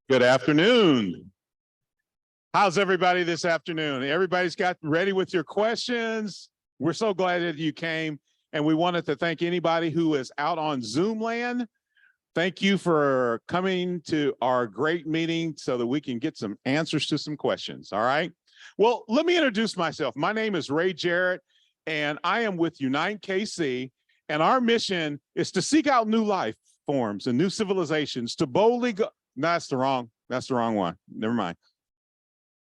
Good afternoon. How's everybody this afternoon? Everybody's got ready with your questions. We're so glad that you came, and we wanted to thank anybody who is out on Zoom land. Thank you for coming to our great meeting so that we can get some answers to some questions, all right? Well, let me introduce myself. My name is Ray Jarrett, and I am with Unite KC, and our mission is to seek out new life forms and new civilizations to boldly go. No, that's the wrong one. Never mind.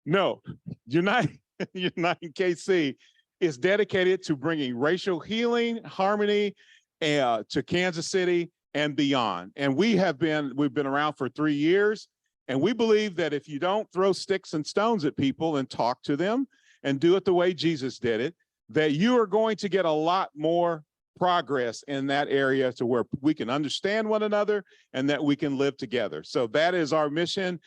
No, Unite KC is dedicated to bringing racial healing, harmony to Kansas City and beyond. And we've been around for 3 years, and we believe that if you don't throw sticks and stones at people and talk to them and do it the way Jesus did it, that you are going to get a lot more progress in that area to where we can understand one another and that we can live together. So that is our mission.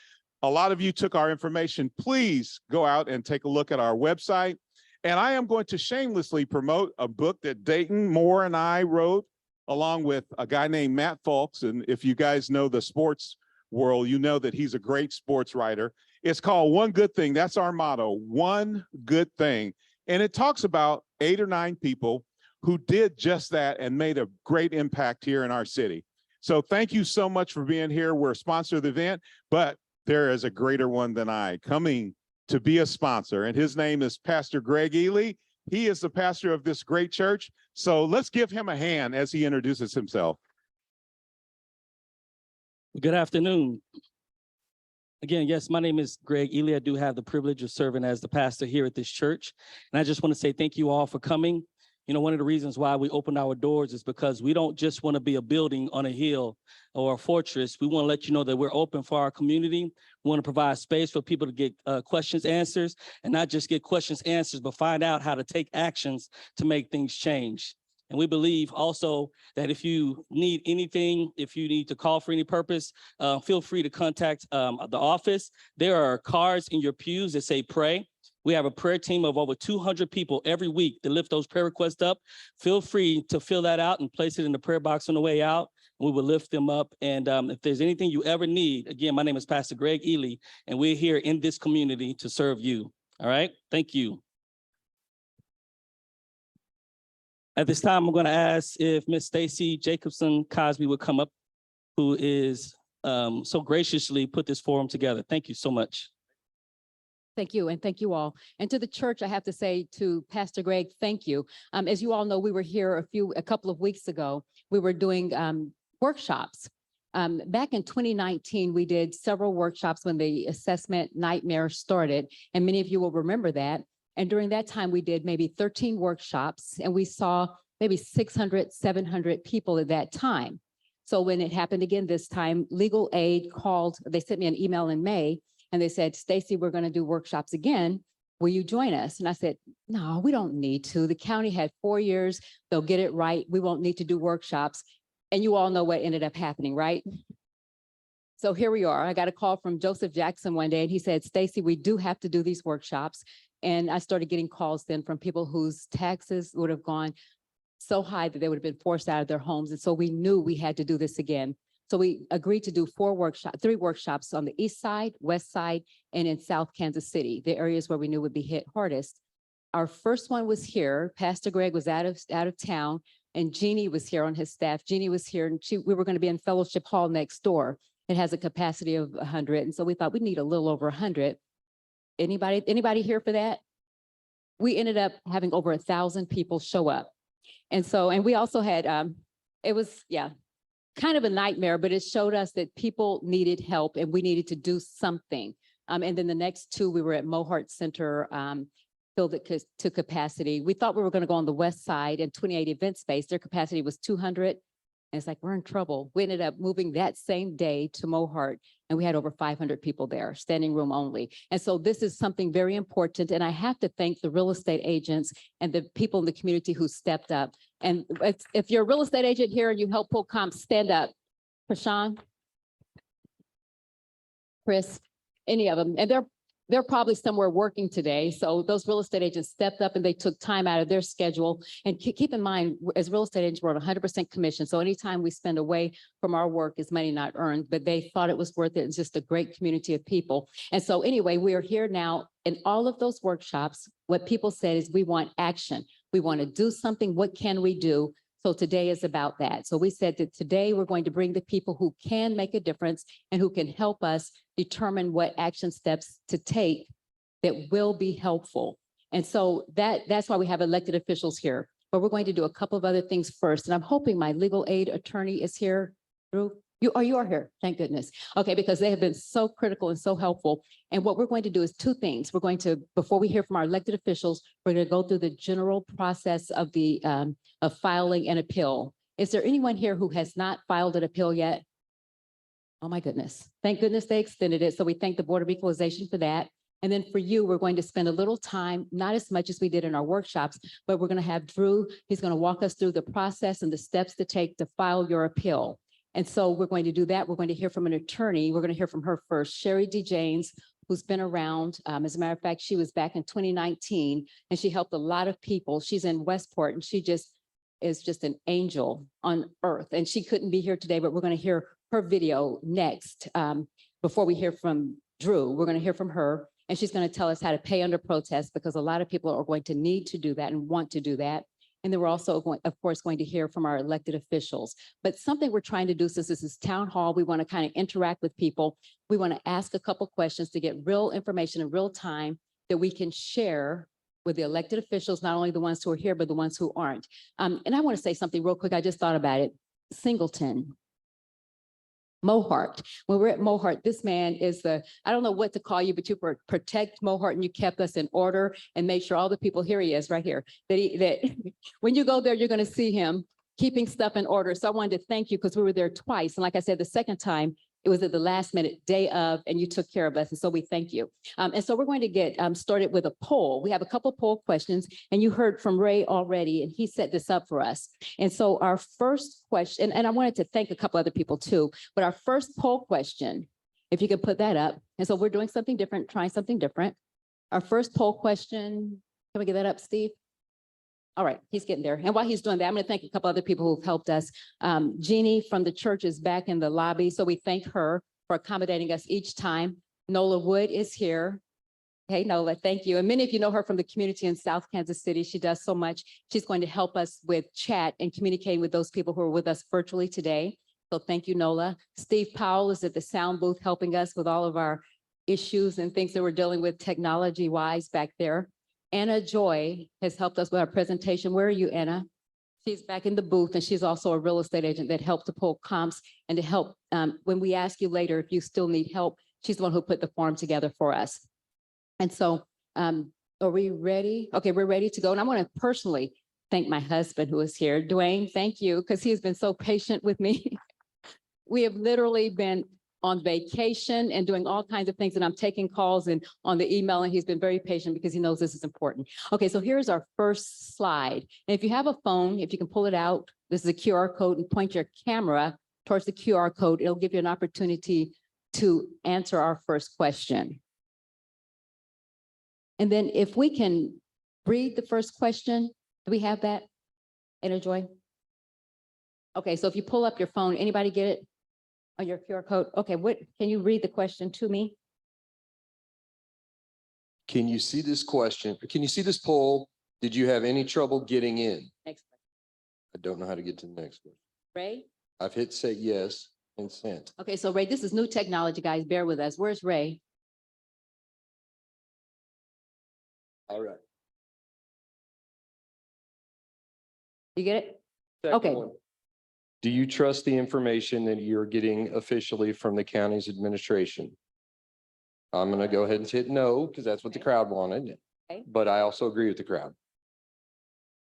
A lot of you took our information. Please go out and take a look at our website. And I am going to shamelessly promote a book that Dayton Moore and I wrote along with a guy named Matt Fulks. And if you guys know the sports world, you know that he's a great sports writer. It's called One Good Thing. That's our motto, One Good Thing. And it talks about 8 or 9 people who did just that and made a great impact here in our city. So thank you so much for being here. We're a sponsor of the event, but there is a greater one than I coming to be a sponsor, and his name is Pastor Greg Ealey. He is the pastor of this great church. So let's give him a hand as he introduces himself. Good afternoon. Again, yes, my name is Greg Ealey. I do have the privilege of serving as the pastor here at this church. And I just want to say thank you all for coming. You know, one of the reasons why we opened our doors is because we don't just want to be a building on a hill or a fortress. We want to let you know that we're open for our community. We want to provide space for people to get questions answers, and not just get questions answers, but find out how to take actions to make things change. And we believe also that if you need anything, if you need to call for any purpose, feel free to contact the office. There are cards in your pews that say pray. We have a prayer team of over 200 people every week to lift those prayer requests up. Feel free to fill that out and place it in the prayer box on the way out. We will lift them up. And if there's anything you ever need, again, my name is Pastor Greg Ealey, and we're here in this community to serve you. All right, thank you. At this time, I'm going to ask if Miss Stacey Johnson-Cosby would come up, who is so graciously put this forum together. Thank you so much. Thank you, and thank you all. And to the church, I have to say to Pastor Greg, thank you. As you all know, we were here a couple of weeks ago. We were doing workshops. Back in 2019, we did several workshops when the assessment nightmare started, and many of you will remember that. And during that time, we did maybe 13 workshops, and we saw maybe 600, 700 people at that time. So when it happened again this time, legal aid called, they sent me an email in May, and they said, Stacey, we're going to do workshops again. Will you join us? And I said, no, we don't need to. The county had 4 years. They'll get it right. We won't need to do workshops. And you all know what ended up happening, right? So here we are. I got a call from Joseph Jackson one day, and he said, Stacey, we do have to do these workshops. And I started getting calls then from people whose taxes would have gone so high that they would have been forced out of their homes. And so we knew we had to do this again. So we agreed to do 3 workshops on the east side, west side, and in South Kansas City, the areas where we knew would be hit hardest. Our first one was here. Pastor Greg was out of town, and Jeannie was here on his staff. Jeannie was here, and we were going to be in Fellowship Hall next door. It has a capacity of 100, and so we thought we need a little over 100. Anybody here for that? We ended up having over 1,000 people show up, and we also had it was kind of a nightmare, but it showed us that people needed help and we needed to do something. And then the next 2, we were at Mohart Center, filled it to capacity. We thought we were going to go on the west side and 28 event space. Their capacity was 200. And it's like, we're in trouble. We ended up moving that same day to Mohart, and we had over 500 people there, standing room only. And so this is something very important. And I have to thank the real estate agents and the people in the community who stepped up. And if you're a real estate agent here and you help pull comps, stand up. Prashan, Chris, any of them. And they're probably somewhere working today. So those real estate agents stepped up and they took time out of their schedule. And keep in mind, as real estate agents, we're on 100% commission. So anytime we spend away from our work is money not earned, but they thought it was worth it. It's just a great community of people. And so anyway, we are here now in all of those workshops. What people said is we want action. We want to do something. What can we do? So today is about that. So we said that today we're going to bring the people who can make a difference and who can help us determine what action steps to take that will be helpful. And so that's why we have elected officials here. But we're going to do a couple of other things first. And I'm hoping my legal aid attorney is here. Drew, you are here. Thank goodness. Okay, because they have been so critical and so helpful. And what we're going to do is two things. We're going to, before we hear from our elected officials, we're going to go through the general process of the of filing an appeal. Is there anyone here who has not filed an appeal yet? Oh my goodness. Thank goodness they extended it. So we thank the Board of Equalization for that. And then for you, we're going to spend a little time, not as much as we did in our workshops, but we're going to have Drew. He's going to walk us through the process and the steps to take to file your appeal. And so we're going to do that. We're going to hear from an attorney. We're going to hear from her first, Sherry DeJanes, who's been around. As a matter of fact, she was back in 2019 and she helped a lot of people. She's in Westport and she is just an angel on earth. And she couldn't be here today, but we're going to hear her video next. Before we hear from Drew, we're going to hear from her and she's going to tell us how to pay under protest because a lot of people are going to need to do that and want to do that. And then we're also going, of course, going to hear from our elected officials. But something we're trying to do, since this is town hall, we want to kind of interact with people. We want to ask a couple questions to get real information in real time that we can share with the elected officials, not only the ones who are here, but the ones who aren't. And I want to say something real quick. I just thought about it. Singleton. Mohart. When we're at Mohart, this man is I don't know what to call you, but you protect Mohart and you kept us in order and made sure all the people, here he is right here, that when you go there, you're going to see him keeping stuff in order. So I wanted to thank you because we were there twice. And like I said, the second time, it was at the last minute day of, and you took care of us. And so we thank you. And so we're going to get started with a poll. We have a couple poll questions and you heard from Ray already, and he set this up for us. And so our first question, and I wanted to thank a couple other people too, but our first poll question, if you could put that up. And so we're doing something different, trying something different. Our first poll question, can we get that up, Steve? All right, he's getting there. And while he's doing that, I'm going to thank a couple other people who've helped us. Jeannie from the church is back in the lobby, so we thank her for accommodating us each time. Nola Wood is here. Hey, Nola, thank you. And many of you know her from the community in South Kansas City. She does so much. She's going to help us with chat and communicating with those people who are with us virtually today. So thank you, Nola. Steve Powell is at the sound booth helping us with all of our issues and things that we're dealing with technology-wise back there. Anna Joy has helped us with our presentation. Where are you, Anna? She's back in the booth and she's also a real estate agent that helped to pull comps and to help when we ask you later if you still need help, she's the one who put the form together for us. And so are we ready? Okay, we're ready to go. And I want to personally thank my husband who is here. Dwayne, thank you, because he has been so patient with me. We have literally been on vacation and doing all kinds of things, and I'm taking calls and on the email, and he's been very patient because he knows this is important. Okay, so here's our first slide. And if you have a phone, if you can pull it out, this is a QR code, and point your camera towards the QR code. It'll give you an opportunity to answer our first question. And then if we can read the first question, do we have that? Anna Joy? Okay, so if you pull up your phone, anybody get it? On your QR code. Okay, can you read the question to me? Can you see this question? Can you see this poll? Did you have any trouble getting in? Next. I don't know how to get to the next one. Ray? I've hit say yes and sent. Okay, so Ray, this is new technology, guys. Bear with us. Where's Ray? All right. You get it? Second Okay. one. Do you trust the information that you're getting officially from the county's administration? I'm going to go ahead and hit no, because that's what the crowd wanted. Okay. But I also agree with the crowd.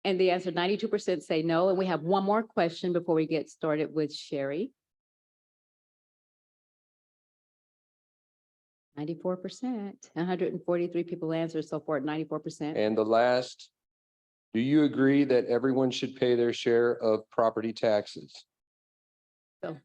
And the answer, 92% say no. And we have one more question before we get started with Sherry. 94%, 143 people answered so far at 94%. And the last, do you agree that everyone should pay their share of property taxes? So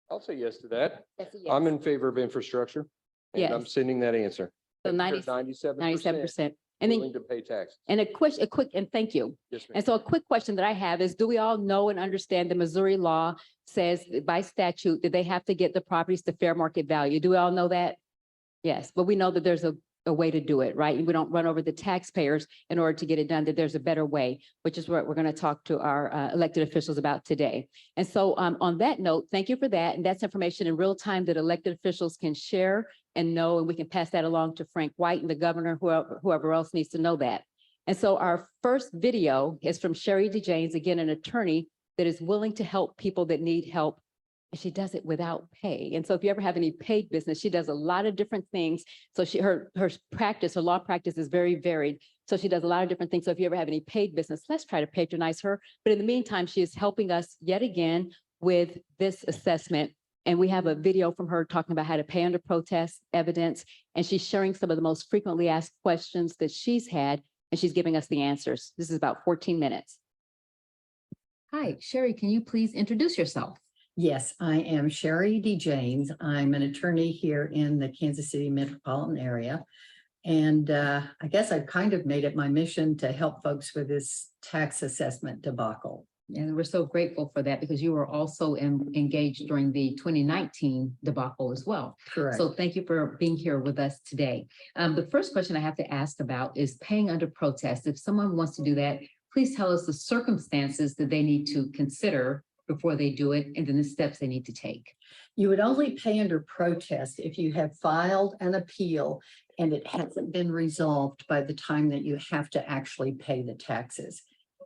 I'll say yes to that. that's a yes. I'm in favor of infrastructure. And I'm Yes. sending that answer. So 97%. And then, willing to pay taxes. and a quick, and thank you. Yes, ma'am. And so a quick question that I have is, do we all know and understand the Missouri law says by statute that they have to get the properties to fair market value? Do we all know that? Yes, but we know that there's a way to do it, right? We don't run over the taxpayers in order to get it done, that there's a better way, which is what we're going to talk to our elected officials about today. And so on that note, thank you for that. And that's information in real time that elected officials can share and know, and we can pass that along to Frank White and the governor, whoever else needs to know that. And so our first video is from Sherry DeJanes, again, an attorney that is willing to help people that need help. And she does it without pay. And so if you ever have any paid business, she does a lot of different things. So her law practice is very varied. So she does a lot of different things. So if you ever have any paid business, let's try to patronize her. But in the meantime, she is helping us yet again with this assessment. And we have a video from her talking about how to pay under protest evidence. And she's sharing some of the most frequently asked questions that she's had, and she's giving us the answers. This is about 14 minutes. Hi, Sherry, can you please introduce yourself? Yes, I am Sherry DeJanes. I'm an attorney here in the Kansas City metropolitan area. And I guess I've kind of made it my mission to help folks with this tax assessment debacle. And we're so grateful for that because you were also engaged during the 2019 debacle as well. Correct. So thank you for being here with us today. The first question I have to ask about is paying under protest. If someone wants to do that, please tell us the circumstances that they need to consider before they do it, and then the steps they need to take. You would only pay under protest if you have filed an appeal and it hasn't been resolved by the time that you have to actually pay the taxes.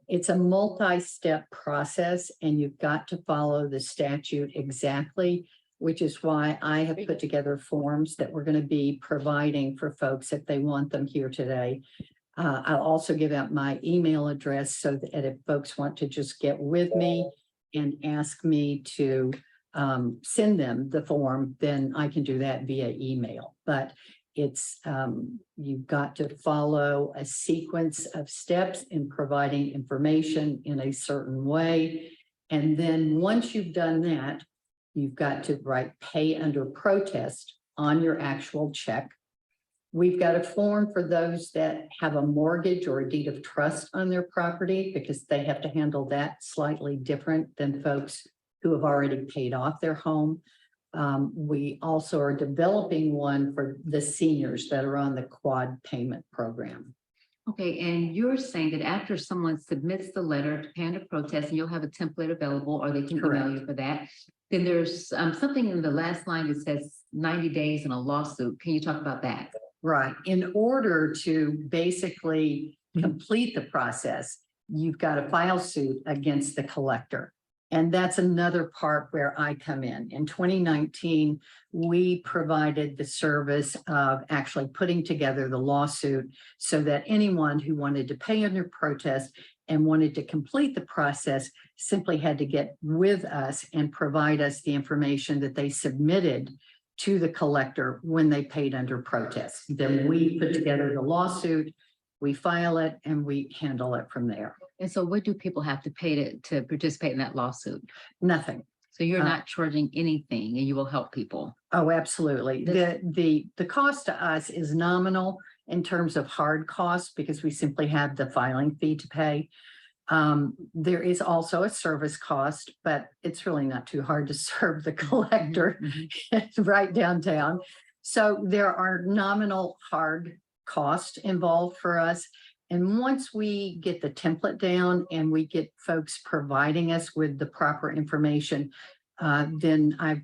It's a multi-step process and you've got to follow the statute exactly, which is why I have put together forms that we're going to be providing for folks if they want them here today. I'll also give out my email address so that if folks want to just get with me and ask me to send them the form, then I can do that via email. But it's, you've got to follow a sequence of steps in providing information in a certain way. And then once you've done that, you've got to write pay under protest on your actual check. We've got a form for those that have a mortgage or a deed of trust on their property because they have to handle that slightly different than folks who have already paid off their home. We also are developing one for the seniors that are on the quad payment program. Okay, and you're saying that after someone submits the letter to pay under protest, and you'll have a template available, or they can email you for that, then there's something in the last line that says 90 days in a lawsuit. Can you talk about that? Right. In order to basically complete the process, you've got to file suit against the collector. And that's another part where I come in. In 2019, we provided the service of actually putting together the lawsuit so that anyone who wanted to pay under protest and wanted to complete the process simply had to get with us and provide us the information that they submitted to the collector when they paid under protest. Then we put together the lawsuit, we file it, and we handle it from there. And so what do people have to pay to participate in that lawsuit? Nothing. So you're not charging anything and you will help people? Oh, absolutely. The cost to us is nominal in terms of hard costs because we simply have the filing fee to pay. There is also a service cost, but it's really not too hard to serve the collector right downtown. So there are nominal hard costs involved for us. And once we get the template down and we get folks providing us with the proper information, then I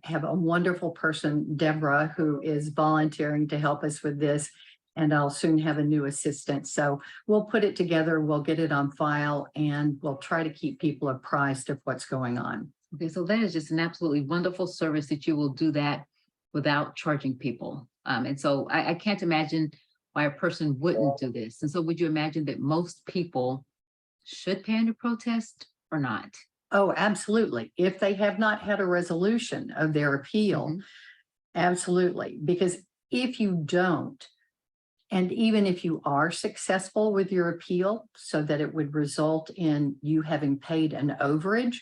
have a wonderful person, Deborah, who is volunteering to help us with this. And I'll soon have a new assistant. So we'll put it together, we'll get it on file, and we'll try to keep people apprised of what's going on. Okay, so that is just an absolutely wonderful service that you will do that without charging people. And so I can't imagine why a person wouldn't do this. And so would you imagine that most people should pay under protest or not? Oh, absolutely. If they have not had a resolution of their appeal, absolutely. Because if you don't, and even if you are successful with your appeal so that it would result in you having paid an overage,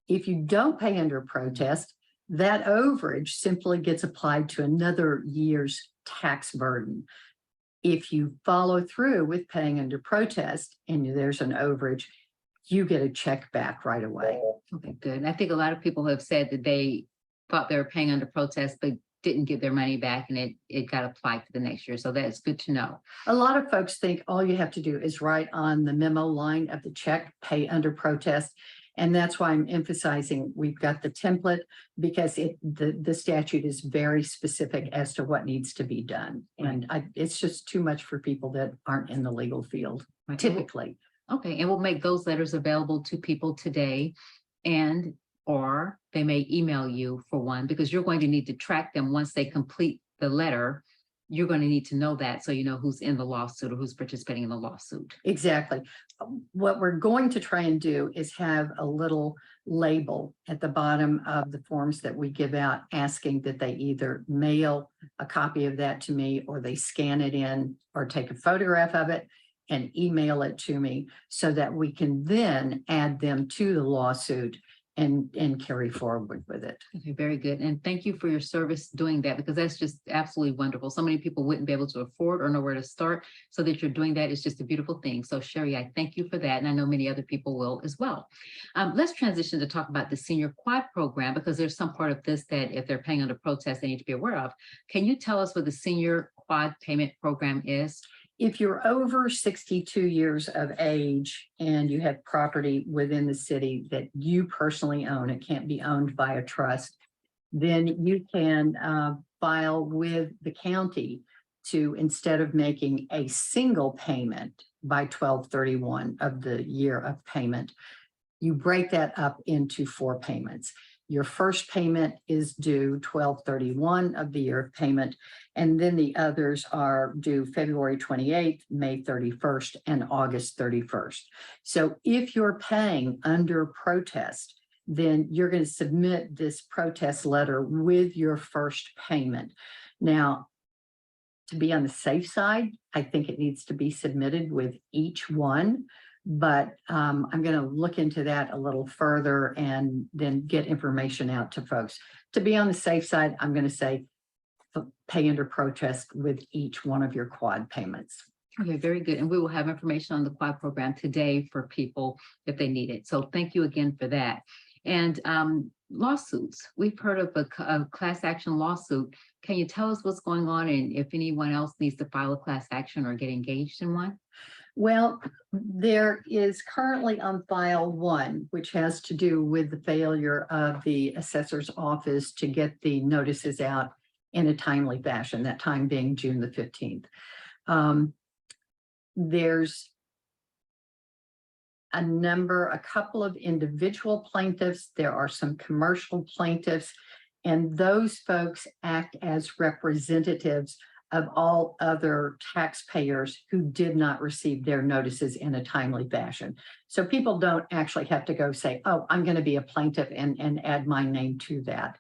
if you don't pay under protest, that overage simply gets applied to another year's tax burden. If you follow through with paying under protest and there's an overage, you get a check back right away. Okay, good. And I think a lot of people have said that they thought they were paying under protest, but didn't get their money back, and it got applied for the next year. So that's good to know. A lot of folks think all you have to do is write on the memo line of the check, pay under protest. And that's why I'm emphasizing we've got the template, because the statute is very specific as to what needs to be done. And it's just too much for people that aren't in the legal field, Right. typically. Okay, and we'll make those letters available to people today, and or they may email you for one, because you're going to need to track them once they complete the letter. You're going to need to know that, so you know who's in the lawsuit or who's participating in the lawsuit. Exactly. What we're going to try and do is have a little label at the bottom of the forms that we give out, asking that they either mail a copy of that to me, or they scan it in, or take a photograph of it and email it to me, so that we can then add them to the lawsuit and carry forward with it. Okay, very good. And thank you for your service doing that, because that's just absolutely wonderful. So many people wouldn't be able to afford or know where to start. So that you're doing that is just a beautiful thing. So Sherry, I thank you for that. And I know many other people will as well. Let's transition to talk about the senior quad program, because there's some part of this that if they're paying under protest, they need to be aware of. Can you tell us what the senior quad payment program is? If you're over 62 years of age and you have property within the city that you personally own, it can't be owned by a trust, then you can file with the county to, instead of making a single payment by 12/31 of the year of payment, you break that up into 4 payments. Your first payment is due 12/31 of the year of payment, and then the others are due February 28th, May 31st, and August 31st. So if you're paying under protest, then you're going to submit this protest letter with your first payment. Now, to be on the safe side, I think it needs to be submitted with each one. But I'm going to look into that a little further and then get information out to folks. To be on the safe side, I'm going to say pay under protest with each one of your quad payments. Okay, very good. And we will have information on the quad program today for people if they need it. So thank you again for that. And lawsuits, we've heard of a class action lawsuit. Can you tell us what's going on, and if anyone else needs to file a class action or get engaged in one? Well, there is currently on file one, which has to do with the failure of the assessor's office to get the notices out in a timely fashion, that time being June the 15th. There's a couple of individual plaintiffs. There are some commercial plaintiffs, and those folks act as representatives of all other taxpayers who did not receive their notices in a timely fashion. So people don't actually have to go say, oh, I'm going to be a plaintiff and add my name to that.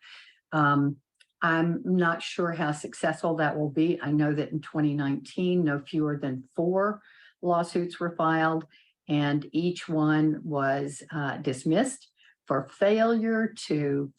I'm not sure how successful that will be. I know that in 2019, no fewer than 4 lawsuits were filed, and each one was dismissed for failure to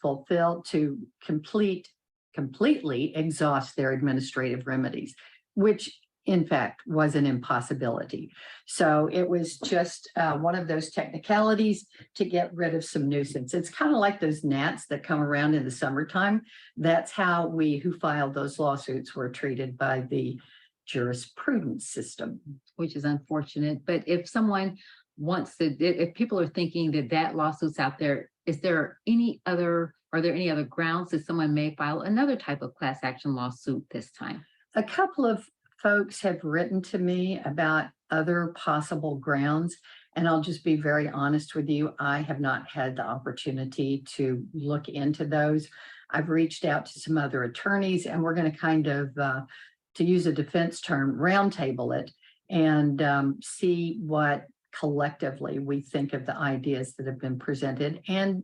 completely exhaust their administrative remedies, which in fact was an impossibility. So it was just one of those technicalities to get rid of some nuisance. It's kind of like those gnats that come around in the summertime. That's how we who filed those lawsuits were treated by the jurisprudence system. Which is unfortunate. But if someone wants to, if people are thinking that lawsuit's out there, are there any other grounds that someone may file another type of class action lawsuit this time? A couple of folks have written to me about other possible grounds, and I'll just be very honest with you. I have not had the opportunity to look into those. I've reached out to some other attorneys, and we're going to kind of, to use a defense term, roundtable it and see what collectively we think of the ideas that have been presented, and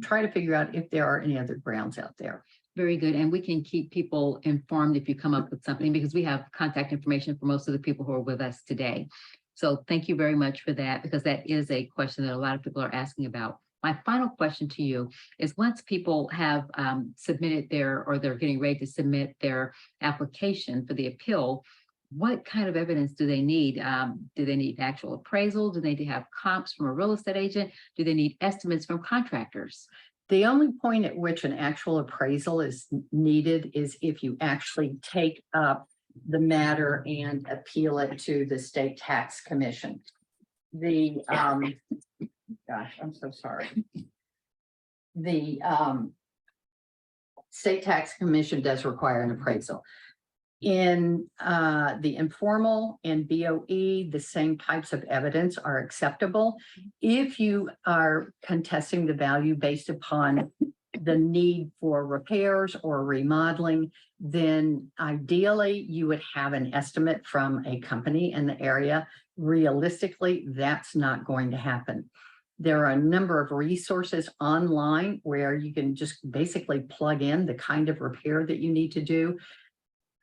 try to figure out if there are any other grounds out there. Very good. And we can keep people informed if you come up with something, because we have contact information for most of the people who are with us today. So thank you very much for that, because that is a question that a lot of people are asking about. My final question to you is once people have submitted or they're getting ready to submit their application for the appeal, what kind of evidence do they need? Do they need actual appraisal? Do they need to have comps from a real estate agent? Do they need estimates from contractors? The only point at which an actual appraisal is needed is if you actually take up the matter and appeal it to the state tax commission. The, gosh, I'm so sorry. The state tax commission does require an appraisal. In the informal and BOE, the same types of evidence are acceptable. If you are contesting the value based upon the need for repairs or remodeling, then ideally you would have an estimate from a company in the area. Realistically, that's not going to happen. There are a number of resources online where you can just basically plug in the kind of repair that you need to do.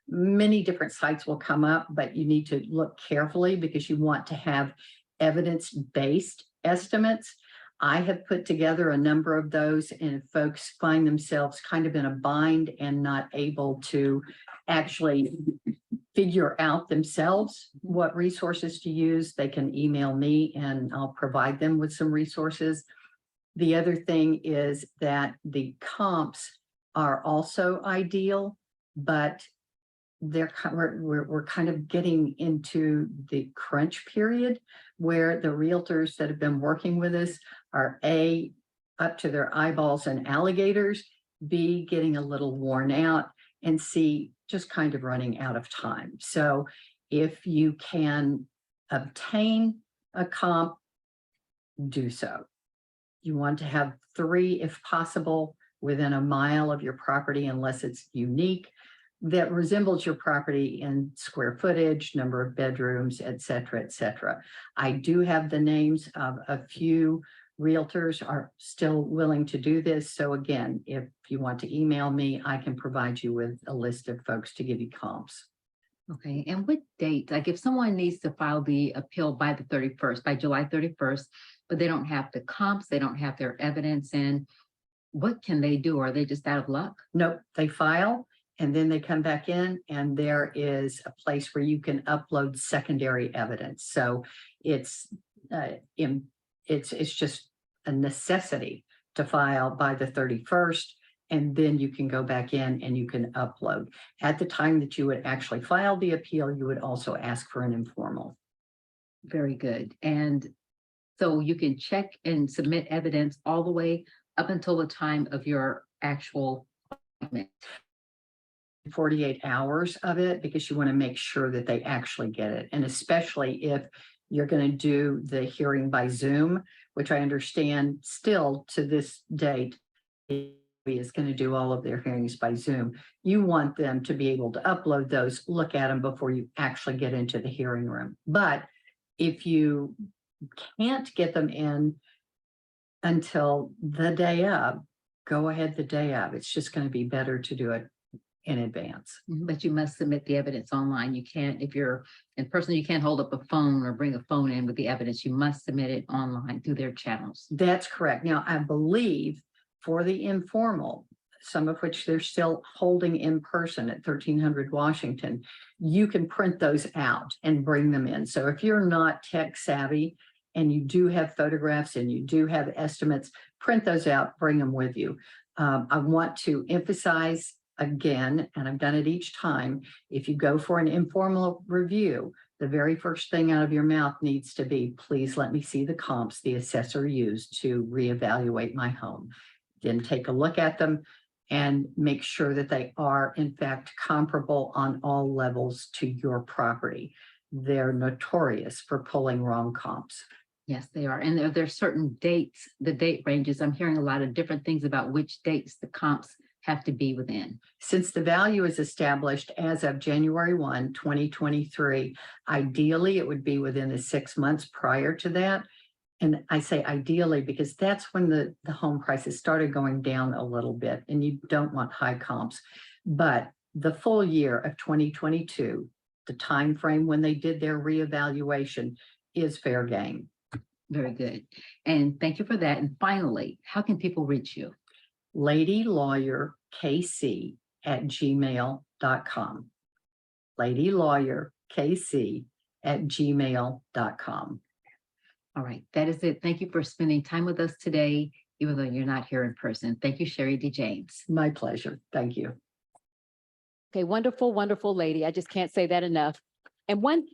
Many different sites will come up, but you need to look carefully because you want to have evidence-based estimates. I have put together a number of those, and if folks find themselves kind of in a bind and not able to actually figure out themselves what resources to use, they can email me and I'll provide them with some resources. The other thing is that the comps are also ideal, but we're kind of getting into the crunch period where the realtors that have been working with us are A, up to their eyeballs in alligators, B, getting a little worn out, and C, just kind of running out of time. So if you can obtain a comp, do so. You want to have 3, if possible, within a mile of your property, unless it's unique, that resembles your property in square footage, number of bedrooms, et cetera, et cetera. I do have the names of a few realtors are still willing to do this. So again, if you want to email me, I can provide you with a list of folks to give you comps. Okay, and what date, like if someone needs to file the appeal by the 31st, by July 31st, but they don't have the comps, they don't have their evidence in, what can they do? Are they just out of luck? Nope, they file and then they come back in and there is a place where you can upload secondary evidence. So it's just a necessity to file by the 31st. And then you can go back in and you can upload. At the time that you would actually file the appeal, you would also ask for an informal. Very good. And so you can check and submit evidence all the way up until the time of your actual appointment. 48 hours of it, because you want to make sure that they actually get it. And especially if you're going to do the hearing by Zoom, which I understand still to this date is going to do all of their hearings by Zoom. You want them to be able to upload those, look at them before you actually get into the hearing room. But if you can't get them in until the day of, go ahead the day of. It's just going to be better to do it in advance. But you must submit the evidence online. You can't, if you're in person, you can't hold up a phone or bring a phone in with the evidence. You must submit it online through their channels. That's correct. Now, I believe for the informal, some of which they're still holding in person at 1300 Washington, you can print those out and bring them in. So if you're not tech savvy and you do have photographs and you do have estimates, print those out, bring them with you. I want to emphasize again, and I've done it each time, if you go for an informal review, the very first thing out of your mouth needs to be, please let me see the comps the assessor used to reevaluate my home. Then take a look at them and make sure that they are in fact comparable on all levels to your property. They're notorious for pulling wrong comps. Yes, they are. And there's certain dates, the date ranges. I'm hearing a lot of different things about which dates the comps have to be within. Since the value is established as of January 1, 2023, ideally it would be within the 6 months prior to that. And I say ideally because that's when the home prices started going down a little bit and you don't want high comps. But the full year of 2022, the time frame when they did their reevaluation, is fair game. Very good. And thank you for that. And finally, how can people reach you? LadyLawyerKC@gmail.com. LadyLawyerKC@gmail.com. All right, that is it. Thank you for spending time with us today, even though you're not here in person. Thank you, Sherry DeJanes. My pleasure. Thank you. Okay, wonderful, wonderful lady. I just can't say that enough. And one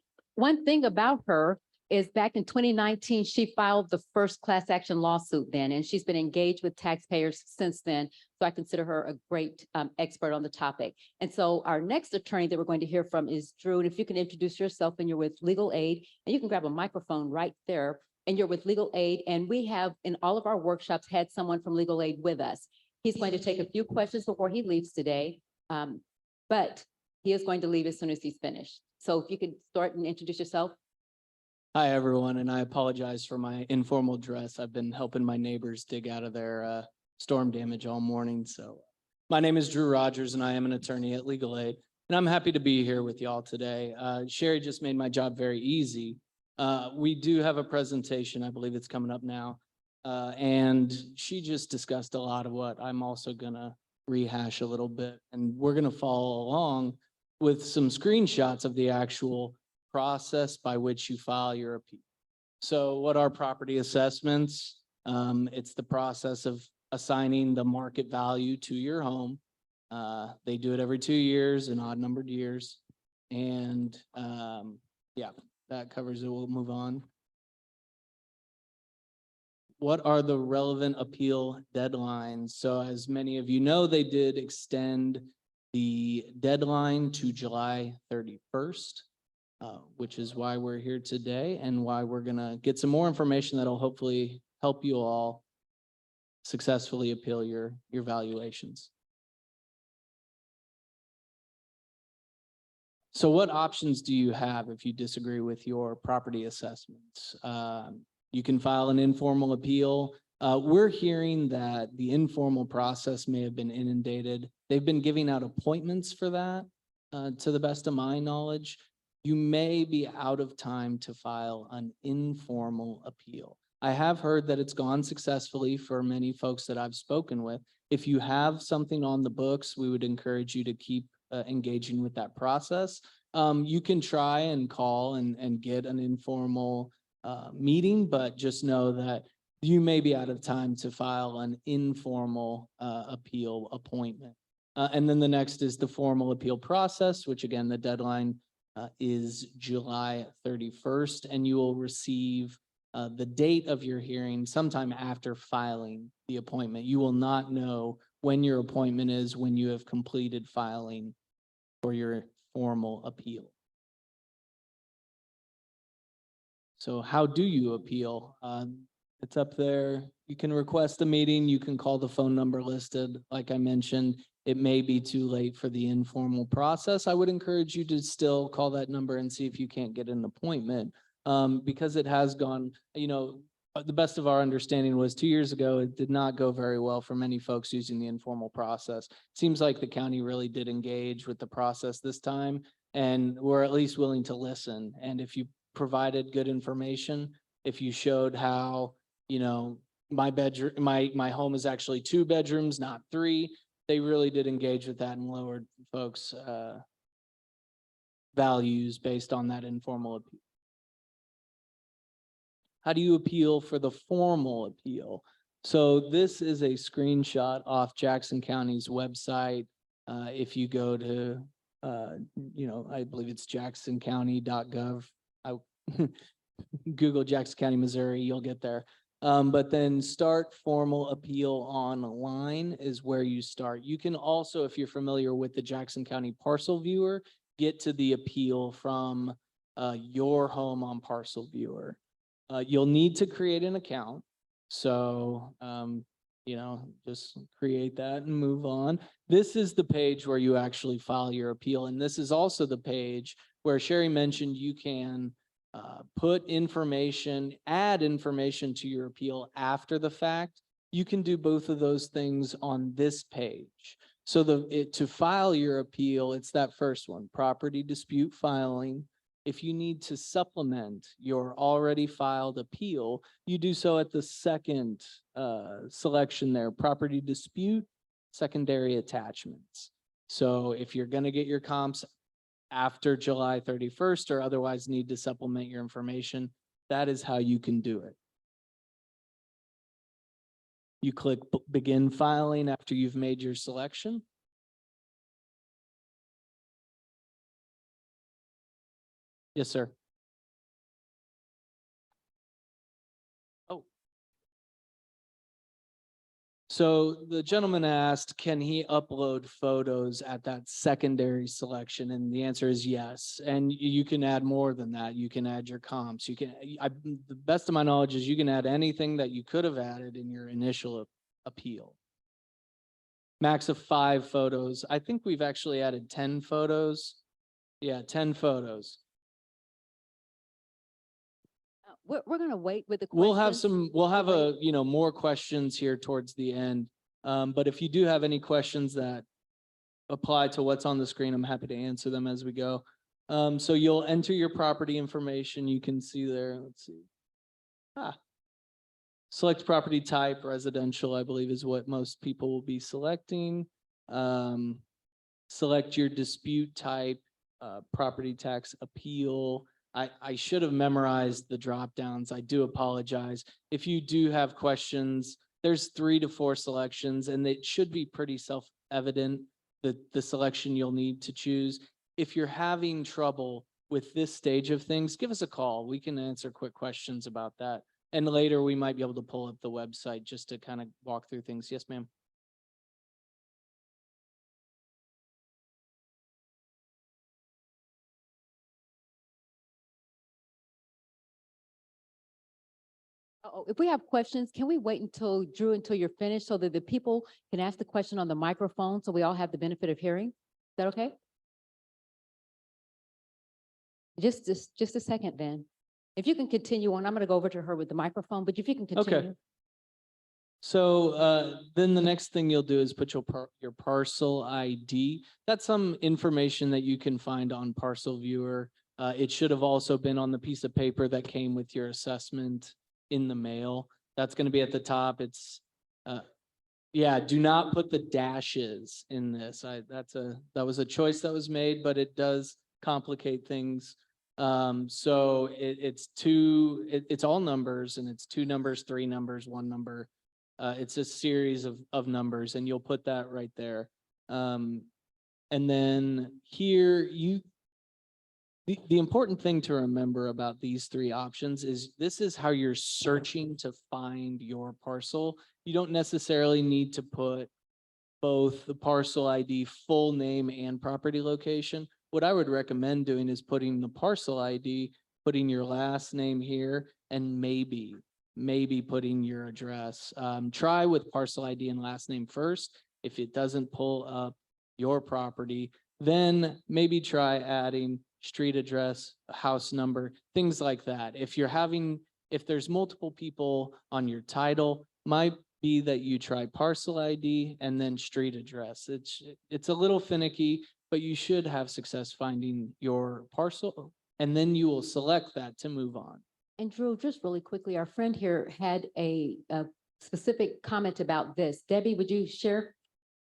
thing about her is back in 2019, she filed the first class action lawsuit then, and she's been engaged with taxpayers since then. So I consider her a great expert on the topic. And so our next attorney that we're going to hear from is Drew. And if you can introduce yourself, and you're with Legal Aid, and you can grab a microphone right there, and you're with Legal Aid. And we have in all of our workshops had someone from Legal Aid with us. He's going to take a few questions before he leaves today. But he is going to leave as soon as he's finished. So if you could start and introduce yourself. Hi, everyone, and I apologize for my informal dress. I've been helping my neighbors dig out of their storm damage all morning. So my name is Drew Rogers, and I am an attorney at Legal Aid, and I'm happy to be here with y'all today. Sherry just made my job very easy. We do have a presentation. I believe it's coming up now. And she just discussed a lot of what I'm also gonna rehash a little bit, and we're gonna follow along with some screenshots of the actual process by which you file your appeal. So what are property assessments? It's the process of assigning the market value to your home. They do it every 2 years in odd numbered years. And yeah, that covers it. We'll move on. What are the relevant appeal deadlines? So as many of you know, they did extend the deadline to July 31st, which is why we're here today and why we're gonna get some more information that'll hopefully help you all successfully appeal your valuations. So what options do you have if you disagree with your property assessments? You can file an informal appeal. We're hearing that the informal process may have been inundated. They've been giving out appointments for that, to the best of my knowledge. You may be out of time to file an informal appeal. I have heard that it's gone successfully for many folks that I've spoken with. If you have something on the books, we would encourage you to keep engaging with that process. You can try and call and get an informal meeting, but just know that you may be out of time to file an informal appeal appointment. And then the next is the formal appeal process, which again, the deadline is July 31st, and you will receive the date of your hearing sometime after filing the appointment. You will not know when your appointment is when you have completed filing for your formal appeal. So how do you appeal? It's up there. You can request a meeting. You can call the phone number listed. Like I mentioned, it may be too late for the informal process. I would encourage you to still call that number and see if you can't get an appointment, because it has gone, the best of our understanding was 2 years ago, it did not go very well for many folks using the informal process. Seems like the county really did engage with the process this time, and we're at least willing to listen. And if you provided good information, if you showed how, my home is actually 2 bedrooms, not 3, they really did engage with that and lowered folks' values based on that informal appeal. How do you appeal for the formal appeal? So this is a screenshot off Jackson County's website. If you go to, I believe it's jacksoncounty.gov. Google Jackson County, Missouri, you'll get there. But then start formal appeal online is where you start. You can also, if you're familiar with the Jackson County Parcel Viewer, get to the appeal from your home on Parcel Viewer. You'll need to create an account. So, just create that and move on. This is the page where you actually file your appeal. And this is also the page where Sherry mentioned you can put information, add information to your appeal after the fact. You can do both of those things on this page. So to file your appeal, it's that first one, property dispute filing. If you need to supplement your already filed appeal, you do so at the second selection there, property dispute, secondary attachments. So if you're going to get your comps after July 31st or otherwise need to supplement your information, that is how you can do it. You click begin filing after you've made your selection. Yes, sir. Oh. So the gentleman asked, can he upload photos at that secondary selection? And the answer is yes. And you can add more than that. You can add your comps. You can, the best of my knowledge is you can add anything that you could have added in your initial appeal. Max of 5 photos. I think we've actually added 10 photos. Yeah, 10 photos. We're going to wait with the We'll have questions. we'll have more questions here towards the end. But if you do have any questions that apply to what's on the screen, I'm happy to answer them as we go. So you'll enter your property information. You can see there, let's see. Select property type, residential, I believe is what most people will be selecting. Select your dispute type, property tax appeal. I should have memorized the drop downs. I do apologize. If you do have questions, there's 3 to 4 selections and it should be pretty self-evident that the selection you'll need to choose. If you're having trouble with this stage of things, give us a call. We can answer quick questions about that. And later we might be able to pull up the website just to kind of walk through things. Yes, ma'am. Oh, if we have questions, can we wait until Drew, until you're finished so that the people can ask the question on the microphone so we all have the benefit of hearing? Is that okay? Just a second then. If you can continue on, I'm going to go over to her with the microphone, but if you can continue. So then the next thing you'll do is put your parcel ID. That's some information that you can find on Parcel Viewer. It should have also been on the piece of paper that came with your assessment in the mail. That's going to be at the top. It's yeah, do not put the dashes in this. That was a choice that was made, but it does complicate things. So it's all numbers, and it's 2 numbers, 3 numbers, 1 number. It's a series of numbers, and you'll put that right there. And then here the important thing to remember about these 3 options is this is how you're searching to find your parcel. You don't necessarily need to put both the parcel ID, full name, and property location. What I would recommend doing is putting the parcel ID, putting your last name here, and maybe putting your address. Try with parcel ID and last name first. If it doesn't pull up your property, then maybe try adding street address, house number, things like that. If there's multiple people on your title, might be that you try parcel ID and then street address. It's a little finicky, but you should have success finding your parcel, and then you will select that to move on. And Drew, just really quickly, our friend here had a specific comment about this. Debbie, would you share?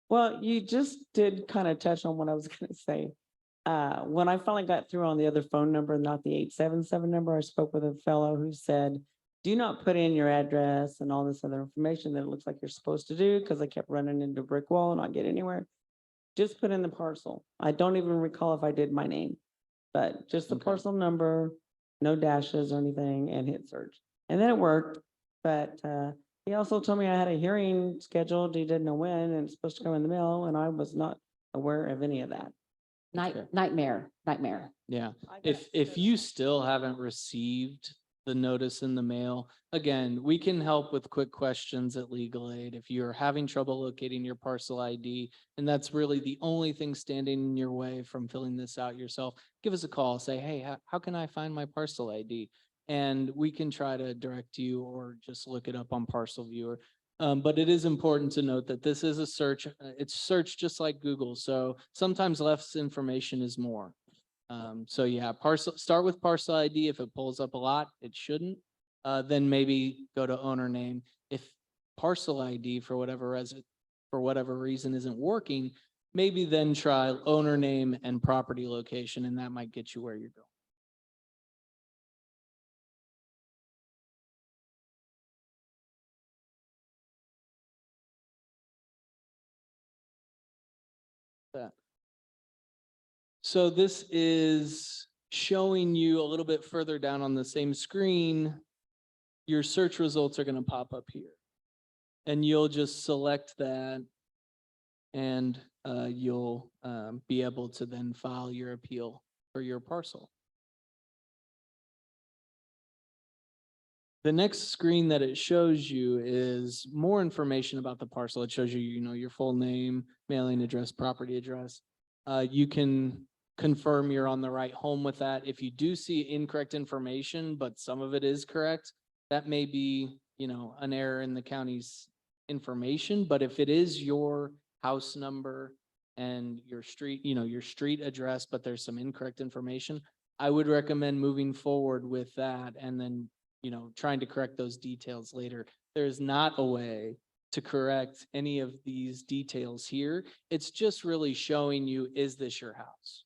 Well, you just did kind of touch on what I was going to say. When I finally got through on the other phone number, not the 877 number, I spoke with a fellow who said, do not put in your address and all this other information that it looks like you're supposed to do, because I kept running into a brick wall and not get anywhere. Just put in the parcel. I don't even recall if I did my name, but just the parcel number, no dashes or anything, and hit search. And then it worked, but he also told me I had a hearing scheduled. He didn't know when, and it's supposed to come in the mail, and I was not aware of any of that. Nightmare. Yeah, if you still haven't received the notice in the mail, again, we can help with quick questions at Legal Aid. If you're having trouble locating your parcel ID, and that's really the only thing standing in your way from filling this out yourself, give us a call. Say, hey, how can I find my parcel ID? And we can try to direct you or just look it up on Parcel Viewer. But it is important to note that this is a search. It's search just like Google. So sometimes less information is more. So yeah, start with parcel ID. If it pulls up a lot, it shouldn't. Then maybe go to owner name. If parcel ID for whatever reason isn't working, maybe then try owner name and property location, and that might get you where you're going. That. So this is showing you a little bit further down on the same screen. Your search results are going to pop up here. And you'll just select that, and you'll be able to then file your appeal for your parcel. The next screen that it shows you is more information about the parcel. It shows you, your full name, mailing address, property address. You can confirm you're on the right home with that. If you do see incorrect information, but some of it is correct, that may be, an error in the county's information. But if it is your house number and your street, your street address, but there's some incorrect information, I would recommend moving forward with that and then, trying to correct those details later. There's not a way to correct any of these details here. It's just really showing you, is this your house?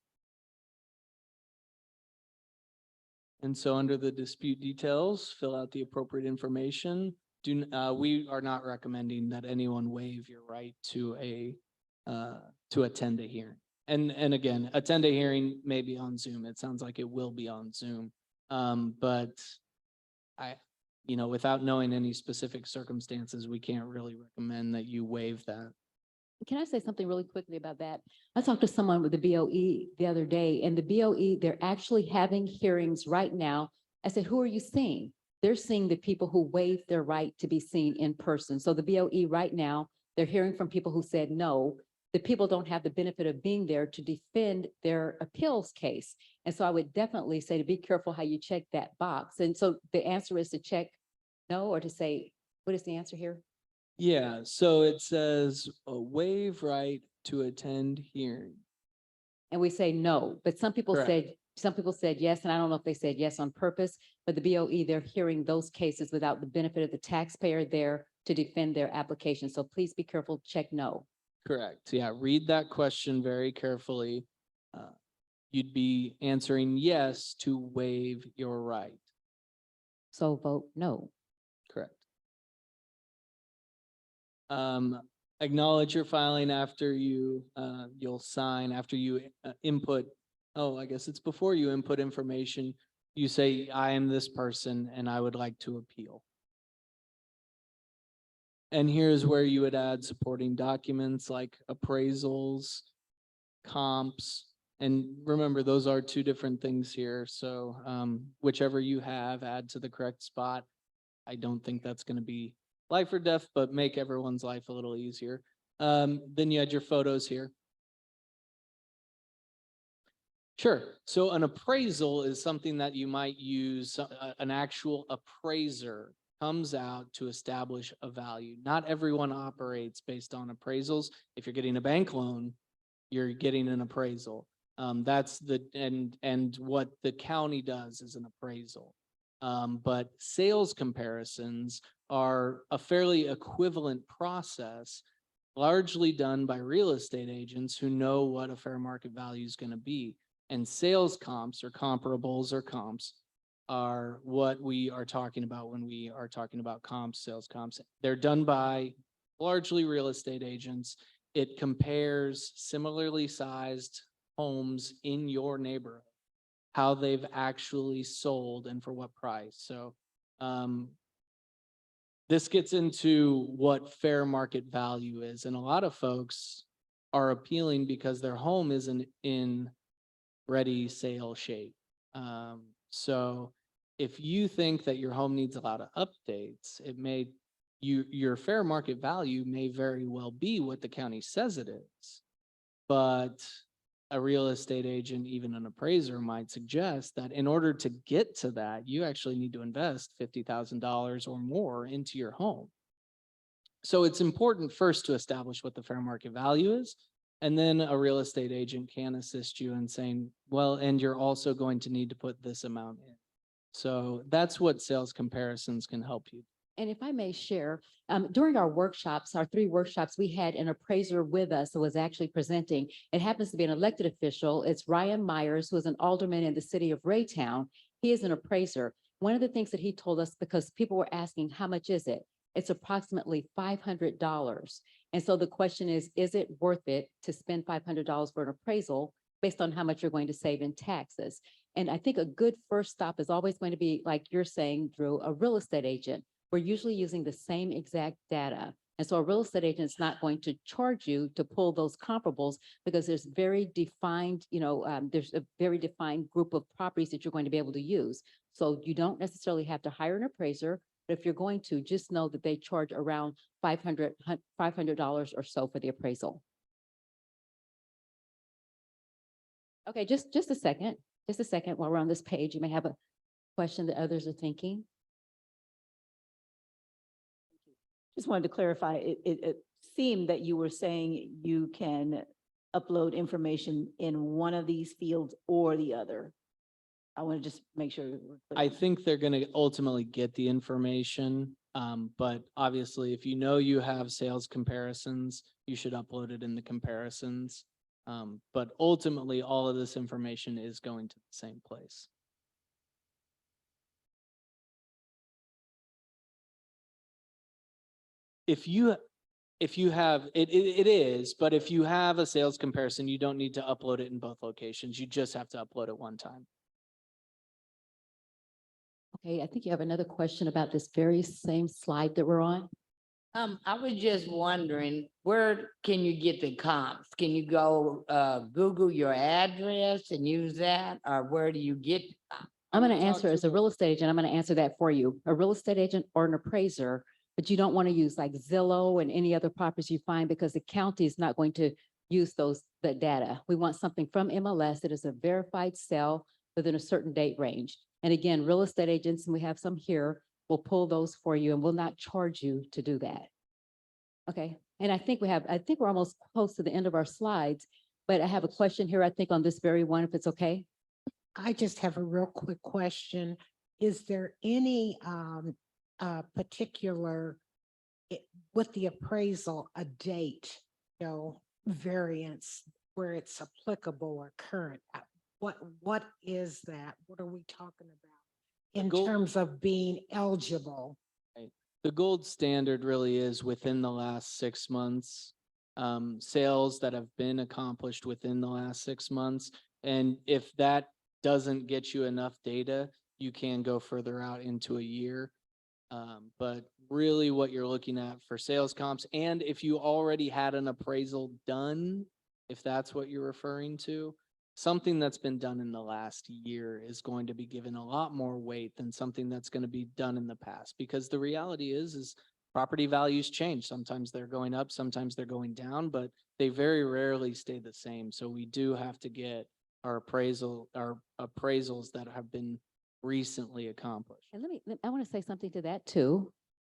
And so under the dispute details, fill out the appropriate information. We are not recommending that anyone waive your right to attend a hearing. And again, attend a hearing may be on Zoom. It sounds like it will be on Zoom. But without knowing any specific circumstances, we can't really recommend that you waive that. Can I say something really quickly about that? I talked to someone with the BOE the other day, and the BOE, they're actually having hearings right now. I said, who are you seeing? They're seeing the people who waived their right to be seen in person. So the BOE right now, they're hearing from people who said no. The people don't have the benefit of being there to defend their appeals case. And so I would definitely say to be careful how you check that box. And so the answer is to check no, or to say, what is the answer here? Yeah, so it says a waive right to attend hearing. And we say no, but some people Correct. said yes, and I don't know if they said yes on purpose, but the BOE, they're hearing those cases without the benefit of the taxpayer there to defend their application. So please be careful, check no. Correct. Yeah, read that question very carefully. You'd be answering yes to waive your right. So vote no. Correct. Acknowledge your filing after you'll sign, after you input. Oh, I guess it's before you input information. You say, I am this person and I would like to appeal. And here's where you would add supporting documents like appraisals, comps. And remember, those are two different things here. So whichever you have, add to the correct spot. I don't think that's going to be life or death, but make everyone's life a little easier. Then you had your photos here. Sure. So an appraisal is something that you might use. An actual appraiser comes out to establish a value. Not everyone operates based on appraisals. If you're getting a bank loan, you're getting an appraisal. That's and what the county does is an appraisal. But sales comparisons are a fairly equivalent process, largely done by real estate agents who know what a fair market value is going to be. And sales comps or comparables or comps are what we are talking about when we are talking about comps, sales comps. They're done by largely real estate agents. It compares similarly sized homes in your neighborhood, how they've actually sold and for what price. So this gets into what fair market value is. And a lot of folks are appealing because their home isn't in ready sale shape. So if you think that your home needs a lot of updates, your fair market value may very well be what the county says it is. But a real estate agent, even an appraiser, might suggest that in order to get to that, you actually need to invest $50,000 or more into your home. So it's important first to establish what the fair market value is. And then a real estate agent can assist you in saying, well, and you're also going to need to put this amount in. So that's what sales comparisons can help you. And if I may share, during our workshops, our 3 workshops, we had an appraiser with us who was actually presenting. It happens to be an elected official. It's Ryan Myers, who is an alderman in the city of Raytown. He is an appraiser. One of the things that he told us, because people were asking, how much is it? It's approximately $500. And so the question is it worth it to spend $500 for an appraisal based on how much you're going to save in taxes? And I think a good first stop is always going to be, like you're saying, Drew, a real estate agent. We're usually using the same exact data. And so a real estate agent is not going to charge you to pull those comparables because there's very defined, there's a very defined group of properties that you're going to be able to use. So you don't necessarily have to hire an appraiser, but if you're going to, just know that they charge around $500 or so for the appraisal. Okay, just a second, while we're on this page, you may have a question that others are thinking. Just wanted to clarify, it seemed that you were saying you can upload information in one of these fields or the other. I want to just make sure. I think they're going to ultimately get the information. But obviously, if you know you have sales comparisons, you should upload it in the comparisons. But ultimately, all of this information is going to the same place. If you have, it is, but if you have a sales comparison, you don't need to upload it in both locations. You just have to upload it one time. Okay, I think you have another question about this very same slide that we're on. I was just wondering, where can you get the comps? Can you go Google your address and use that, or where do you get? I'm going to answer as a real estate agent. I'm going to answer that for you. A real estate agent or an appraiser, but you don't want to use like Zillow and any other properties you find because the county is not going to use the data. We want something from MLS that is a verified sale within a certain date range. And again, real estate agents, and we have some here, will pull those for you and will not charge you to do that. Okay, and I think we're almost close to the end of our slides, but I have a question here, I think on this very one, if it's okay. I just have a real quick question. Is there any particular, with the appraisal, a date, variance where it's applicable or current? What is that? What are we talking about in terms of being eligible? The gold standard really is within the last 6 months, sales that have been accomplished within the last 6 months. And if that doesn't get you enough data, you can go further out into a year. But really what you're looking at for sales comps, and if you already had an appraisal done, if that's what you're referring to, something that's been done in the last year is going to be given a lot more weight than something that's going to be done in the past, because the reality is property values change. Sometimes they're going up, sometimes they're going down, but they very rarely stay the same. So we do have to get our appraisals that have been recently accomplished. And I want to say something to that too.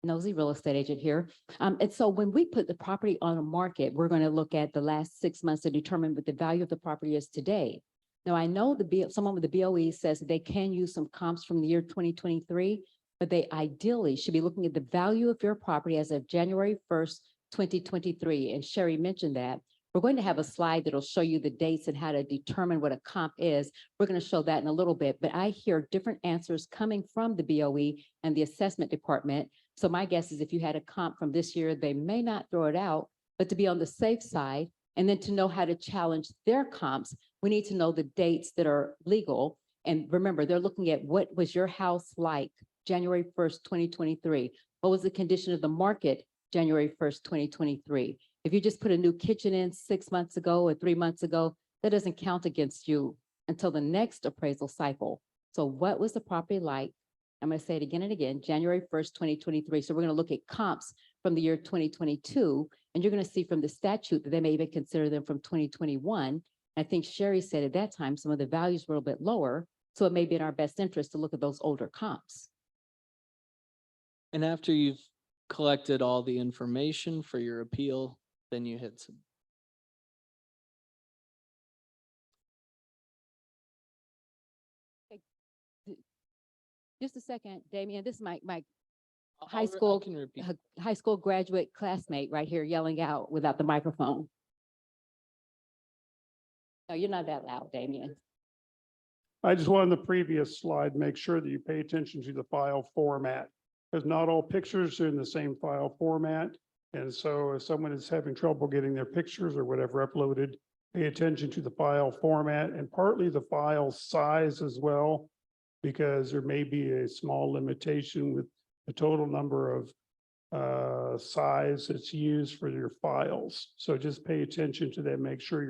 Nosy real estate agent here. And so when we put the property on the market, we're going to look at the last 6 months to determine what the value of the property is today. Now, I know someone with the BOE says that they can use some comps from the year 2023, but they ideally should be looking at the value of your property as of January 1st, 2023. And Sherry mentioned that. We're going to have a slide that'll show you the dates and how to determine what a comp is. We're going to show that in a little bit, but I hear different answers coming from the BOE and the assessment department. So my guess is if you had a comp from this year, they may not throw it out, but to be on the safe side, and then to know how to challenge their comps, we need to know the dates that are legal. And remember, they're looking at what was your house like January 1st, 2023? What was the condition of the market January 1st, 2023? If you just put a new kitchen in 6 months ago or 3 months ago, that doesn't count against you until the next appraisal cycle. So what was the property like? I'm going to say it again and again, January 1st, 2023. So we're going to look at comps from the year 2022, and you're going to see from the statute that they may even consider them from 2021. I think Sherry said at that time, some of the values were a little bit lower. So it may be in our best interest to look at those older comps. And after you've collected all the information for your appeal, then you hit submit. Just a second, Damian, this is my I'll high re- I school, can repeat. high school graduate classmate right here yelling out without the microphone. No, you're not that loud, Damian. I just wanted the previous slide, make sure that you pay attention to the file format. Because not all pictures are in the same file format. And so if someone is having trouble getting their pictures or whatever uploaded, pay attention to the file format and partly the file size as well. Because there may be a small limitation with the total number of size that's used for your files. So just pay attention to that, make sure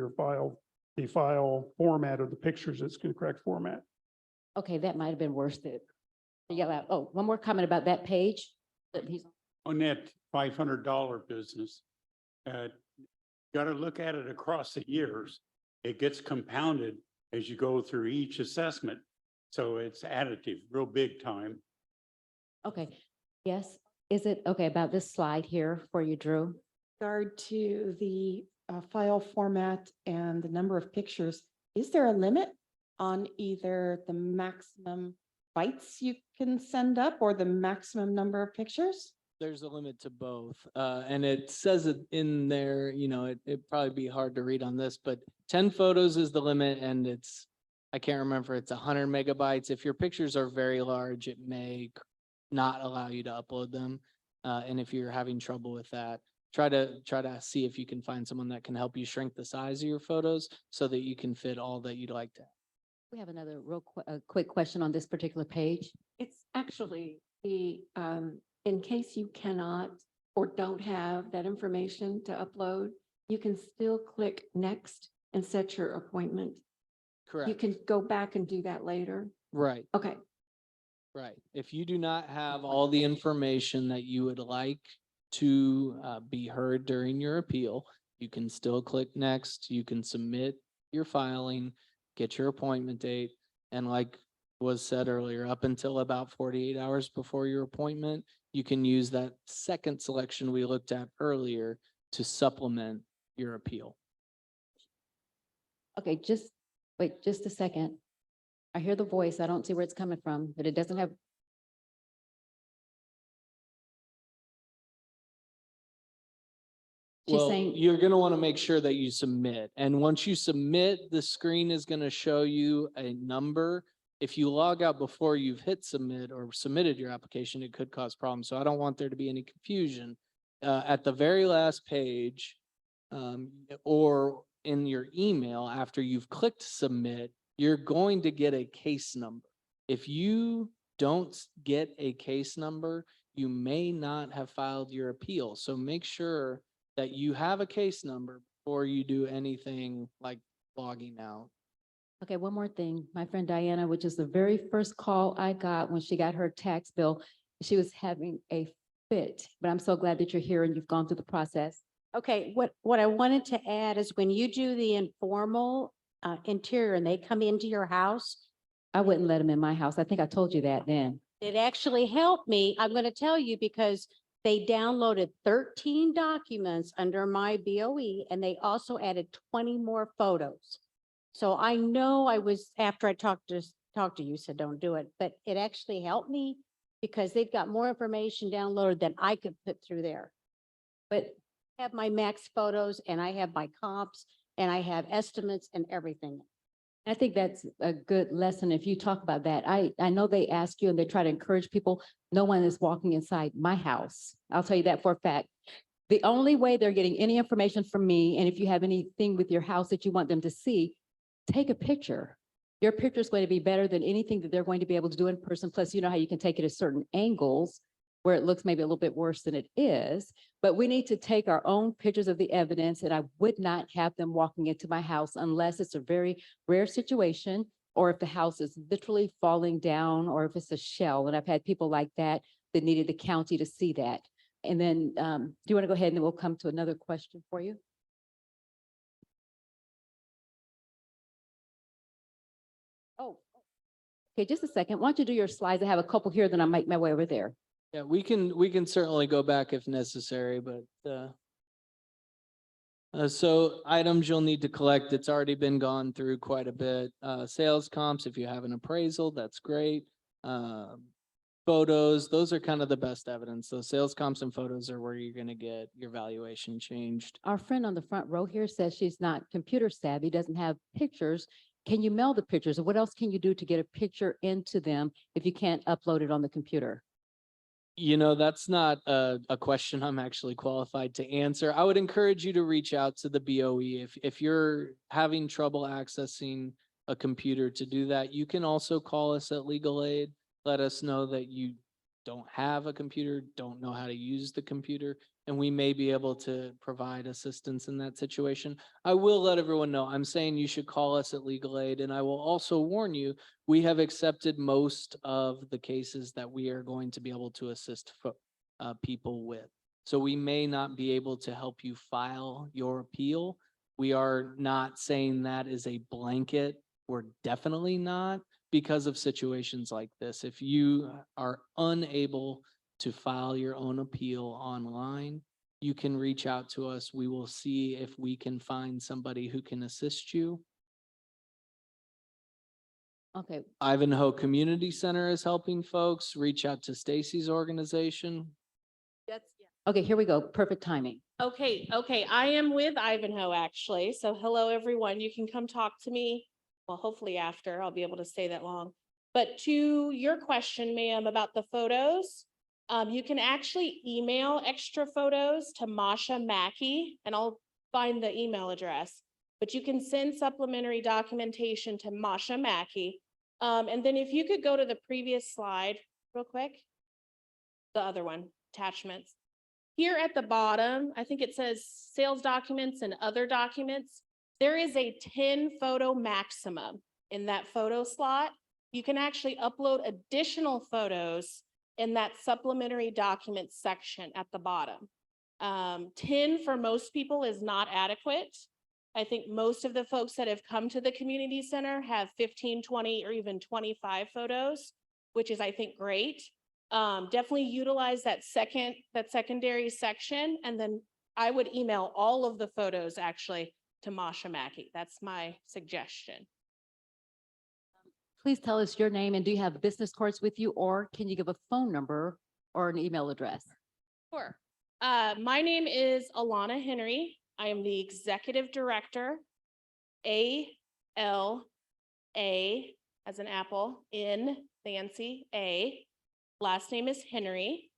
the file format of the pictures is the correct format. Okay, that might have been worse to yell out. Oh, one more comment about that page. That he's- On that $500 business, got to look at it across the years. It gets compounded as you go through each assessment. So it's additive, real big time. Okay, yes, is it, okay, about this slide here for you, Drew? Regard to the file format and the number of pictures, is there a limit on either the maximum bytes you can send up or the maximum number of pictures? There's a limit to both. And it says it in there, it'd probably be hard to read on this, but 10 photos is the limit and I can't remember, it's 100 megabytes. If your pictures are very large, it may not allow you to upload them. And if you're having trouble with that, try to see if you can find someone that can help you shrink the size of your photos so that you can fit all that you'd like to have. We have another quick question on this particular page. It's actually in case you cannot or don't have that information to upload, you can still click next and set your appointment. You Correct. can go back and do that later. Right. Okay. Right. If you do not have all the information that you would like to be heard during your appeal, you can still click next. You can submit your filing, get your appointment date. And like was said earlier, up until about 48 hours before your appointment, you can use that second selection we looked at earlier to supplement your appeal. Okay, wait, just a second. I hear the voice. I don't see where it's coming from, but it doesn't have. She's Well, saying, you're going to want to make sure that you submit. And once you submit, the screen is going to show you a number. If you log out before you've hit submit or submitted your application, it could cause problems. So I don't want there to be any confusion. At the very last page or in your email, after you've clicked submit, you're going to get a case number. If you don't get a case number, you may not have filed your appeal. So make sure that you have a case number before you do anything like logging out. okay, one more thing. My friend Diana, which is the very first call I got when she got her tax bill, she was having a fit, but I'm so glad that you're here and you've gone through the process. Okay, what I wanted to add is when you do the informal interior and they come into your house, I wouldn't let them in my house. I think I told you that then. it actually helped me. I'm going to tell you because they downloaded 13 documents under my BOE and they also added 20 more photos. So I know after I talked to you, said don't do it, but it actually helped me because they've got more information downloaded than I could put through there. But I have my max photos and I have my comps and I have estimates and everything. I think that's a good lesson if you talk about that. I know they ask you and they try to encourage people. No one is walking inside my house. I'll tell you that for a fact. The only way they're getting any information from me, and if you have anything with your house that you want them to see, take a picture. Your picture is going to be better than anything that they're going to be able to do in person. Plus, you know how you can take it at certain angles where it looks maybe a little bit worse than it is. But we need to take our own pictures of the evidence, and I would not have them walking into my house unless it's a very rare situation, or if the house is literally falling down, or if it's a shell. And I've had people like that that needed the county to see that. And then do you want to go ahead and then we'll come to another question for you? Oh, okay, just a second. Why don't you do your slides? I have a couple here, then I'll make my way over there. Yeah, we can certainly go back if necessary, but so items you'll need to collect, it's already been gone through quite a bit. Sales comps, if you have an appraisal, that's great. photos, those are kind of the best evidence. Those sales comps and photos are where you're gonna get your valuation changed. Our friend on the front row here says she's not computer savvy, doesn't have pictures. Can you mail the pictures? Or what else can you do to get a picture into them if you can't upload it on the computer? You know, that's not a question I'm actually qualified to answer. I would encourage you to reach out to the BOE. If you're having trouble accessing a computer to do that, you can also call us at Legal Aid. Let us know that you don't have a computer, don't know how to use the computer, and we may be able to provide assistance in that situation. I will let everyone know, I'm saying you should call us at Legal Aid, and I will also warn you, we have accepted most of the cases that we are going to be able to assist people with. So we may not be able to help you file your appeal. We are not saying that is a blanket. We're definitely not, because of situations like this. If you are unable to file your own appeal online, you can reach out to us. We will see if we can find somebody who can assist you. Okay, Ivanhoe Community Center is helping folks. Reach out to Stacey's organization. okay, here we go. Perfect timing. Okay, I am with Ivanhoe actually. So hello, everyone. You can come talk to me. Well, hopefully after, I'll be able to stay that long. But to your question, ma'am, about the photos, you can actually email extra photos to Masha Mackey, and I'll find the email address. But you can send supplementary documentation to Masha Mackey. And then if you could go to the previous slide real quick, the other one, attachments. Here at the bottom, I think it says sales documents and other documents. There is a 10 photo maximum in that photo slot. You can actually upload additional photos in that supplementary documents section at the bottom. 10 for most people is not adequate. I think most of the folks that have come to the community center have 15, 20, or even 25 photos, which is, I think, great. Definitely utilize that secondary section. And then I would email all of the photos actually to Masha Mackey. That's my suggestion. Please tell us your name and do you have business cards with you, or can you give a phone number or an email address? Sure. My name is Alana Henry. I am the executive director, ALA as an apple, in Nancy, A. Last name is Henry,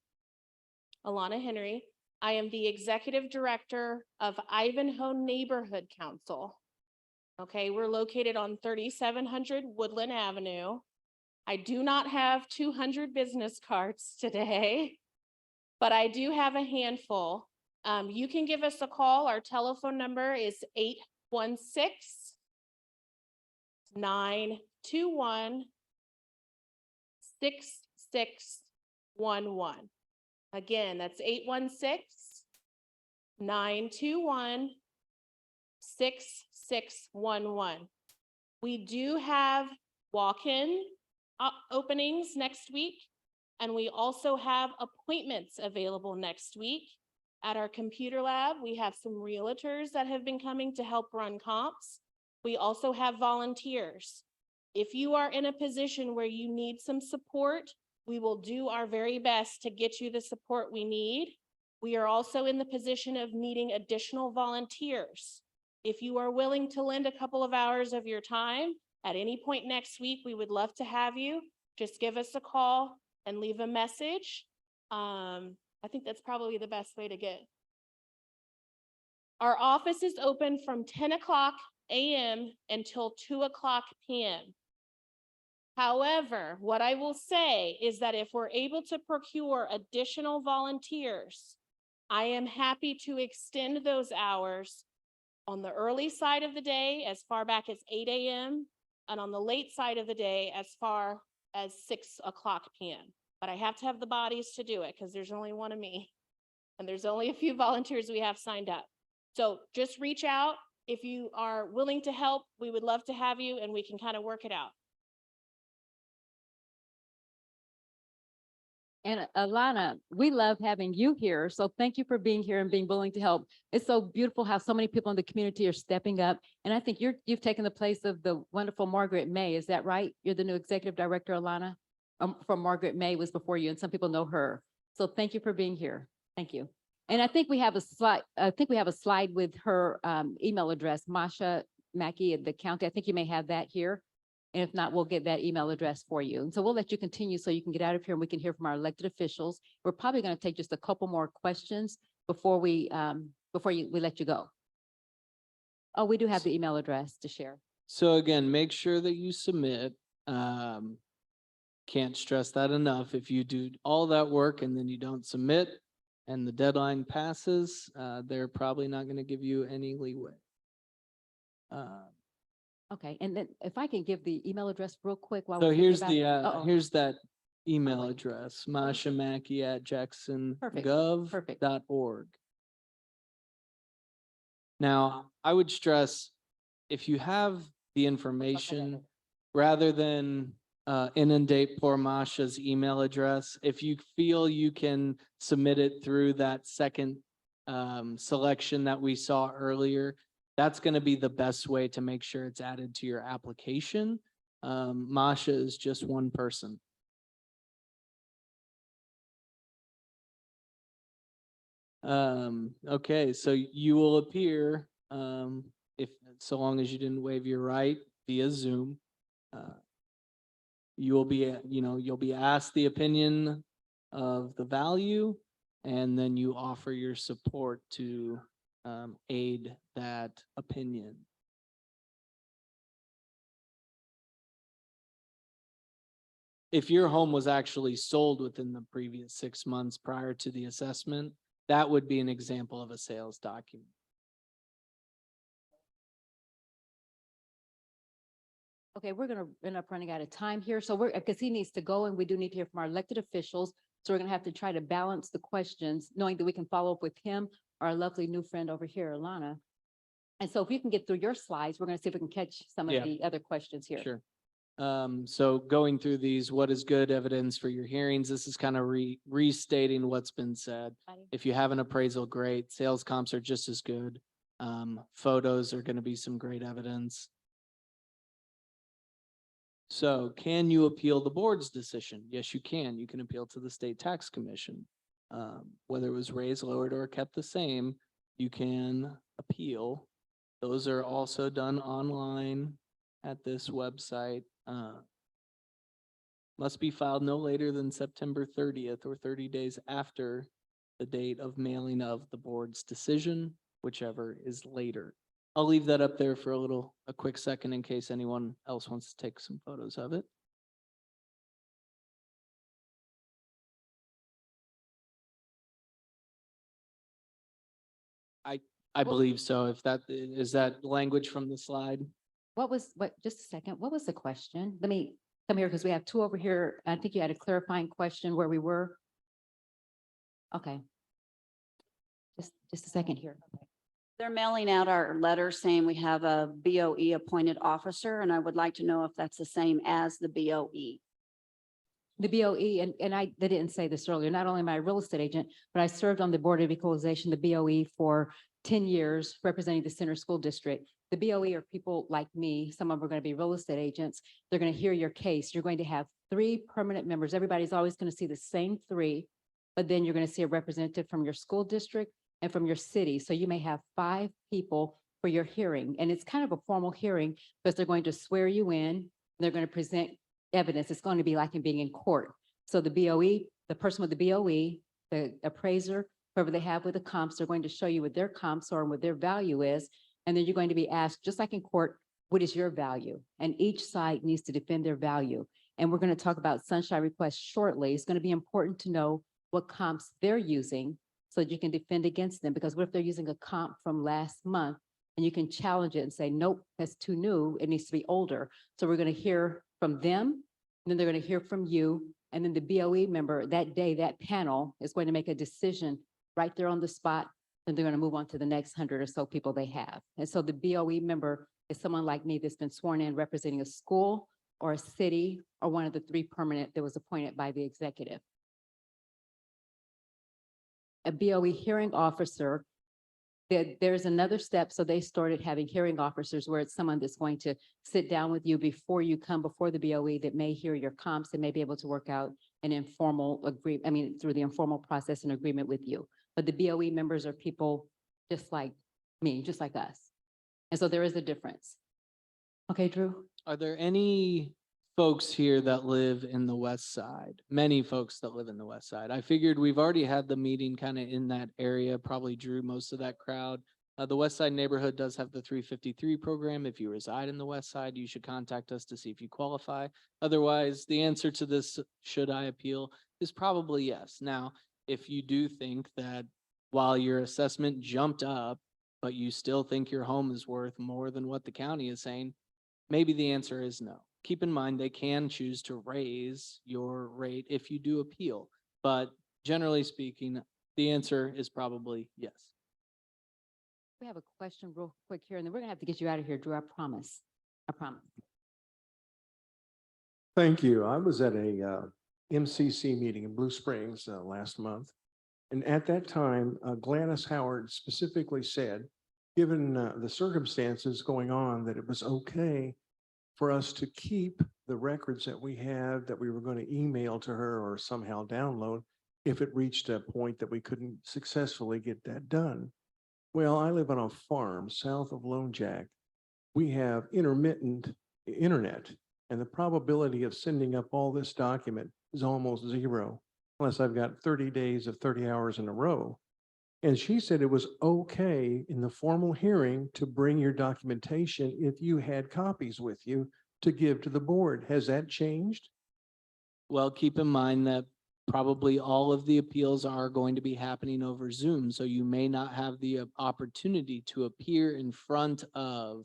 Alana Henry. I am the executive director of Ivanhoe Neighborhood Council. Okay, we're located on 3700 Woodland Avenue. I do not have 200 business cards today, but I do have a handful. You can give us a call. Our telephone number is 816-921-6611. Again, that's 816-921-6611. We do have walk-in openings next week, and we also have appointments available next week. At our computer lab, we have some realtors that have been coming to help run comps. We also have volunteers. If you are in a position where you need some support, we will do our very best to get you the support we need. We are also in the position of needing additional volunteers. If you are willing to lend a couple of hours of your time at any point next week, we would love to have you. Just give us a call and leave a message. I think that's probably the best way to get. Our office is open from 10 o'clock a.m. until 2 o'clock p.m. However, what I will say is that if we're able to procure additional volunteers, I am happy to extend those hours on the early side of the day as far back as 8 a.m. and on the late side of the day as far as 6 o'clock p.m. But I have to have the bodies to do it because there's only one of me and there's only a few volunteers we have signed up. So just reach out. If you are willing to help, we would love to have you and we can kind of work it out. And Alana, we love having you here. So thank you for being here and being willing to help. It's so beautiful how so many people in the community are stepping up. And I think you've taken the place of the wonderful Margaret May. Is that right? You're the new executive director, Alana? from Margaret May was before you, and some people know her. So thank you for being here. Thank you. And I think we have a slide with her email address, Masha Mackey at the county. I think you may have that here. And if not, we'll get that email address for you. And so we'll let you continue so you can get out of here and we can hear from our elected officials. We're probably going to take just a couple more questions before we let you go. Oh, we do have the email address to share. So again, make sure that you submit. Can't stress that enough. If you do all that work and then you don't submit and the deadline passes, they're probably not going to give you any leeway. Okay, and then if I can give the email address real quick while So we're thinking here's about the, it. Uh-oh. here's that email address, Masha Mackey at Perfect. jacksongov.org. Now, I would stress, if you have the information, rather than inundate poor Masha's email address, if you feel you can submit it through that second selection that we saw earlier, that's going to be the best way to make sure it's added to your application. Masha is just one person. Okay, so you will appear, so long as you didn't waive your right via Zoom. You will be, you'll be asked the opinion of the value, and then you offer your support to aid that opinion. If your home was actually sold within the previous 6 months prior to the assessment, that would be an example of a sales document. Okay, we're gonna end up running out of time here. So because he needs to go and we do need to hear from our elected officials. So we're gonna have to try to balance the questions, knowing that we can follow up with him, our lovely new friend over here, Alana. And so if you can get through your slides, we're gonna see if we can catch some of the other questions here. Sure. So going through these, what is good evidence for your hearings? This is kind of restating what's been said. If you have an appraisal, great. Sales comps are just as good. Photos are going to be some great evidence. So can you appeal the board's decision? Yes, you can. You can appeal to the state tax commission. Whether it was raised, lowered, or kept the same, you can appeal. Those are also done online at this website. Must be filed no later than September 30th or 30 days after the date of mailing of the board's decision, whichever is later. I'll leave that up there for a quick second in case anyone else wants to take some photos of it. I believe so. If that is that language from the slide. Just a second, what was the question? Let me come here because we have two over here. I think you had a clarifying question where we were. Okay. Just a second here. They're mailing out our letter saying we have a BOE appointed officer, and I would like to know if that's the same as the BOE. The BOE, and they didn't say this earlier, not only am I a real estate agent, but I served on the Board of Equalization, the BOE, for 10 years representing the Center School District. The BOE are people like me. Some of them are going to be real estate agents. They're going to hear your case. You're going to have 3 permanent members. Everybody's always going to see the same 3, but then you're going to see a representative from your school district and from your city. So you may have 5 people for your hearing. And it's kind of a formal hearing because they're going to swear you in. They're going to present evidence. It's going to be like being in court. So the BOE, the person with the BOE, the appraiser, whoever they have with the comps, they're going to show you what their comps are and what their value is. And then you're going to be asked, just like in court, what is your value? And each side needs to defend their value. And we're going to talk about sunshine requests shortly. It's going to be important to know what comps they're using so that you can defend against them. Because what if they're using a comp from last month and you can challenge it and say, nope, that's too new. It needs to be older. So we're going to hear from them, and then they're going to hear from you. And then the BOE member that day, that panel is going to make a decision right there on the spot. Then they're going to move on to the next 100 or so people they have. And so the BOE member is someone like me that's been sworn in representing a school or a city or one of the 3 permanent that was appointed by the executive. A BOE hearing officer there's another step. So they started having hearing officers where it's someone that's going to sit down with you before you come before the BOE that may hear your comps and may be able to work out an informal through the informal process and agreement with you. But the BOE members are people just like me, just like us. And so there is a difference. Okay, Drew? Are there any folks here that live in the west side? Many folks that live in the west side. I figured we've already had the meeting kind of in that area, probably drew most of that crowd. The west side neighborhood does have the 353 program. If you reside in the west side, you should contact us to see if you qualify. Otherwise, the answer to this, should I appeal, is probably yes. Now, if you do think that while your assessment jumped up, but you still think your home is worth more than what the county is saying, maybe the answer is no. Keep in mind, they can choose to raise your rate if you do appeal, but generally speaking, the answer is probably yes. We have a question real quick here, and then we're gonna have to get you out of here, Drew, I promise. I promise. Thank you. I was at a MCC meeting in Blue Springs last month. And at that time, Gladys Howard specifically said, given the circumstances going on, that it was okay for us to keep the records that we had that we were going to email to her or somehow download if it reached a point that we couldn't successfully get that done. Well, I live on a farm south of Lone Jack. We have intermittent internet, and the probability of sending up all this document is almost zero, unless I've got 30 days of 30 hours in a row. And she said it was okay in the formal hearing to bring your documentation if you had copies with you to give to the board. Has that changed? Well, keep in mind that probably all of the appeals are going to be happening over Zoom, so you may not have the opportunity to appear in front of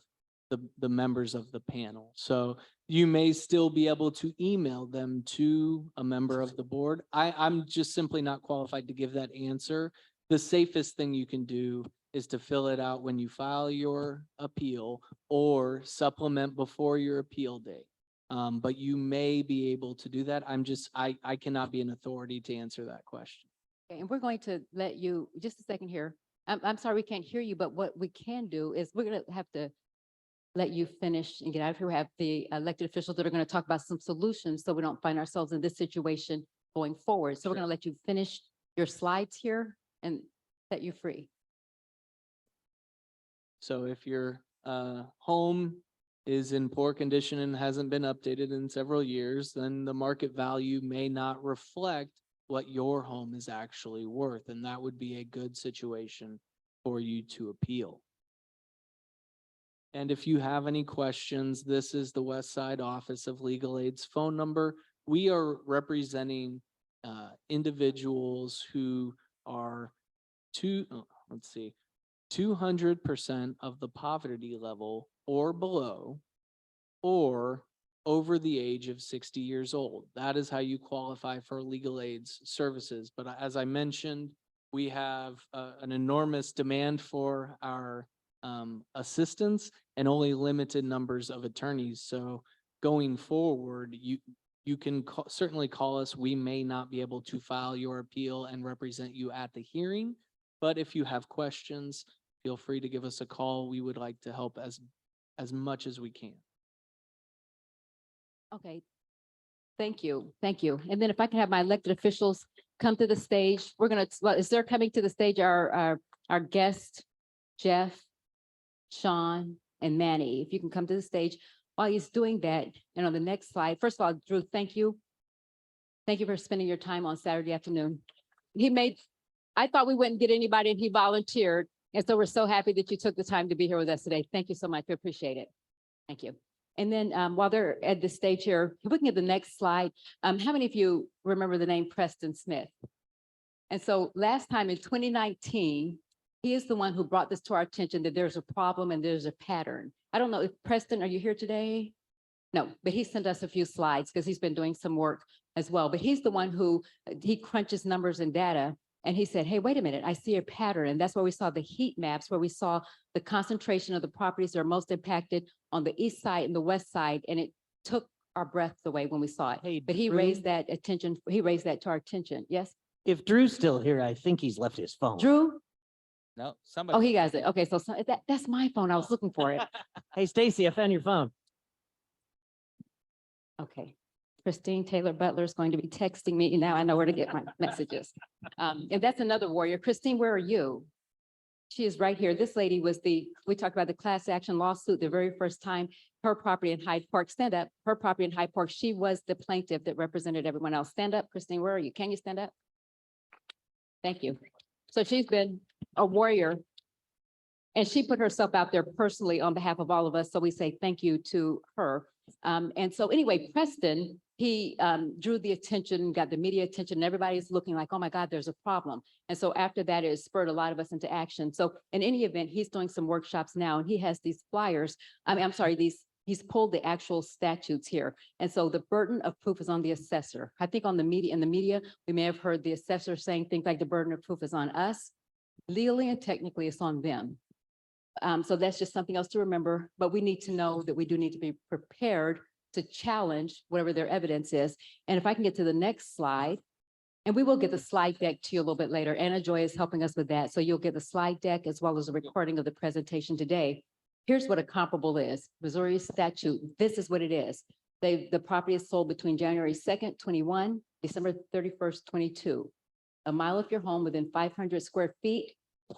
the members of the panel. So you may still be able to email them to a member of the board. I'm just simply not qualified to give that answer. The safest thing you can do is to fill it out when you file your appeal or supplement before your appeal date. But you may be able to do that. I cannot be an authority to answer that question. Okay, and we're going to let you, just a second here. I'm sorry we can't hear you, but what we can do is we're gonna have to let you finish and get out of here. We have the elected officials that are going to talk about some solutions so we don't find ourselves in this situation going forward. So we're going to let you finish your slides here and set you free. So if your home is in poor condition and hasn't been updated in several years, then the market value may not reflect what your home is actually worth. And that would be a good situation for you to appeal. And if you have any questions, this is the West Side Office of Legal Aid's phone number. We are representing individuals who are 200% of the poverty level or below, or over the age of 60 years old. That is how you qualify for legal aid's services. But as I mentioned, we have an enormous demand for our assistance and only limited numbers of attorneys. So going forward, you can certainly call us. We may not be able to file your appeal and represent you at the hearing, but if you have questions, feel free to give us a call. We would like to help as much as we can. Okay. Thank you. Thank you. And then if I can have my elected officials come to the stage, we're going to, well, is there coming to the stage our guest, Jeff, Sean, and Manny? If you can come to the stage while he's doing that. And on the next slide, first of all, Drew, thank you. Thank you for spending your time on Saturday afternoon. I thought we wouldn't get anybody and he volunteered. And so we're so happy that you took the time to be here with us today. Thank you so much. We appreciate it. Thank you. And then while they're at the stage here, looking at the next slide, how many of you remember the name Preston Smith? And so last time in 2019, he is the one who brought this to our attention that there's a problem and there's a pattern. I don't know if Preston, are you here today? No, but he sent us a few slides because he's been doing some work as well. But he's the one who, he crunches numbers and data. And he said, hey, wait a minute, I see a pattern. And that's where we saw the heat maps, where we saw the concentration of the properties that are most impacted on the east side and the west side. And it took our breaths away when we saw it. Hey, but he Drew? raised that attention. He raised that to our attention. Yes? If Drew's still here, I think he's left his phone. Drew? No, Oh, somebody. he has it. Okay, so that's my phone. I was looking for it. Hey, Stacey, I found your phone. Okay. Christine Taylor Butler is going to be texting me. Now I know where to get my messages. And that's another warrior. Christine, where are you? She is right here. This lady was we talked about the class action lawsuit the very first time, her property in Hyde Park. Stand up, her property in Hyde Park. She was the plaintiff that represented everyone else. Stand up, Christine, where are you? Can you stand up? Thank you. So she's been a warrior. And she put herself out there personally on behalf of all of us. So we say thank you to her. And so anyway, Preston, he drew the attention, got the media attention, and everybody's looking like, oh my God, there's a problem. And so after that, it spurred a lot of us into action. So in any event, he's doing some workshops now, and he has these flyers. I'm sorry, he's pulled the actual statutes here. And so the burden of proof is on the assessor. I think in the media, we may have heard the assessor saying things like the burden of proof is on us. Legally and technically, it's on them. So that's just something else to remember, but we need to know that we do need to be prepared to challenge whatever their evidence is. And if I can get to the next slide, and we will get the slide deck to you a little bit later. Anna Joy is helping us with that. So you'll get the slide deck as well as a recording of the presentation today. Here's what a comparable is. Missouri statute, this is what it is. The property is sold between January 2nd, 21, December 31st, 22. A mile of your home within 500 square feet,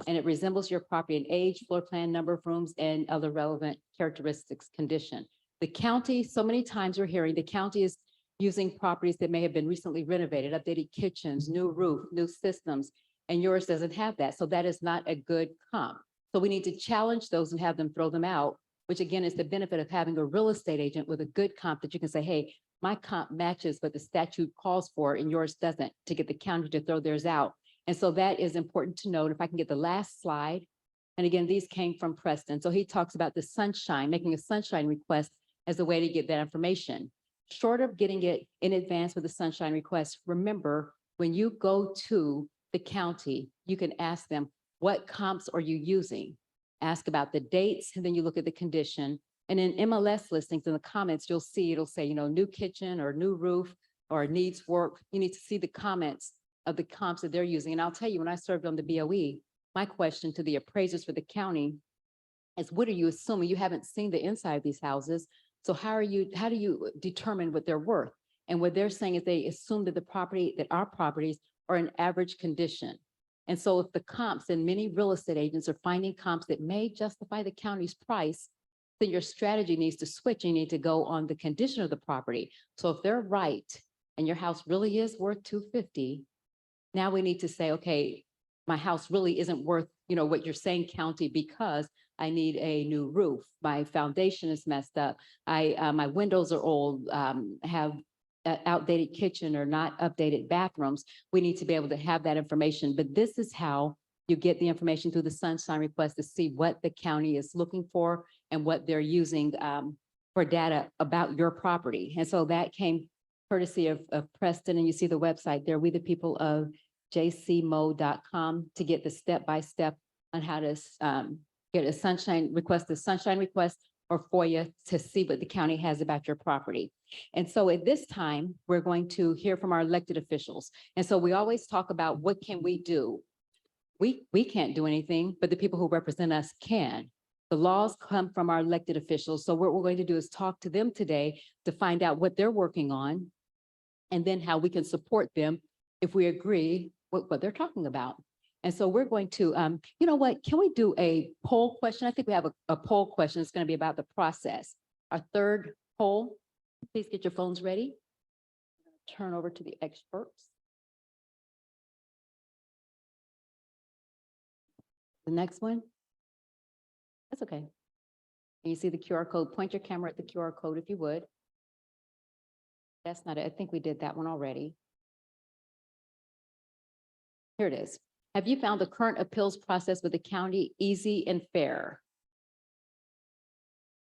and it resembles your property in age, floor plan, number of rooms, and other relevant characteristics, condition. The county, so many times we're hearing the county is using properties that may have been recently renovated, updated kitchens, new roof, new systems, and yours doesn't have that. So that is not a good comp. So we need to challenge those and have them throw them out, which again is the benefit of having a real estate agent with a good comp that you can say, hey, my comp matches what the statute calls for and yours doesn't, to get the county to throw theirs out. And so that is important to note. If I can get the last slide. And again, these came from Preston. So he talks about the sunshine, making a sunshine request as a way to get that information. Short of getting it in advance with the sunshine request, remember, when you go to the county, you can ask them, what comps are you using? Ask about the dates, and then you look at the condition. And in MLS listings in the comments, you'll see, it'll say, new kitchen or new roof or needs work. You need to see the comments of the comps that they're using. And I'll tell you, when I served on the BOE, my question to the appraisers for the county is, what are you assuming? You haven't seen the inside of these houses. So how do you determine what they're worth? And what they're saying is they assume that our properties are in average condition. And so if the comps, and many real estate agents are finding comps that may justify the county's price, then your strategy needs to switch. You need to go on the condition of the property. So if they're right, and your house really is worth $250, now we need to say, okay, my house really isn't worth, what you're saying, county, because I need a new roof. My foundation is messed up. My windows are old, have an outdated kitchen or not updated bathrooms. We need to be able to have that information. But this is how you get the information through the sunshine request to see what the county is looking for and what they're using for data about your property. And so that came courtesy of Preston, and you see the website there, we the people of jcmo.com, to get the step-by-step on how to get a sunshine request, or FOIA to see what the county has about your property. And so at this time, we're going to hear from our elected officials. And so we always talk about, what can we do? We can't do anything, but the people who represent us can. The laws come from our elected officials. So what we're going to do is talk to them today to find out what they're working on, and then how we can support them if we agree with what they're talking about. And so we're going to, you know what, can we do a poll question? I think we have a poll question. It's going to be about the process. Our third poll, please get your phones ready. Turn over to the experts. The next one. That's okay. You see the QR code, point your camera at the QR code if you would. That's not it. I think we did that one already. Here it is. Have you found the current appeals process with the county easy and fair?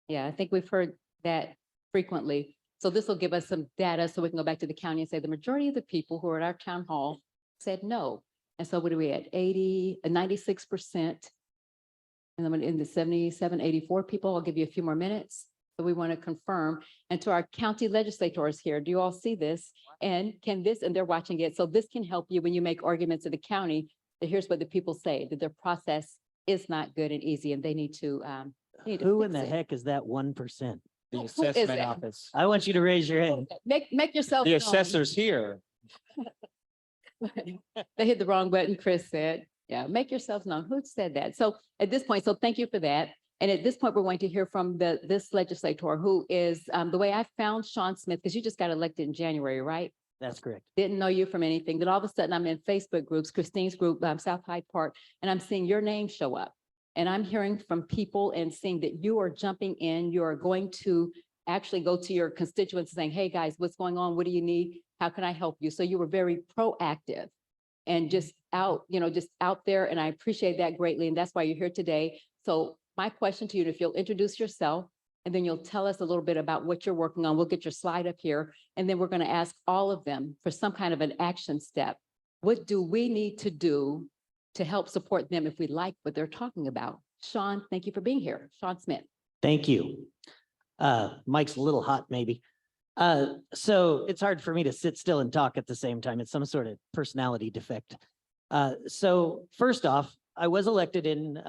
Yeah, I think we've heard that frequently. So this will give us some data so we can go back to the county and say the majority of the people who are at our town hall said no. And so what are we at? 96%. And then in the 77, 84 people, I'll give you a few more minutes. So we want to confirm. And to our county legislators here, do you all see this? And can this, and they're watching it. So this can help you when you make arguments to the county, that here's what the people say, that their process is not good and easy, and they need to, Who in fix the it. heck is that 1%? The Who is assessment it? office. I want you to raise your hand. Make yourself The known. assessors here. They hit the wrong button, Chris said. Yeah, make yourselves known. Who said that? So at this point, so thank you for that. And at this point, we're going to hear from this legislator who is, the way I found Sean Smith, because you just got elected in January, right? That's correct. Didn't know you from anything. Then all of a sudden I'm in Facebook groups, Christine's group, South Hyde Park, and I'm seeing your name show up. And I'm hearing from people and seeing that you are jumping in, you are going to actually go to your constituents saying, hey, guys, what's going on? What do you need? How can I help you? So you were very proactive and just out, just out there. And I appreciate that greatly. And that's why you're here today. So my question to you, if you'll introduce yourself, and then you'll tell us a little bit about what you're working on. We'll get your slide up here. And then we're going to ask all of them for some kind of an action step. What do we need to do to help support them if we like what they're talking about? Sean, thank you for being here. Sean Smith. Thank you. Mike's a little hot, maybe. So it's hard for me to sit still and talk at the same time. It's some sort of personality defect. So first off, I was elected in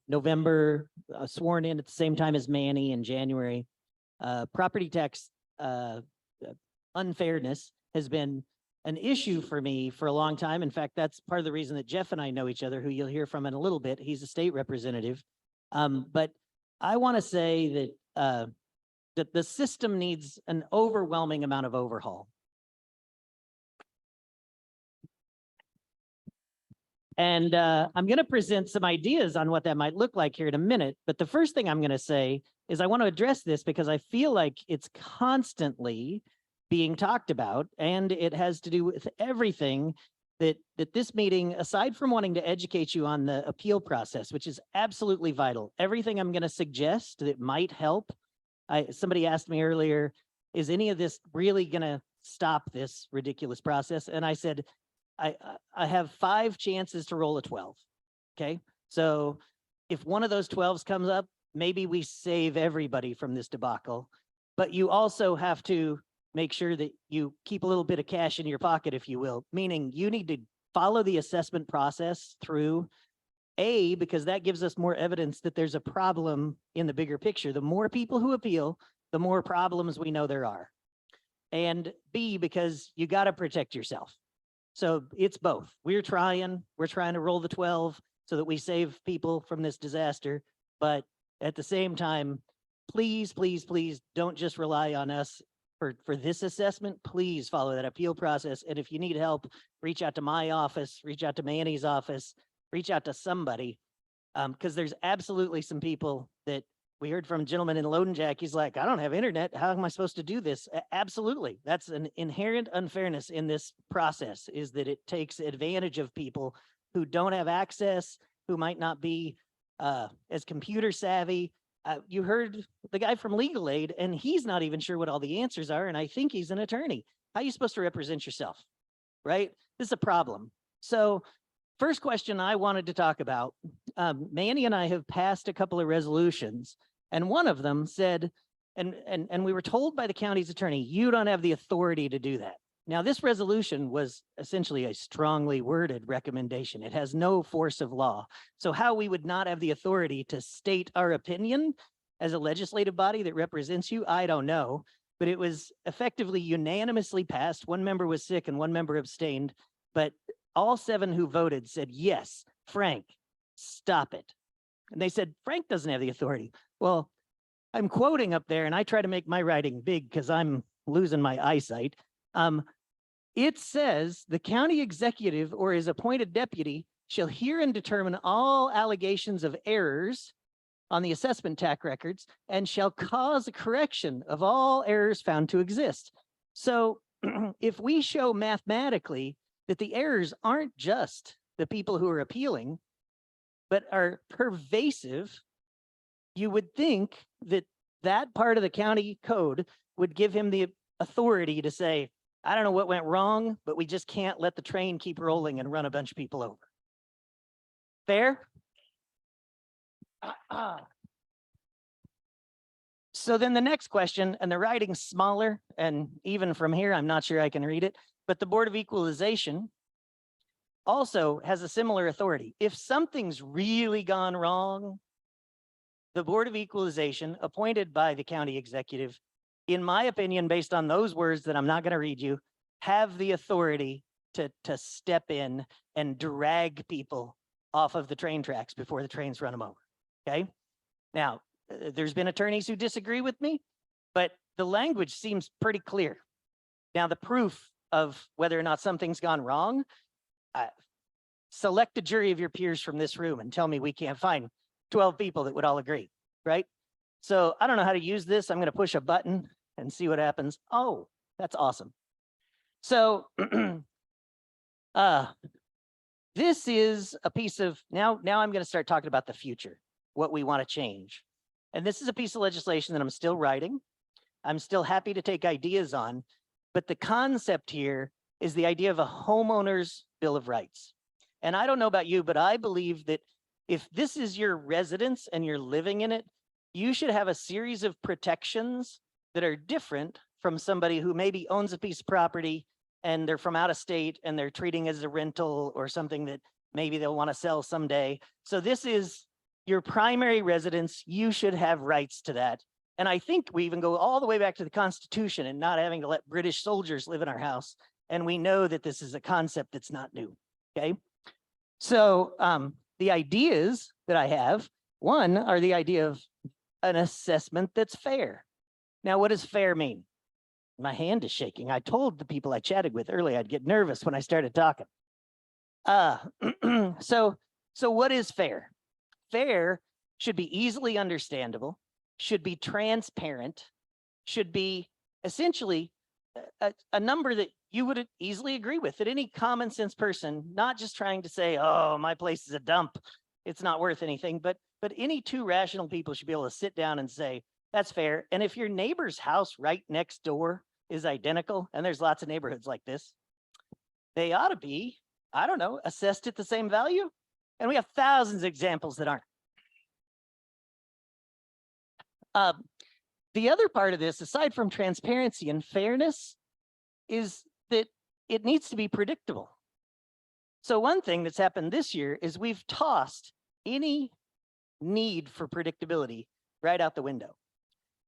November, sworn in at the same time as Manny in January. Property tax unfairness has been an issue for me for a long time. In fact, that's part of the reason that Jeff and I know each other, who you'll hear from in a little bit. He's a state representative. But I want to say that the system needs an overwhelming amount of overhaul. And I'm going to present some ideas on what that might look like here in a minute. But the first thing I'm going to say is I want to address this because I feel like it's constantly being talked about, and it has to do with everything that this meeting, aside from wanting to educate you on the appeal process, which is absolutely vital, everything I'm going to suggest that might help. Somebody asked me earlier, is any of this really going to stop this ridiculous process? And I said, I have 5 chances to roll a 12. Okay. So if one of those 12s comes up, maybe we save everybody from this debacle, but you also have to make sure that you keep a little bit of cash in your pocket, if you will, meaning you need to follow the assessment process through, because that gives us more evidence that there's a problem in the bigger picture. The more people who appeal, the more problems we know there are. And B, because you got to protect yourself. So it's both. We're trying to roll the 12 so that we save people from this disaster. But at the same time, please, please, please don't just rely on us for this assessment. Please follow that appeal process. And if you need help, reach out to my office, reach out to Manny's office, reach out to somebody. Because there's absolutely some people that we heard from a gentleman in Loden Jack. He's like, I don't have internet. How am I supposed to do this? Absolutely. That's an inherent unfairness in this process, is that it takes advantage of people who don't have access, who might not be as computer savvy. You heard the guy from Legal Aid, and he's not even sure what all the answers are. And I think he's an attorney. How are you supposed to represent yourself? Right? This is a problem. So first question I wanted to talk about, Manny and I have passed a couple of resolutions, and one of them said, and we were told by the county's attorney, you don't have the authority to do that. Now, this resolution was essentially a strongly worded recommendation. It has no force of law. So how we would not have the authority to state our opinion as a legislative body that represents you, I don't know. But it was effectively unanimously passed. One member was sick and one member abstained. But all 7 who voted said, yes, Frank, stop it. And they said, Frank doesn't have the authority. Well, I'm quoting up there, and I try to make my writing big because I'm losing my eyesight. It says the county executive or his appointed deputy shall hear and determine all allegations of errors on the assessment tax records and shall cause a correction of all errors found to exist. So if we show mathematically that the errors aren't just the people who are appealing, but are pervasive, you would think that that part of the county code would give him the authority to say, I don't know what went wrong, but we just can't let the train keep rolling and run a bunch of people over. Fair? So then the next question, and the writing's smaller, and even from here, I'm not sure I can read it, but the Board of Equalization also has a similar authority. If something's really gone wrong, the Board of Equalization appointed by the county executive, in my opinion, based on those words that I'm not going to read you, have the authority to step in and drag people off of the train tracks before the trains run them over. Okay. Now, there's been attorneys who disagree with me, but the language seems pretty clear. Now, the proof of whether or not something's gone wrong, select a jury of your peers from this room and tell me we can't find 12 people that would all agree, right? So I don't know how to use this. I'm going to push a button and see what happens. Oh, that's awesome. So this is a piece of, now I'm going to start talking about the future, what we want to change. And this is a piece of legislation that I'm still writing. I'm still happy to take ideas on, but the concept here is the idea of a homeowner's bill of rights. And I don't know about you, but I believe that if this is your residence and you're living in it, you should have a series of protections that are different from somebody who maybe owns a piece of property and they're from out of state and they're treating as a rental or something that maybe they'll want to sell someday. So this is your primary residence. You should have rights to that. And I think we even go all the way back to the Constitution and not having to let British soldiers live in our house. And we know that this is a concept that's not new. Okay. So the ideas that I have, one are the idea of an assessment that's fair. Now, what does fair mean? My hand is shaking. I told the people I chatted with earlier I'd get nervous when I started talking. So what is fair? Fair should be easily understandable, should be transparent, should be essentially a number that you would easily agree with, that any common sense person, not just trying to say, oh, my place is a dump, it's not worth anything, but any two rational people should be able to sit down and say, that's fair. And if your neighbor's house right next door is identical, and there's lots of neighborhoods like this, they ought to be, I don't know, assessed at the same value. And we have thousands of examples that aren't. The other part of this, aside from transparency and fairness, is that it needs to be predictable. So one thing that's happened this year is we've tossed any need for predictability right out the window.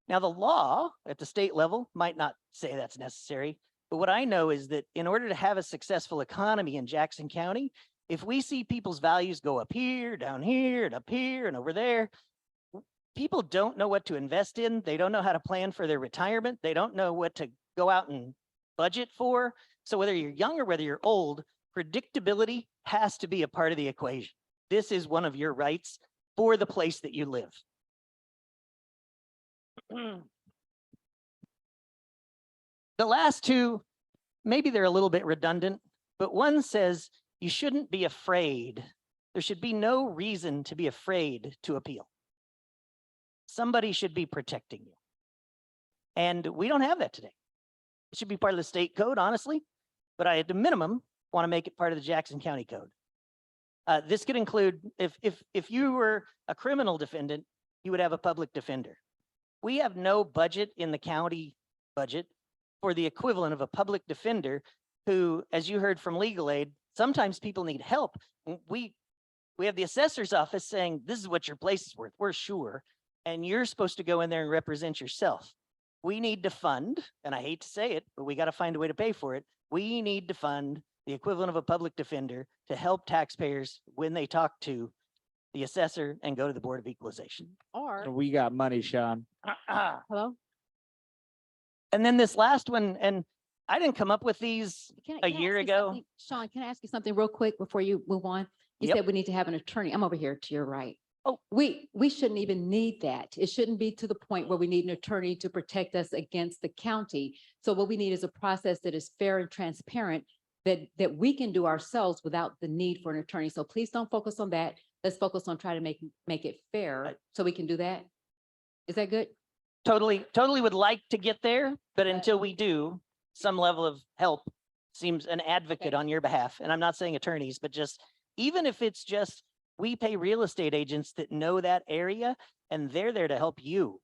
Now, the law at the state level might not say that's necessary, but what I know is that in order to have a successful economy in Jackson County, if we see people's values go up here, down here, and up here, and over there, people don't know what to invest in. They don't know how to plan for their retirement. They don't know what to go out and budget for. So whether you're young or whether you're old, predictability has to be a part of the equation. This is one of your rights for the place that you live. The last two, maybe they're a little bit redundant, but one says you shouldn't be afraid. There should be no reason to be afraid to appeal. Somebody should be protecting you. And we don't have that today. It should be part of the state code, honestly, but I, at the minimum, want to make it part of the Jackson County code. This could include, if you were a criminal defendant, you would have a public defender. We have no budget in the county budget for the equivalent of a public defender who, as you heard from legal aid, sometimes people need help. We have the assessor's office saying, this is what your place is worth, we're sure, and you're supposed to go in there and represent yourself. We need to fund, and I hate to say it, but we got to find a way to pay for it. We need to fund the equivalent of a public defender to help taxpayers when they talk to the assessor and go to the Board of Equalization. Or, We got money, Sean. hello? And then this last one, and I didn't come up with these Can a I ask year you ago. something? Sean, can I ask you something real quick before you move on? You Yep. said we need to have an attorney. I'm over here to your right. Oh. We shouldn't even need that. It shouldn't be to the point where we need an attorney to protect us against the county. So what we need is a process that is fair and transparent that we can do ourselves without the need for an attorney. So please don't focus on that. Let's focus on trying to make it fair so we can do that. Is that good? Totally would like to get there, but until we do, some level of help seems an advocate on your behalf. And I'm not saying attorneys, but just, even if it's just, we pay real estate agents that know that area and they're there to help you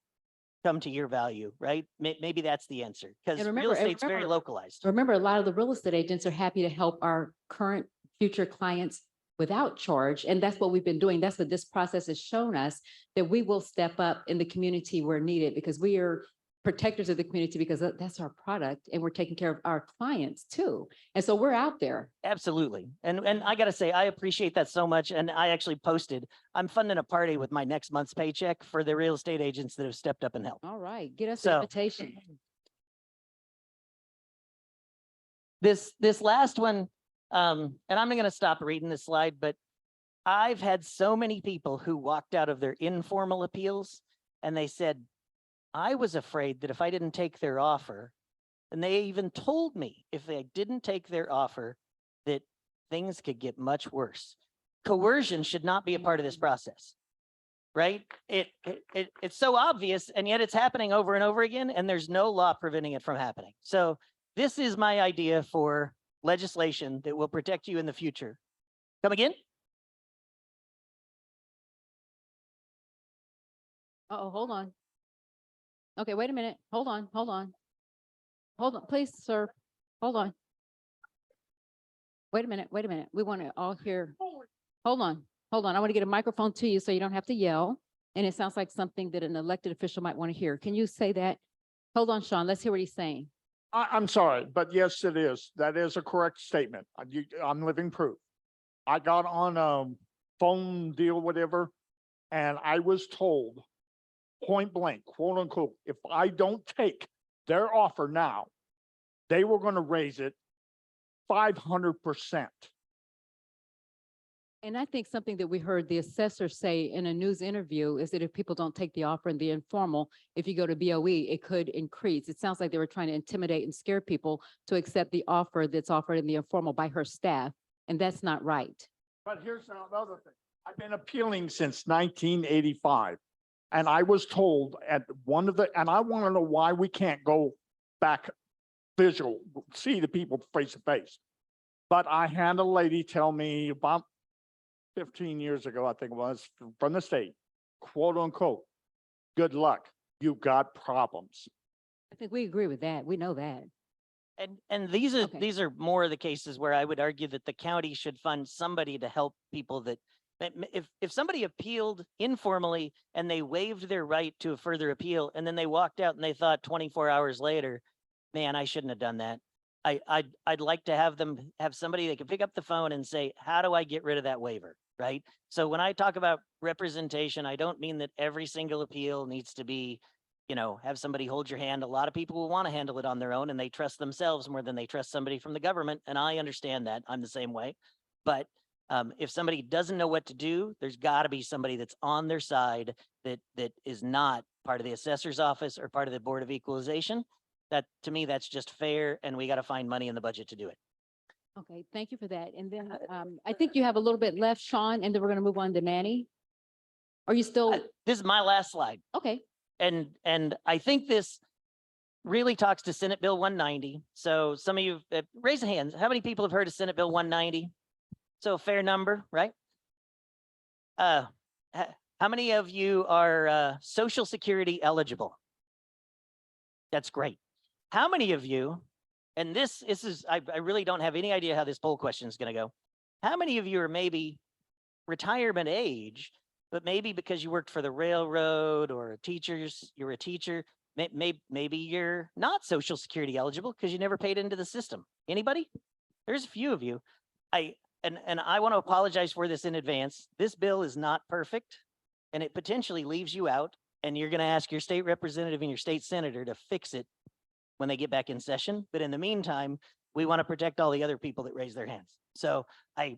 come to your value, right? Maybe that's the answer, because real estate's very localized. Remember, a lot of the real estate agents are happy to help our current future clients without charge. And that's what we've been doing. That's what this process has shown us, that we will step up in the community where needed, because we are protectors of the community, because that's our product, and we're taking care of our clients too. And so we're out there. Absolutely. And I gotta say, I appreciate that so much. And I actually posted, I'm funding a party with my next month's paycheck for the real estate agents that have stepped up and helped. All right, get us So- an invitation. This last one, and I'm gonna stop reading this slide, but I've had so many people who walked out of their informal appeals and they said, I was afraid that if I didn't take their offer, and they even told me if they didn't take their offer, that things could get much worse. Coercion should not be a part of this process, right? It's so obvious, and yet it's happening over and over again, and there's no law preventing it from happening. So this is my idea for legislation that will protect you in the future. Come again? Uh-oh, hold on. Okay, wait a minute. Hold on. Hold on, please, sir. Hold on. Wait a minute. We want to all hear. Hold on. I want to get a microphone to you so you don't have to yell. And it sounds like something that an elected official might want to hear. Can you say that? Hold on, Sean. Let's hear what he's saying. I'm sorry, but yes, it is. That is a correct statement. I'm living proof. I got on a phone deal, whatever, and I was told point blank, quote unquote, if I don't take their offer now, they were going to raise it 500%. And I think something that we heard the assessor say in a news interview is that if people don't take the offer in the informal, if you go to BOE, it could increase. It sounds like they were trying to intimidate and scare people to accept the offer that's offered in the informal by her staff. And that's not right. But here's another thing. I've been appealing since 1985. And I was told at one of the, and I want to know why we can't go back visual, see the people face to face. But I had a lady tell me about 15 years ago, I think it was, from the state, quote unquote, good luck, you've got problems. I think we agree with that. We know that. And these are more of the cases where I would argue that the county should fund somebody to help people that if somebody appealed informally and they waived their right to a further appeal, and then they walked out and they thought 24 hours later, man, I shouldn't have done that. I'd like to have them have somebody that can pick up the phone and say, how do I get rid of that waiver? Right. So when I talk about representation, I don't mean that every single appeal needs to be, have somebody hold your hand. A lot of people will want to handle it on their own, and they trust themselves more than they trust somebody from the government. And I understand that. I'm the same way. But if somebody doesn't know what to do, there's got to be somebody that's on their side that is not part of the assessor's office or part of the Board of Equalization. That, to me, that's just fair, and we got to find money in the budget to do it. Okay, thank you for that. And then I think you have a little bit left, Sean, and then we're going to move on to Manny. Are you still? This is my last slide. Okay. And I think this really talks to Senate Bill 190. So some of you raise your hands. How many people have heard of Senate Bill 190? So a fair number, right? How many of you are Social Security eligible? That's great. How many of you, and this is, I really don't have any idea how this poll question is going to go. How many of you are maybe retirement age, but maybe because you worked for the railroad or you're a teacher, maybe you're not Social Security eligible because you never paid into the system. Anybody? There's a few of you. And I want to apologize for this in advance. This bill is not perfect, and it potentially leaves you out, and you're going to ask your state representative and your state senator to fix it when they get back in session. But in the meantime, we want to protect all the other people that raise their hands. So I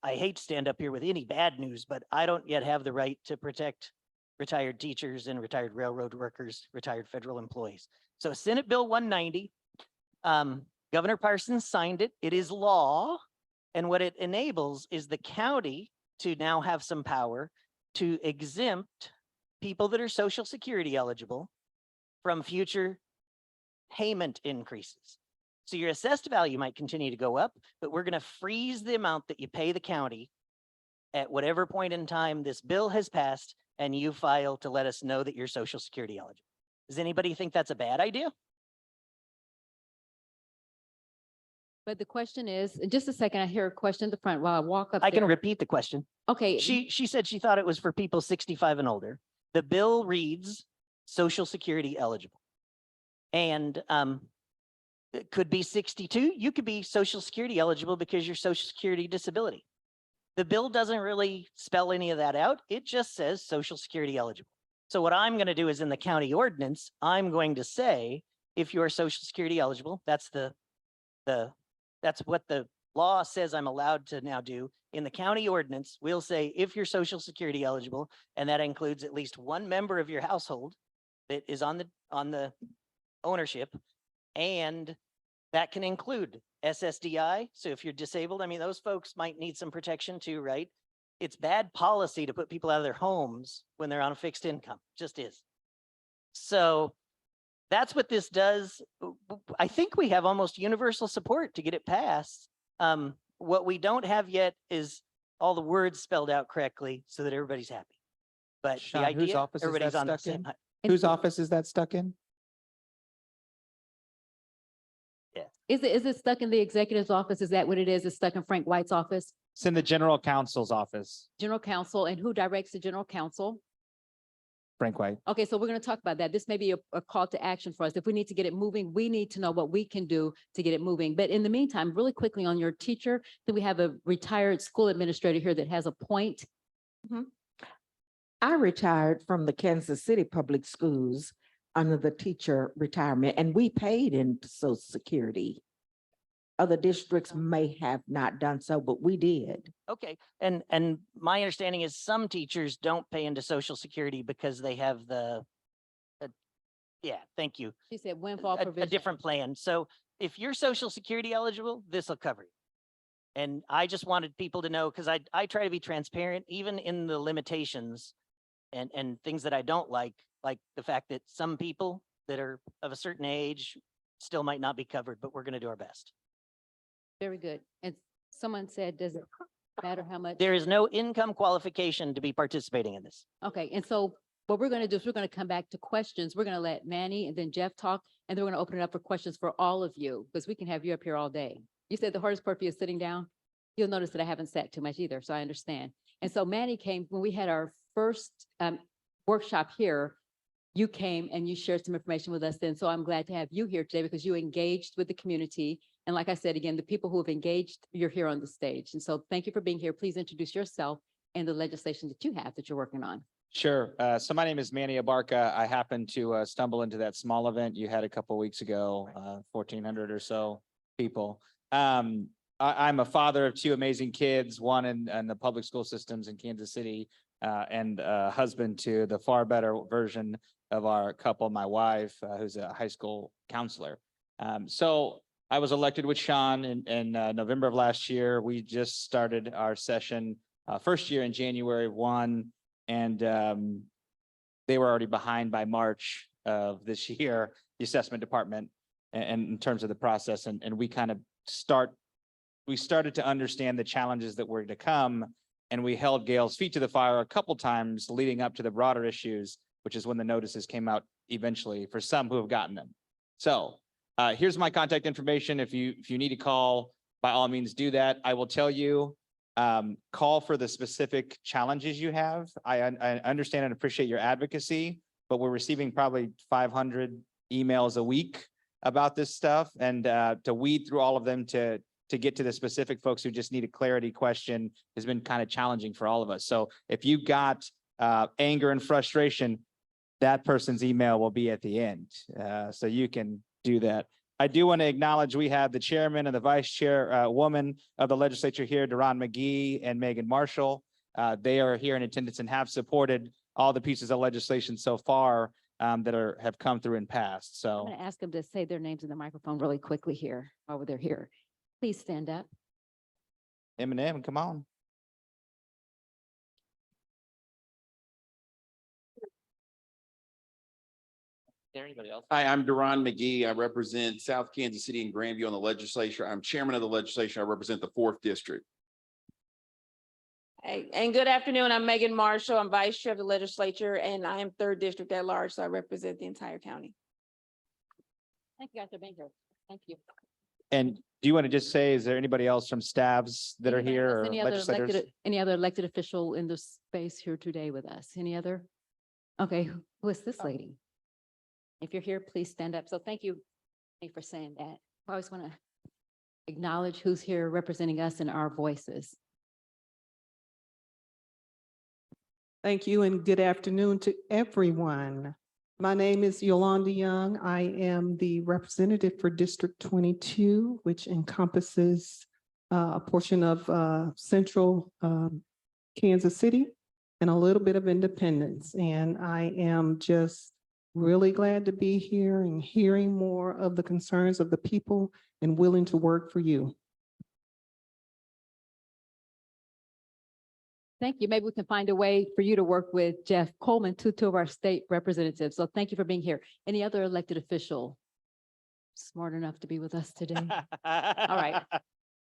hate to stand up here with any bad news, but I don't yet have the right to protect retired teachers and retired railroad workers, retired federal employees. So Senate Bill 190, Governor Parsons signed it. It is law. And what it enables is the county to now have some power to exempt people that are Social Security eligible from future payment increases. So your assessed value might continue to go up, but we're going to freeze the amount that you pay the county at whatever point in time this bill has passed and you file to let us know that you're Social Security eligible. Does anybody think that's a bad idea? But the question is, in just a second, I hear a question at the front while I walk up I can there. repeat the question. Okay. She said she thought it was for people 65 and older. The bill reads Social Security eligible. And it could be 62. You could be Social Security eligible because you're Social Security disability. The bill doesn't really spell any of that out. It just says Social Security eligible. So what I'm going to do is in the county ordinance, I'm going to say, if you are Social Security eligible, that's that's what the law says I'm allowed to now do. In the county ordinance, we'll say if you're Social Security eligible, and that includes at least one member of your household that is on the ownership, and that can include SSDI. So if you're disabled, I mean, those folks might need some protection too, right? It's bad policy to put people out of their homes when they're on a fixed income, just is. So that's what this does. I think we have almost universal support to get it passed. What we don't have yet is all the words spelled out correctly so that everybody's happy. But Sean, the whose idea, office is everybody's that on the stuck same. in? Whose office is that stuck in? Is it stuck in the executive's office? Is that what it is? It's stuck in Frank White's office? It's in the general counsel's office, General counsel, and who directs the general counsel? Frank White. Okay, so we're going to talk about that. This may be a call to action for us. If we need to get it moving, we need to know what we can do to get it moving. But in the meantime, really quickly on your teacher, do we have a retired school administrator here that has a point? I retired from the Kansas City Public Schools under the teacher retirement, and we paid into Social Security. Other districts may have not done so, but we did. Okay, and my understanding is some teachers don't pay into Social Security because they have yeah, thank you. She said windfall A provision. different plan. So if you're Social Security eligible, this will cover you. And I just wanted people to know, because I try to be transparent, even in the limitations and things that I don't like the fact that some people that are of a certain age still might not be covered, but we're going to do our best. Very good. And someone said, does it matter how much? There is no income qualification to be participating in this. Okay, and so what we're going to do is we're going to come back to questions. We're going to let Manny and then Jeff talk, and then we're going to open it up for questions for all of you, because we can have you up here all day. You said the hardest part for you is sitting down. You'll notice that I haven't sat too much either, so I understand. And so Manny came, when we had our first workshop here, you came and you shared some information with us then. So I'm glad to have you here today because you engaged with the community. And like I said, again, the people who have engaged, you're here on the stage. And so thank you for being here. Please introduce yourself and the legislation that you have that you're working on. Sure. So my name is Manny Abarca. I happened to stumble into that small event you had a couple of weeks ago, 1,400 or so people. I'm a father of two amazing kids, one in the public school systems in Kansas City, and a husband to the far better version of our couple, my wife, who's a high school counselor. So I was elected with Sean in November of last year. We just started our session first year in January 1, and they were already behind by March of this year, the assessment department, and in terms of the process. And we kind of started to understand the challenges that were to come, and we held Gail's feet to the fire a couple times leading up to the broader issues, which is when the notices came out eventually for some who have gotten them. So here's my contact information. If you need to call, by all means do that. I will tell you, call for the specific challenges you have. I understand and appreciate your advocacy, but we're receiving probably 500 emails a week about this stuff, and to weed through all of them to get to the specific folks who just need a clarity question has been kind of challenging for all of us. So if you got anger and frustration, that person's email will be at the end. So you can do that. I do want to acknowledge we have the chairman and the vice chair woman of the legislature here, Deron McGee and Megan Marshall. They are here in attendance and have supported all the pieces of legislation so far that have come through and passed. So I'm going to ask them to say their names in the microphone really quickly here while they're here. Please stand up. Eminem, come on. Anybody else? Hi, I'm Deron McGee. I represent South Kansas City and Grandview on the legislature. I'm chairman of the legislature. I represent the 4th district. Hey, and good afternoon. I'm Megan Marshall. I'm vice chair of the legislature, and I am 3rd district at large, so I represent the entire county. Thank you guys for being here. Thank you. And do you want to just say, is there anybody else from staffs that are Anybody here else? or Any other legislators? any other elected official in this space here today with us? Any other? Okay, who is this lady? If you're here, please stand up. So thank you for saying that. I always want to acknowledge who's here representing us and our voices. Thank you and good afternoon to everyone. My name is Yolanda Young. I am the representative for District 22, which encompasses a portion of central Kansas City and a little bit of Independence. And I am just really glad to be here and hearing more of the concerns of the people and willing to work for you. Thank you. Maybe we can find a way for you to work with Jeff Coleman, two of our state representatives. So thank you for being here. Any other elected official smart enough to be with us today? All right.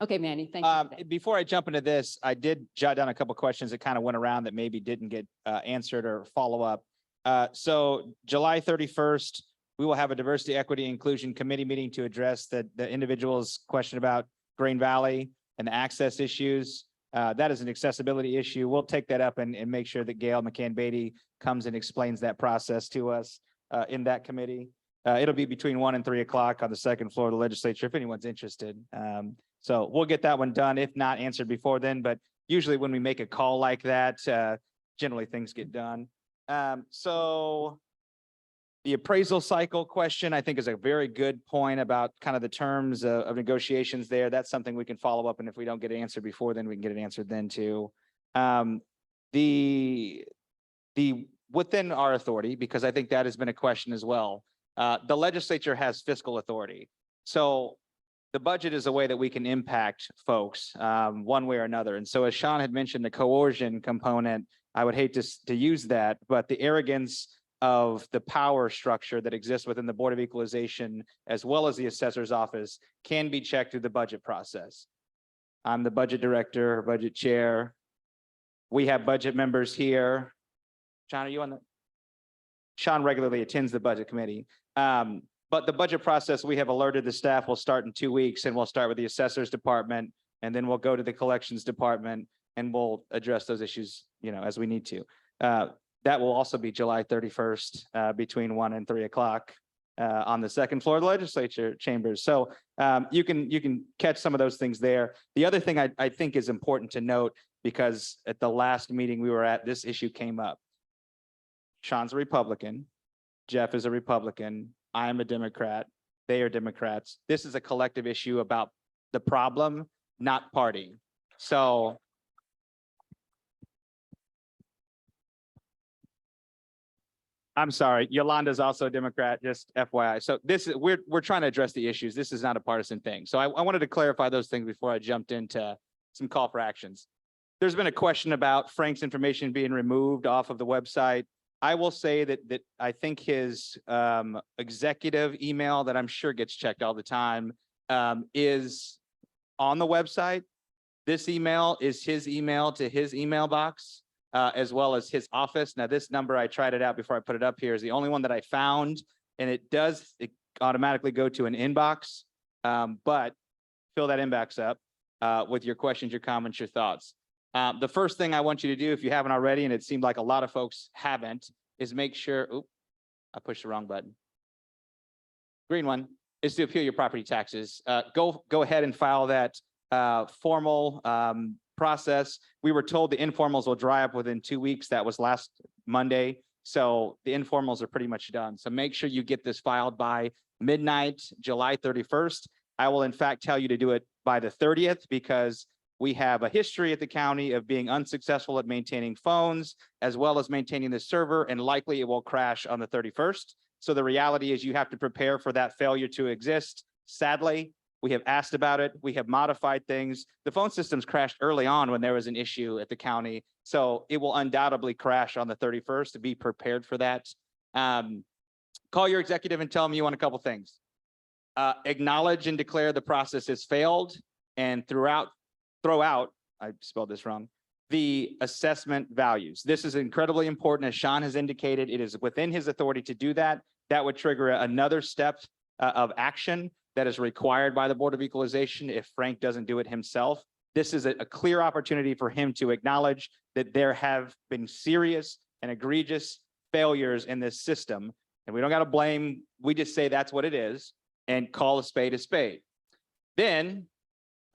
Okay, Manny, thank you. for that. Before I jump into this, I did jot down a couple questions that kind of went around that maybe didn't get answered or follow up. So July 31st, we will have a diversity, equity, inclusion committee meeting to address the individual's question about Green Valley and the access issues. That is an accessibility issue. We'll take that up and make sure that Gail McCann-Beatty comes and explains that process to us in that committee. It'll be between 1 and 3 o'clock on the second floor of the legislature if anyone's interested. So we'll get that one done, if not answered before then. But usually when we make a call like that, generally things get done. So the appraisal cycle question, I think, is a very good point about kind of the terms of negotiations there. That's something we can follow up. And if we don't get it answered before, then we can get it answered then too. The within our authority, because I think that has been a question as well. The legislature has fiscal authority. So the budget is a way that we can impact folks one way or another. And so as Sean had mentioned, the coercion component, I would hate to use that, but the arrogance of the power structure that exists within the Board of Equalization, as well as the assessor's office, can be checked through the budget process. I'm the budget director, budget chair. We have budget members here. Sean, are you on the? Sean regularly attends the budget committee. But the budget process, we have alerted the staff will start in 2 weeks, and we'll start with the assessor's department, and then we'll go to the collections department, and we'll address those issues, as we need to. That will also be July 31st between 1 and 3 o'clock on the second floor of the legislature chambers. So you can catch some of those things there. The other thing I think is important to note, because at the last meeting we were at, this issue came up. Sean's a Republican. Jeff is a Republican. I am a Democrat. They are Democrats. This is a collective issue about the problem, not party. So I'm sorry, Yolanda's also a Democrat, just FYI. So this is, we're trying to address the issues. This is not a partisan thing. So I wanted to clarify those things before I jumped into some call for actions. There's been a question about Frank's information being removed off of the website. I will say that I think his executive email that I'm sure gets checked all the time is on the website. This email is his email to his email box, as well as his office. Now, this number, I tried it out before I put it up here, is the only one that I found, and it automatically go to an inbox, but fill that inbox up with your questions, your comments, your thoughts. The first thing I want you to do, if you haven't already, and it seemed like a lot of folks haven't, is make sure, I pushed the wrong button. Green one is to appeal your property taxes. Go ahead and file that formal process. We were told the informals will dry up within 2 weeks. That was last Monday. So the informals are pretty much done. So make sure you get this filed by midnight, July 31st. I will in fact tell you to do it by the 30th, because we have a history at the county of being unsuccessful at maintaining phones, as well as maintaining the server, and likely it will crash on the 31st. So the reality is you have to prepare for that failure to exist. Sadly, we have asked about it. We have modified things. The phone systems crashed early on when there was an issue at the county. So it will undoubtedly crash on the 31st, to be prepared for that. Call your executive and tell them you want a couple things. Acknowledge and declare the process has failed, and throw out, I spelled this wrong, the assessment values. This is incredibly important. As Sean has indicated, it is within his authority to do that. That would trigger another step of action. that is required by the Board of Equalization if Frank doesn't do it himself. This is a clear opportunity for him to acknowledge that there have been serious and egregious failures in this system. And we don't got to blame, we just say that's what it is and call a spade a spade. Then,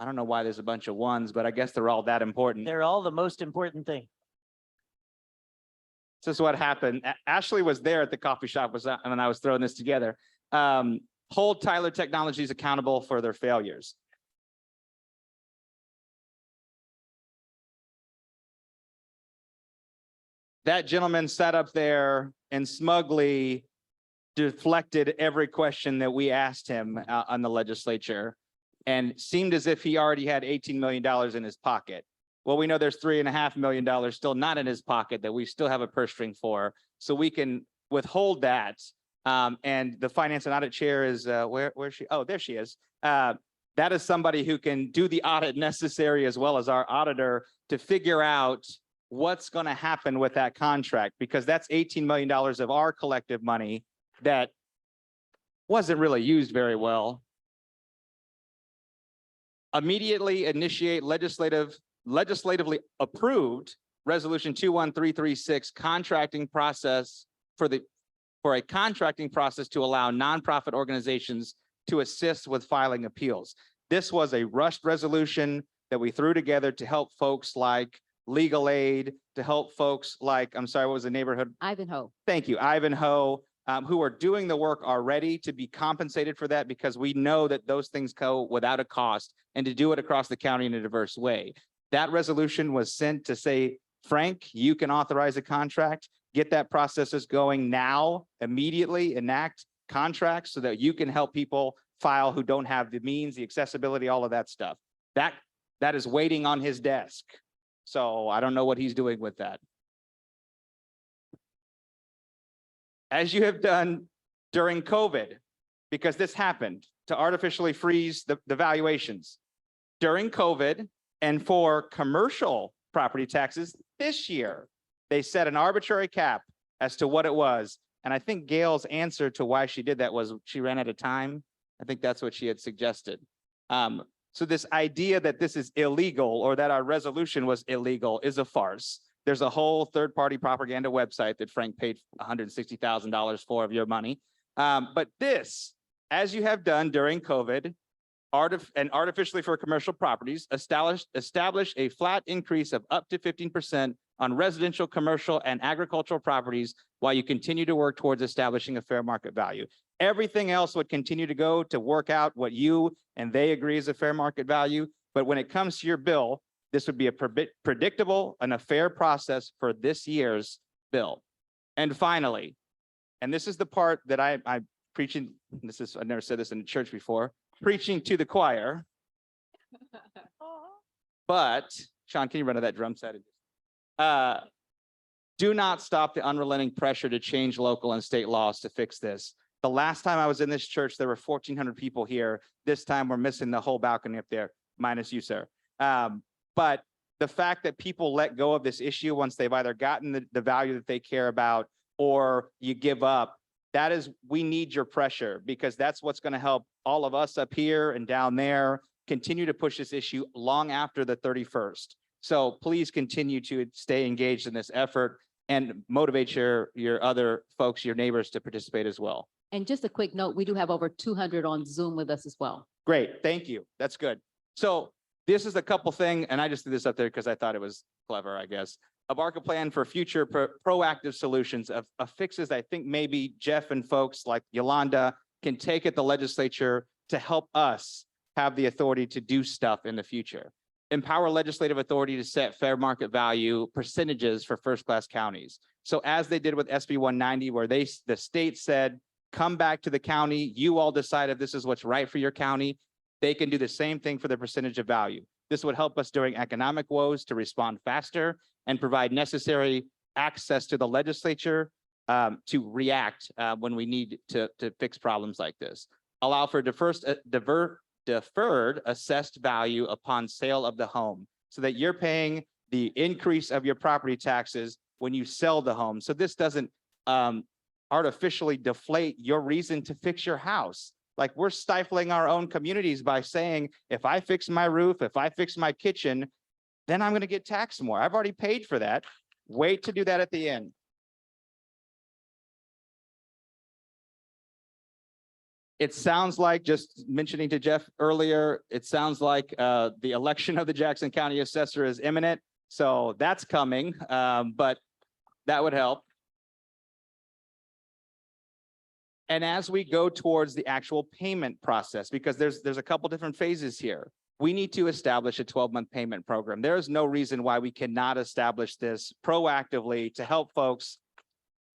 I don't know why there's a bunch of ones, but I guess they're all that important. They're all the most important thing. This is what happened. Ashley was there at the coffee shop when I was throwing this together. Hold Tyler Technologies accountable for their failures. That gentleman sat up there and smugly deflected every question that we asked him on the legislature and seemed as if he already had $18 million in his pocket. Well, we know there's $3.5 million still not in his pocket that we still have a purse string for, so we can withhold that. And the Finance and Audit Chair is, where's she? Oh, there she is. That is somebody who can do the audit necessary as well as our auditor to figure out what's going to happen with that contract, because that's $18 million of our collective money that wasn't really used very well. Immediately initiate legislatively approved Resolution 21336 contracting process for a contracting process to allow nonprofit organizations to assist with filing appeals. This was a rushed resolution that we threw together to help folks like legal aid, to help folks like, I'm sorry, what was the neighborhood? Ivanhoe. Thank you, Ivanhoe, who are doing the work already to be compensated for that, because we know that those things go without a cost, and to do it across the county in a diverse way. That resolution was sent to say, Frank, you can authorize a contract, get that process going now, immediately enact contracts so that you can help people file who don't have the means, the accessibility, all of that stuff. That is waiting on his desk. So I don't know what he's doing with that. As you have done during COVID, because this happened, to artificially freeze the valuations during COVID, and for commercial property taxes this year, they set an arbitrary cap as to what it was. And I think Gail's answer to why she did that was she ran out of time. I think that's what she had suggested. So this idea that this is illegal or that our resolution was illegal is a farce. There's a whole third-party propaganda website that Frank paid $160,000 for of your money. But this, as you have done during COVID, and artificially for commercial properties, establish a flat increase of up to 15% on residential, commercial, and agricultural properties while you continue to work towards establishing a fair market value. Everything else would continue to go to work out what you and they agree is a fair market value. But when it comes to your bill, this would be a predictable and a fair process for this year's bill. And finally, and this is the part that I'm preaching, I've never said this in a church before, preaching to the choir. But Sean, can you run to that drum set? Do not stop the unrelenting pressure to change local and state laws to fix this. The last time I was in this church, there were 1,400 people here. This time we're missing the whole balcony up there, minus you, sir. But the fact that people let go of this issue once they've either gotten the value that they care about or you give up, that is, we need your pressure, because that's what's going to help all of us up here and down there continue to push this issue long after the 31st. So please continue to stay engaged in this effort and motivate your other folks, your neighbors, to participate as well. And just a quick note, we do have over 200 on Zoom with us as well. Great, thank you. That's good. So this is a couple things, and I just threw this up there because I thought it was clever, I guess. A market plan for future proactive solutions of fixes I think maybe Jeff and folks like Yolanda can take at the legislature to help us have the authority to do stuff in the future. Empower legislative authority to set fair market value percentages for first-class counties. So as they did with SB 190, where the state said, come back to the county, you all decide if this is what's right for your county. They can do the same thing for the percentage of value. This would help us during economic woes to respond faster and provide necessary access to the legislature to react when we need to fix problems like this. Allow for deferred assessed value upon sale of the home, so that you're paying the increase of your property taxes when you sell the home. So this doesn't artificially deflate your reason to fix your house. Like we're stifling our own communities by saying, if I fix my roof, if I fix my kitchen, then I'm going to get taxed more. I've already paid for that. Wait to do that at the end. It sounds like, just mentioning to Jeff earlier, it sounds like the election of the Jackson County Assessor is imminent. So that's coming, but that would help. And as we go towards the actual payment process, because there's a couple different phases here, we need to establish a 12-month payment program. There is no reason why we cannot establish this proactively to help folks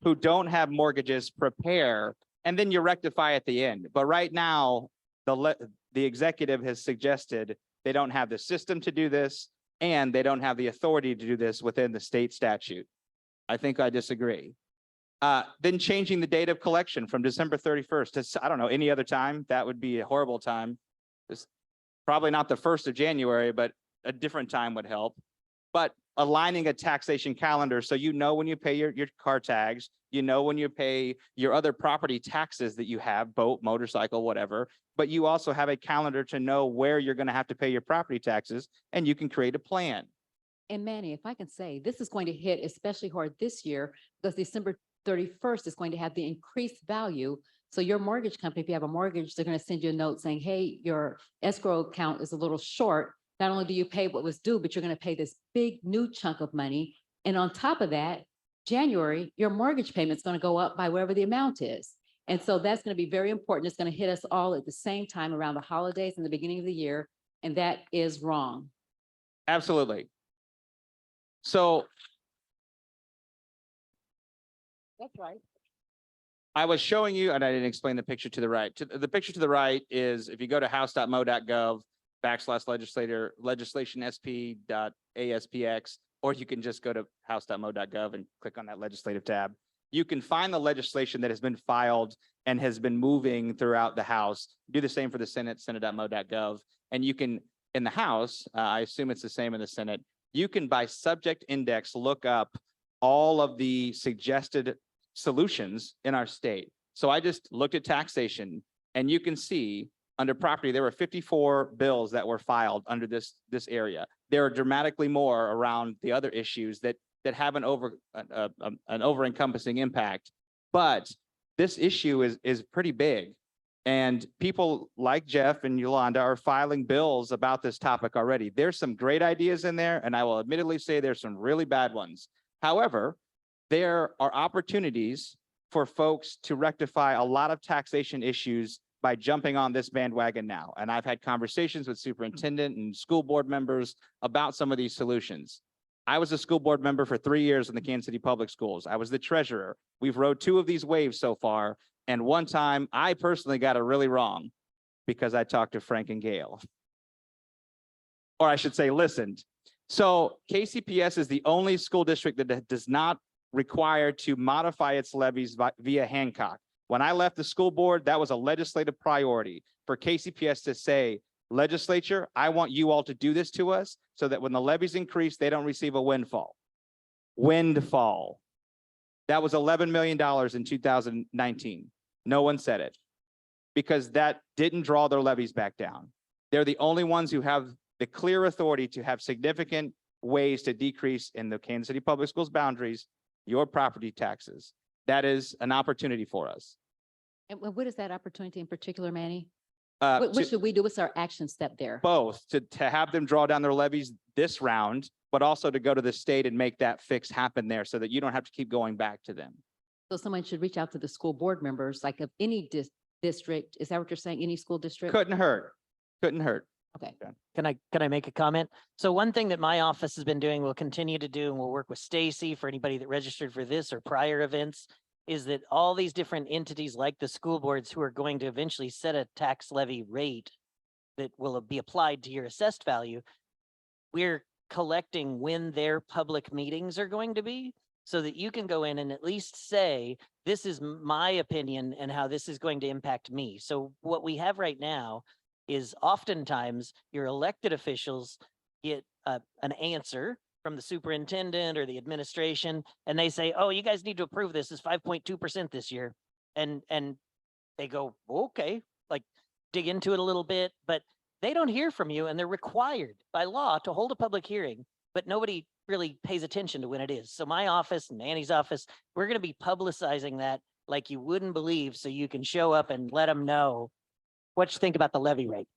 who don't have mortgages prepare, and then you rectify at the end. But right now, the executive has suggested they don't have the system to do this, and they don't have the authority to do this within the state statute. I think I disagree. Then changing the date of collection from December 31st to, I don't know, any other time, that would be a horrible time. It's probably not the 1st of January, but a different time would help. But aligning a taxation calendar so you know when you pay your car tags, you know when you pay your other property taxes that you have, boat, motorcycle, whatever, but you also have a calendar to know where you're going to have to pay your property taxes, and you can create a plan. And Manny, if I can say, this is going to hit especially hard this year because December 31st is going to have the increased value. So your mortgage company, if you have a mortgage, they're going to send you a note saying, hey, your escrow account is a little short. Not only do you pay what was due, but you're going to pay this big new chunk of money. And on top of that, January, your mortgage payment is going to go up by whatever the amount is. And so that's going to be very important. It's going to hit us all at the same time around the holidays and the beginning of the year. And that is wrong. Absolutely. So That's right. I was showing you, and I didn't explain the picture to the right. The picture to the right is if you go to house.mo.gov/legislation.sp.aspx, or you can just go to house.mo.gov and click on that legislative tab. You can find the legislation that has been filed and has been moving throughout the House. Do the same for the Senate, senate.mo.gov. And you can, in the House, I assume it's the same in the Senate, you can by subject index look up all of the suggested solutions in our state. So I just looked at taxation, and you can see under property, there were 54 bills that were filed under this area. There are dramatically more around the other issues that have an over-encompassing impact. But this issue is pretty big. And people like Jeff and Yolanda are filing bills about this topic already. There's some great ideas in there, and I will admittedly say there's some really bad ones. However, there are opportunities for folks to rectify a lot of taxation issues by jumping on this bandwagon now. And I've had conversations with superintendent and school board members about some of these solutions. I was a school board member for 3 years in the Kansas City Public Schools. I was the treasurer. We've rode 2 of these waves so far. And one time I personally got it really wrong because I talked to Frank and Gail. Or I should say, listened. So KCPS is the only school district that does not require to modify its levies via Hancock. When I left the school board, that was a legislative priority for KCPS to say, legislature, I want you all to do this to us so that when the levies increase, they don't receive a windfall. Windfall. That was $11 million in 2019. No one said it because that didn't draw their levies back down. They're the only ones who have the clear authority to have significant ways to decrease in the Kansas City Public Schools boundaries your property taxes. That is an opportunity for us. And what is that opportunity in particular, Manny? What should we do? What's our action step there? Both to have them draw down their levies this round, but also to go to the state and make that fix happen there so that you don't have to keep going back to them. So someone should reach out to the school board members, like of any district. Is that what you're saying? Any school district? Couldn't hurt. Couldn't hurt. Okay. Can I make a comment? So one thing that my office has been doing, we'll continue to do, and we'll work with Stacey for anybody that registered for this or prior events, is that all these different entities like the school boards who are going to eventually set a tax levy rate that will be applied to your assessed value, we're collecting when their public meetings are going to be so that you can go in and at least say, this is my opinion and how this is going to impact me. So what we have right now is oftentimes your elected officials get an answer from the superintendent or the administration, and they say, oh, you guys need to approve this. It's 5.2% this year. And they go, okay, like dig into it a little bit, but they don't hear from you and they're required by law to hold a public hearing, but nobody really pays attention to when it is. So my office and Annie's office, we're going to be publicizing that like you wouldn't believe, so you can show up and let them know what you think about the levy rate.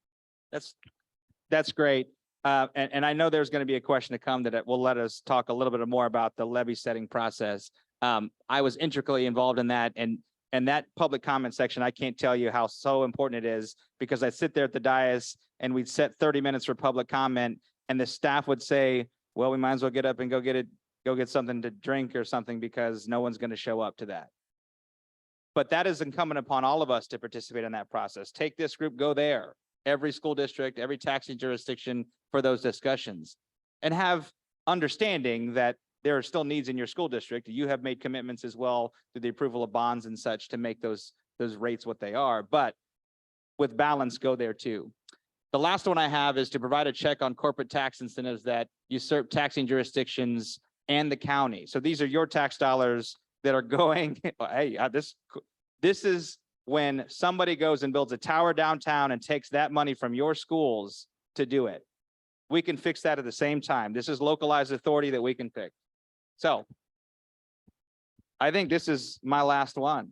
That's great. And I know there's going to be a question to come that will let us talk a little bit more about the levy setting process. I was intricately involved in that, and that public comment section, I can't tell you how so important it is, because I sit there at the dais and we'd set 30 minutes for public comment, and the staff would say, well, we might as well get up and go get something to drink or something, because no one's going to show up to that. But that is incumbent upon all of us to participate in that process. Take this group, go there, every school district, every taxing jurisdiction for those discussions, and have understanding that there are still needs in your school district. You have made commitments as well through the approval of bonds and such to make those rates what they are, but with balance, go there too. The last one I have is to provide a check on corporate tax incentives that usurp taxing jurisdictions and the county. So these are your tax dollars that are going, hey, this is when somebody goes and builds a tower downtown and takes that money from your schools to do it. We can fix that at the same time. This is localized authority that we can fix. So I think this is my last one.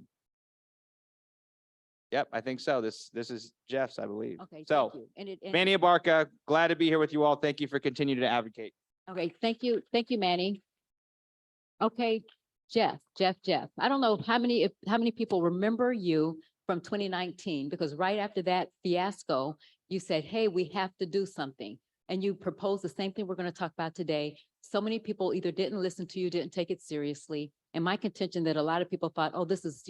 Yep, I think so. This is Jeff's, I believe. Okay. So thank you. Manny Abarca, glad to be here with you all. Thank you for continuing to advocate. Okay, thank you, Manny. Okay, Jeff. I don't know how many people remember you from 2019, because right after that fiasco, you said, hey, we have to do something. And you proposed the same thing we're going to talk about today. So many people either didn't listen to you, didn't take it seriously. And my contention that a lot of people thought, oh, this is,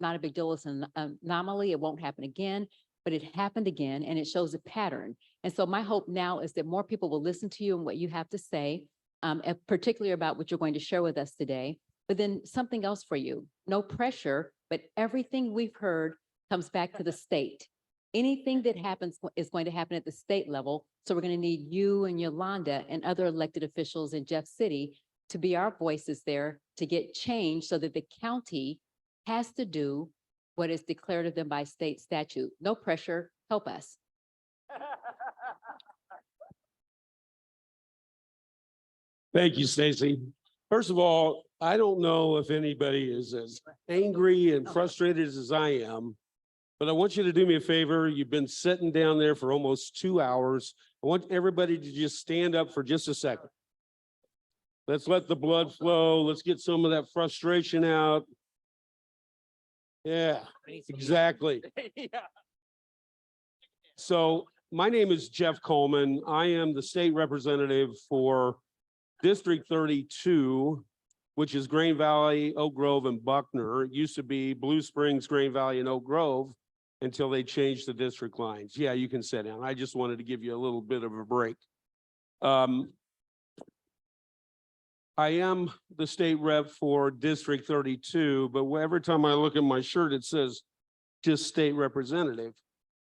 not a big deal. It's an anomaly. It won't happen again. But it happened again, and it shows a pattern. And so my hope now is that more people will listen to you and what you have to say, particularly about what you're going to share with us today. But then something else for you, no pressure, but everything we've heard comes back to the state. Anything that happens is going to happen at the state level. So we're going to need you and Yolanda and other elected officials in Jeff City to be our voices there to get change, so that the county has to do what is declared of them by state statute. No pressure, help us. Thank you, Stacey. First of all, I don't know if anybody is as angry and frustrated as I am, but I want you to do me a favor. You've been sitting down there for almost 2 hours. I want everybody to just stand up for just a second. Let's let the blood flow. Let's get some of that frustration out. Yeah, exactly. So my name is Jeff Coleman. I am the state representative for District 32, which is Grain Valley, Oak Grove, and Buckner. It used to be Blue Springs, Grain Valley, and Oak Grove until they changed the district lines. Yeah, you can sit down. I just wanted to give you a little bit of a break. I am the state rep for District 32, but every time I look at my shirt, it says just state representative.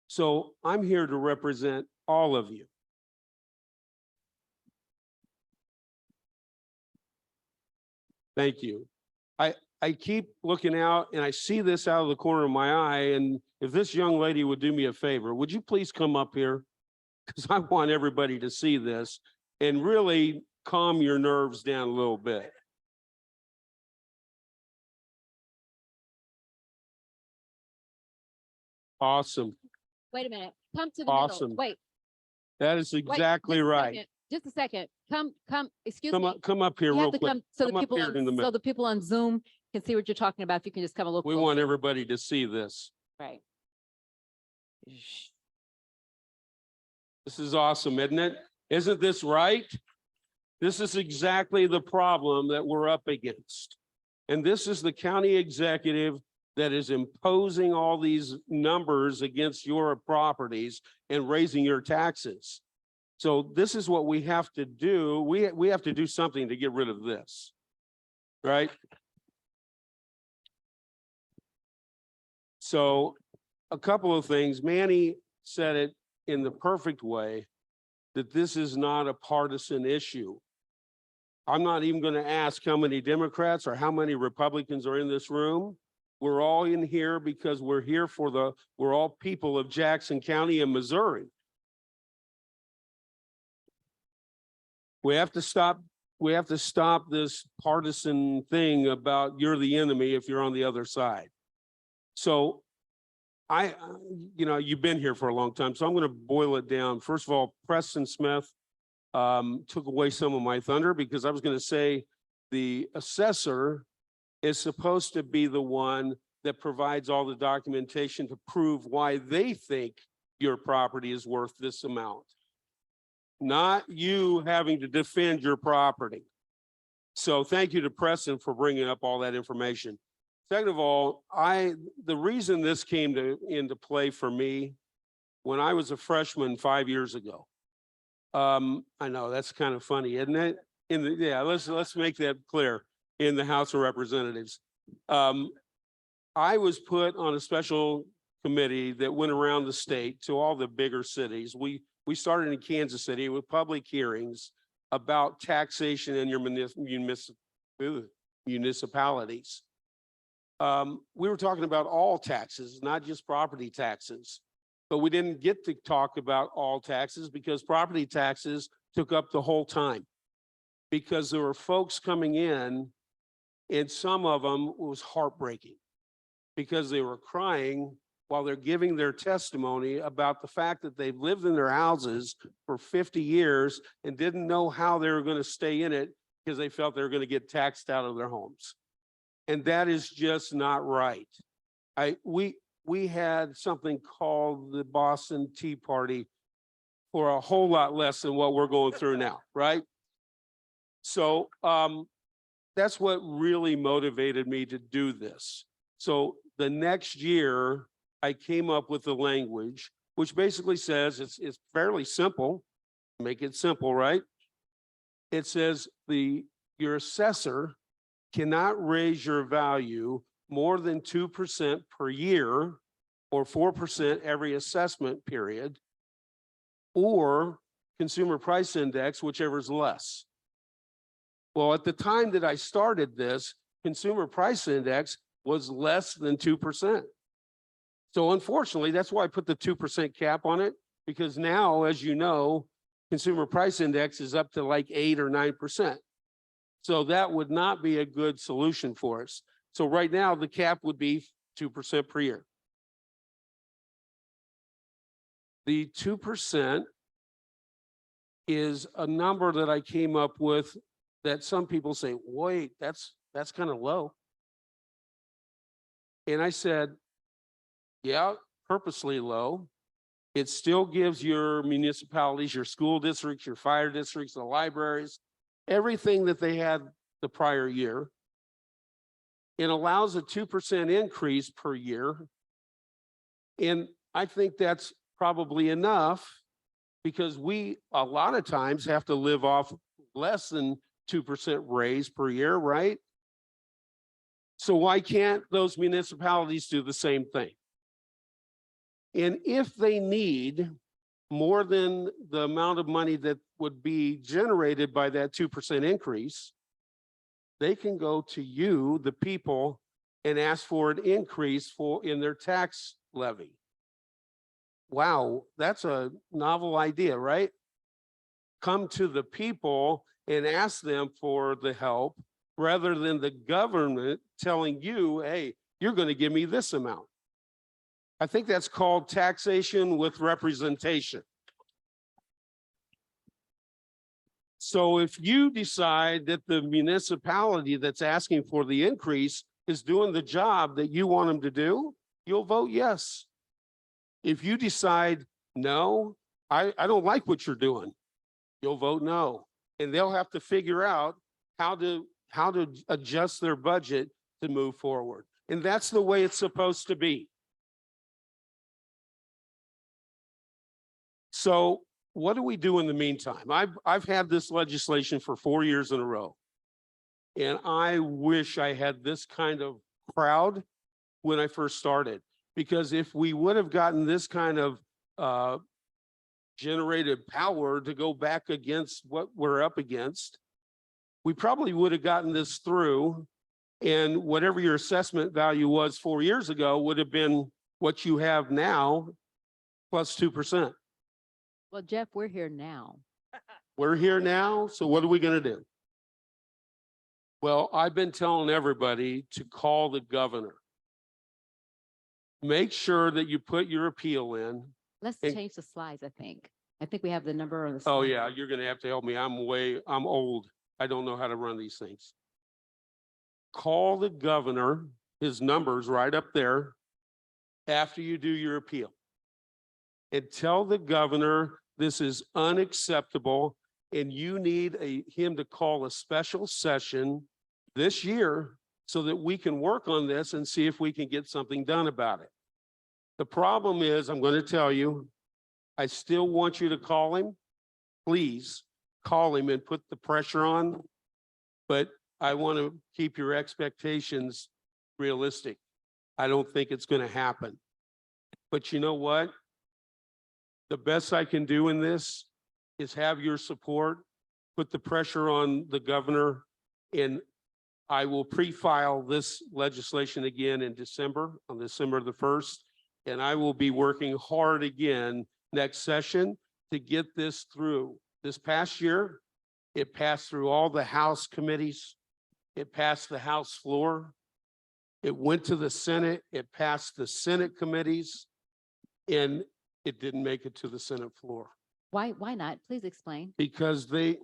So I'm here to represent all of you. Thank you. I keep looking out and I see this out of the corner of my eye. And if this young lady would do me a favor, would you please come up here? Because I want everybody to see this and really calm your nerves down a little bit. Awesome. Wait a minute. Come to the Awesome. middle. Wait. That is exactly right. Just a second. Come, excuse Come me. up, come up here You real have to quick. come so Come the up people here in the middle. so the people on Zoom can see what you're talking about. If you can just come a little We closer. want everybody to see this. Right. This is awesome, isn't it? Isn't this right? This is exactly the problem that we're up against. And this is the county executive that is imposing all these numbers against your properties and raising your taxes. So this is what we have to do. We have to do something to get rid of this, right? So a couple of things. Manny said it in the perfect way, that this is not a partisan issue. I'm not even going to ask how many Democrats or how many Republicans are in this room. We're all in here because we're here we're all people of Jackson County and Missouri. We have to stop this partisan thing about you're the enemy if you're on the other side. So you've been here for a long time, so I'm going to boil it down. First of all, Preston Smith took away some of my thunder because I was going to say the assessor is supposed to be the one that provides all the documentation to prove why they think your property is worth this amount, not you having to defend your property. So thank you to Preston for bringing up all that information. Second of all, the reason this came into play for me when I was a freshman 5 years ago. I know that's kind of funny, isn't it? Let's make that clear in the House of Representatives. I was put on a special committee that went around the state to all the bigger cities. We started in Kansas City with public hearings about taxation in your municipalities. We were talking about all taxes, not just property taxes, but we didn't get to talk about all taxes because property taxes took up the whole time because there were folks coming in and some of them was heartbreaking because they were crying while they're giving their testimony about the fact that they've lived in their houses for 50 years and didn't know how they were going to stay in it because they felt they were going to get taxed out of their homes. And that is just not right. We had something called the Boston Tea Party for a whole lot less than what we're going through now, right? So that's what really motivated me to do this. So the next year, I came up with the language, which basically says it's fairly simple. Make it simple, right? It says your assessor cannot raise your value more than 2% per year or 4% every assessment period, or consumer price index, whichever is less. Well, at the time that I started this, consumer price index was less than 2%. So unfortunately, that's why I put the 2% cap on it, because now, as you know, consumer price index is up to like 8 or 9%. So that would not be a good solution for us. So right now, the cap would be 2% per year. The 2% is a number that I came up with that some people say, wait, that's kind of low. And I said, yeah, purposely low. It still gives your municipalities, your school districts, your fire districts, the libraries, everything that they had the prior year. It allows a 2% increase per year. And I think that's probably enough because we, a lot of times, have to live off less than 2% raise per year, right? So why can't those municipalities do the same thing? And if they need more than the amount of money that would be generated by that 2% increase, they can go to you, the people, and ask for an increase in their tax levy. Wow, that's a novel idea, right? Come to the people and ask them for the help rather than the government telling you, hey, you're going to give me this amount. I think that's called taxation with representation. So if you decide that the municipality that's asking for the increase is doing the job that you want them to do, you'll vote yes. If you decide, no, I don't like what you're doing, you'll vote no. And they'll have to figure out how to adjust their budget to move forward. And that's the way it's supposed to be. So what do we do in the meantime? I've had this legislation for 4 years in a row. And I wish I had this kind of crowd when I first started, because if we would have gotten this kind of generated power to go back against what we're up against, we probably would have gotten this through And whatever your assessment value was 4 years ago would have been what you have now plus 2%. Well, Jeff, we're here now. We're here now, so what are we gonna do? Well, I've been telling everybody to call the governor. Make sure that you put your appeal in. Let's And- change the slides, I think. I think we have the number on the. Oh, slide. yeah, you're gonna have to help me. I'm old. I don't know how to run these things. Call the governor, his number's right up there, after you do your appeal. And tell the governor this is unacceptable and you need him to call a special session this year so that we can work on this and see if we can get something done about it. The problem is, I'm going to tell you, I still want you to call him. Please call him and put the pressure on. But I want to keep your expectations realistic. I don't think it's going to happen. But you know what? The best I can do in this is have your support, put the pressure on the governor, and I will pre-file this legislation again in December, on December the 1st, and I will be working hard again next session to get this through. This past year, it passed through all the House committees. It passed the House floor. It went to the Senate. It passed the Senate committees, and it didn't make it to the Senate floor. Why not? Please explain. Because I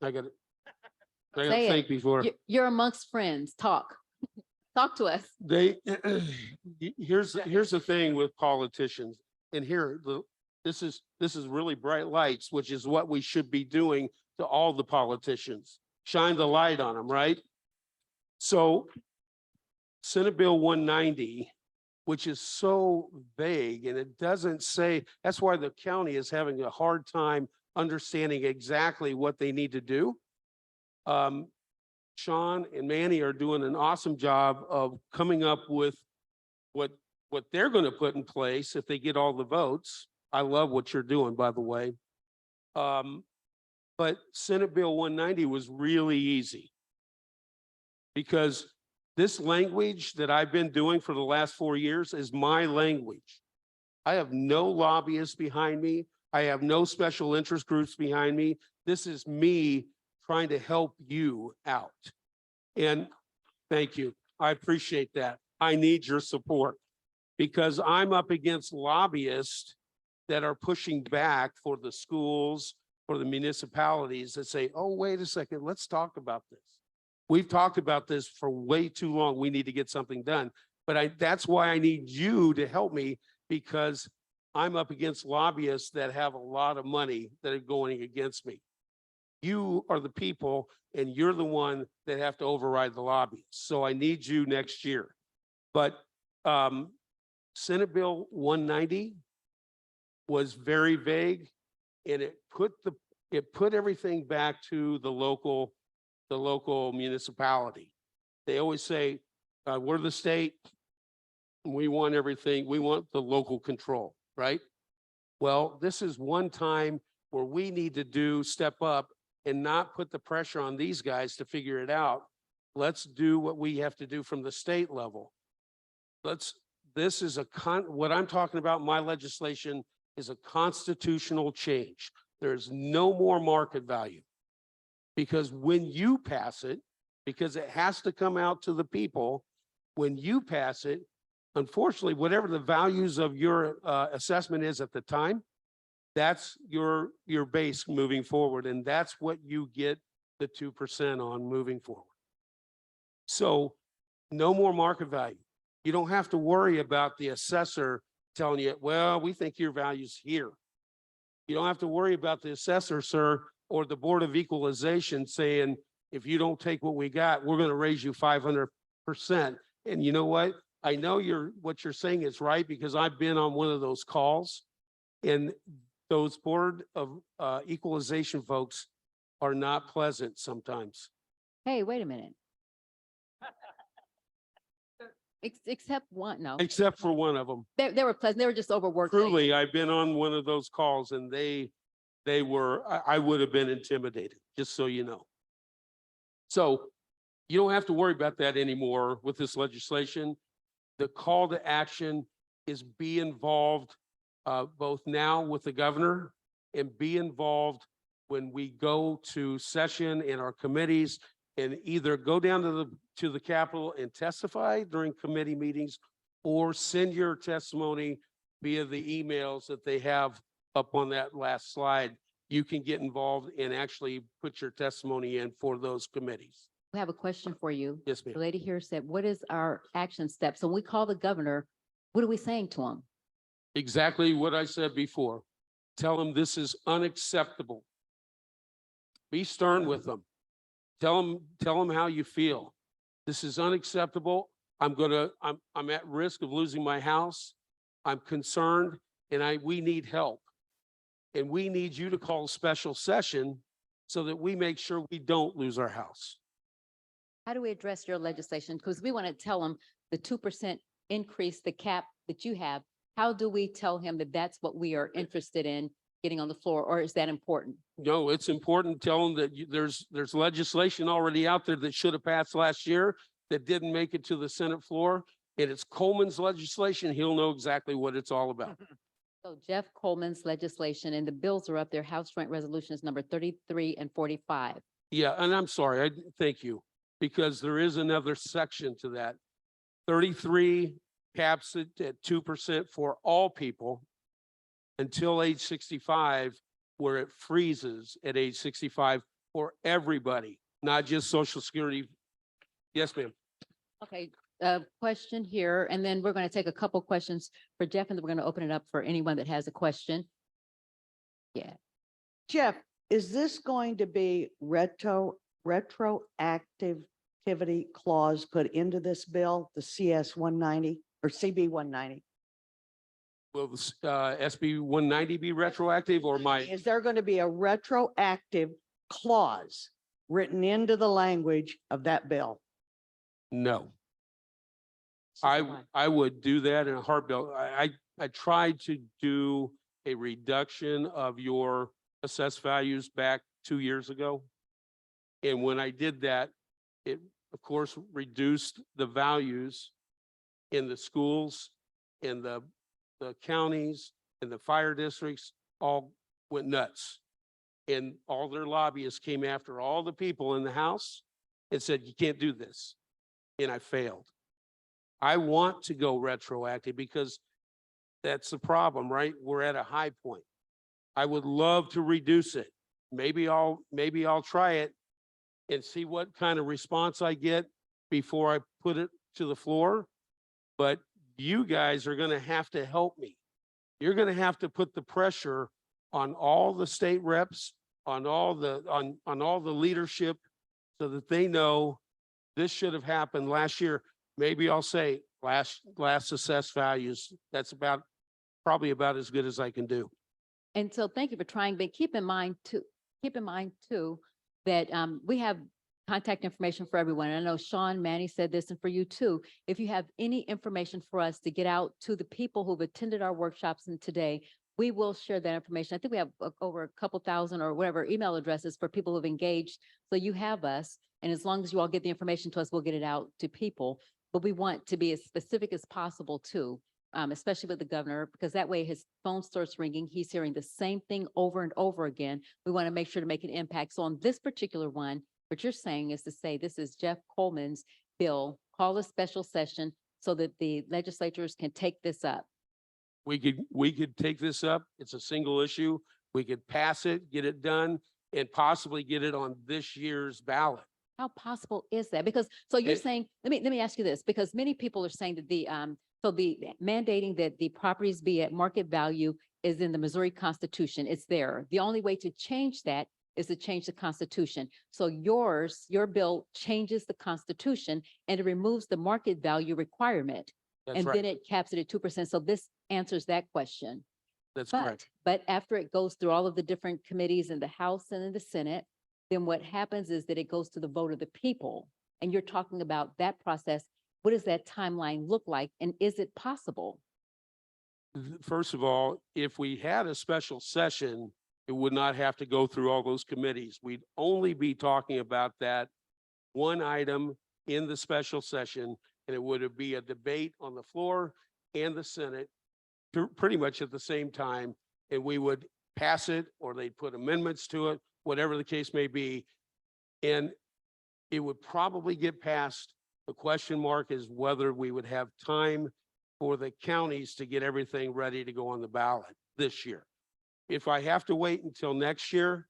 got to Say it. think before. You're amongst friends. Talk. Talk to us. Here's the thing with politicians, and this is really bright lights, which is what we should be doing to all the politicians. Shine the light on them, right? So Senate Bill 190, which is so vague and it doesn't say, that's why the county is having a hard time understanding exactly what they need to do. Sean and Manny are doing an awesome job of coming up with what they're going to put in place if they get all the votes. I love what you're doing, by the way. But Senate Bill 190 was really easy because this language that I've been doing for the last 4 years is my language. I have no lobbyists behind me. I have no special interest groups behind me. This is me trying to help you out. And thank you. I appreciate that. I need your support because I'm up against lobbyists that are pushing back for the schools, for the municipalities that say, oh, wait a second, let's talk about this. We've talked about this for way too long. We need to get something done. But that's why I need you to help me because I'm up against lobbyists that have a lot of money that are going against me. You are the people and you're the one that have to override the lobbyists. So I need you next year. But Senate Bill 190 was very vague and it put everything back to the local municipality. They always say, we're the state, we want everything, we want the local control, right? Well, this is one time where we need to step up and not put the pressure on these guys to figure it out. Let's do what we have to do from the state level. What I'm talking about, my legislation is a constitutional change. There's no more market value. Because when you pass it, because it has to come out to the people, when you pass it, unfortunately, whatever the values of your assessment is at the time, that's your base moving forward. And that's what you get the 2% on moving forward. So no more market value. You don't have to worry about the assessor telling you, well, we think your value's here. You don't have to worry about the assessor, sir, or the Board of Equalization saying, if you don't take what we got, we're going to raise you 500%. And you know what? I know what you're saying is right because I've been on one of those calls and those Board of Equalization folks are not pleasant sometimes. Hey, wait a minute. Except one, no. Except for one of them. They were pleasant. They were just overworked. Truly, I've been on one of those calls and I would have been intimidated, just so you know. So You don't have to worry about that anymore with this legislation. The call to action is be involved both now with the governor and be involved when we go to session in our committees, and either go down to the Capitol and testify during committee meetings, or send your testimony via the emails that they have up on that last slide. You can get involved and actually put your testimony in for those committees. We have a question for you. Yes, ma'am. The lady here said, what is our action step? So when we call the governor, what are we saying to him? Exactly what I said before. Tell them this is unacceptable. Be stern with them. Tell them how you feel. This is unacceptable. I'm at risk of losing my house. I'm concerned, and we need help. And we need you to call a special session so that we make sure we don't lose our house. How do we address your legislation? Because we want to tell him the 2% increase, the cap that you have. How do we tell him that that's what we are interested in getting on the floor, or is that important? No, it's important. Tell them that there's legislation already out there that should have passed last year that didn't make it to the Senate floor. And it's Coleman's legislation. He'll know exactly what it's all about. So Jeff Coleman's legislation, and the bills are up there. House Joint Resolutions number 33 and 45. Yeah, and I'm sorry, thank you, because there is another section to that. 33 caps it at 2% for all people until age 65, where it freezes at age 65 for everybody, not just Social Security. Yes, ma'am. Okay, question here, and then we're going to take a couple questions for Jeff, and then we're going to open it up for anyone that has a question. Yeah. Jeff, is this going to be retroactivity clause put into this bill, the CS 190 or CB 190? Will the SB 190 be retroactive, or Is there going to be a retroactive clause written into the language of that bill? No. I would do that in a heartbeat. I tried to do a reduction of your assessed values back 2 years ago. And when I did that, it of course reduced the values in the schools, in the counties, and the fire districts all went nuts. And all their lobbyists came after all the people in the House and said, you can't do this. And I failed. I want to go retroactive because that's the problem, right? We're at a high point. I would love to reduce it. Maybe I'll try it and see what kind of response I get before I put it to the floor. But you guys are going to have to help me. You're going to have to put the pressure on all the state reps, on all the leadership, so that they know this should have happened last year. Maybe I'll say last assessed values. That's probably about as good as I can do. And so thank you for trying, but keep in mind too, that we have contact information for everyone. And I know Sean, Manny said this, and for you too. If you have any information for us to get out to the people who've attended our workshops and today, we will share that information. I think we have over a couple thousand or whatever email addresses for people who've engaged. So you have us, and as long as you all get the information to us, we'll get it out to people. But we want to be as specific as possible too, especially with the governor, because that way his phone starts ringing. He's hearing the same thing over and over again. We want to make sure to make an impact. So on this particular one, what you're saying is to say, this is Jeff Coleman's bill, call a special session so that the legislators can take this up. We could take this up. It's a single issue. We could pass it, get it done, and possibly get it on this year's ballot. How possible is that? Because, so you're saying, let me ask you this, because many people are saying that the mandating that the properties be at market value is in the Missouri Constitution. It's there. The only way to change that is to change the Constitution. So your bill changes the Constitution and it removes the market value requirement. That's And right. then it caps it at 2%. So this answers that question. That's correct. But after it goes through all of the different committees in the House and in the Senate, then what happens is that it goes to the vote of the people. And you're talking about that process. What does that timeline look like? And is it possible? First of all, if we had a special session, it would not have to go through all those committees. We'd only be talking about that one item in the special session, and it would be a debate on the floor and the Senate pretty much at the same time, and we would pass it, or they'd put amendments to it, whatever the case may be. And it would probably get passed. The question mark is whether we would have time for the counties to get everything ready to go on the ballot this year. If I have to wait until next year,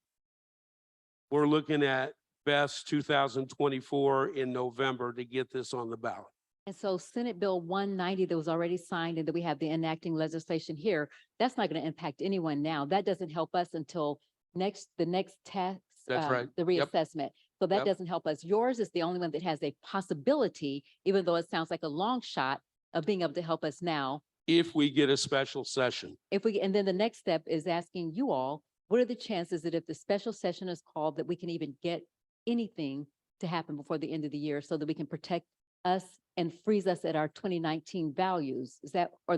we're looking at best 2024 in November to get this on the ballot. And so Senate Bill 190 that was already signed and that we have the enacting legislation here, that's not going to impact anyone now. That doesn't help us until the next tax. That's right. The Yep. reassessment. So that Yep. doesn't help us. Yours is the only one that has a possibility, even though it sounds like a long shot of being able to help us now. If we get a special session, And then the next step is asking you all, what are the chances that if the special session is called, that we can even get anything to happen before the end of the year so that we can protect us and freeze us at our 2019 values? Is that, or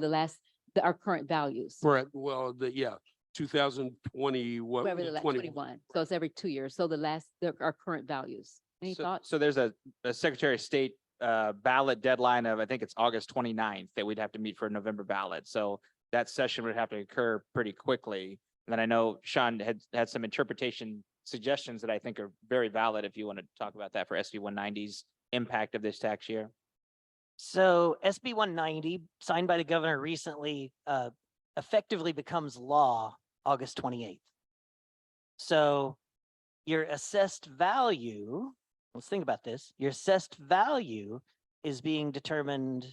our current values? for, well, 2020, what, Whatever the last 21. So it's every 2 years. So our current values. Any thoughts? So there's a Secretary of State ballot deadline of, I think it's August 29th that we'd have to meet for a November ballot. So that session would have to occur pretty quickly. And then I know Sean had some interpretation suggestions that I think are very valid if you want to talk about that for SB 190's impact of this tax year. So SB 190, signed by the governor recently, effectively becomes law August 28th. So your assessed value, let's think about this, your assessed value is being determined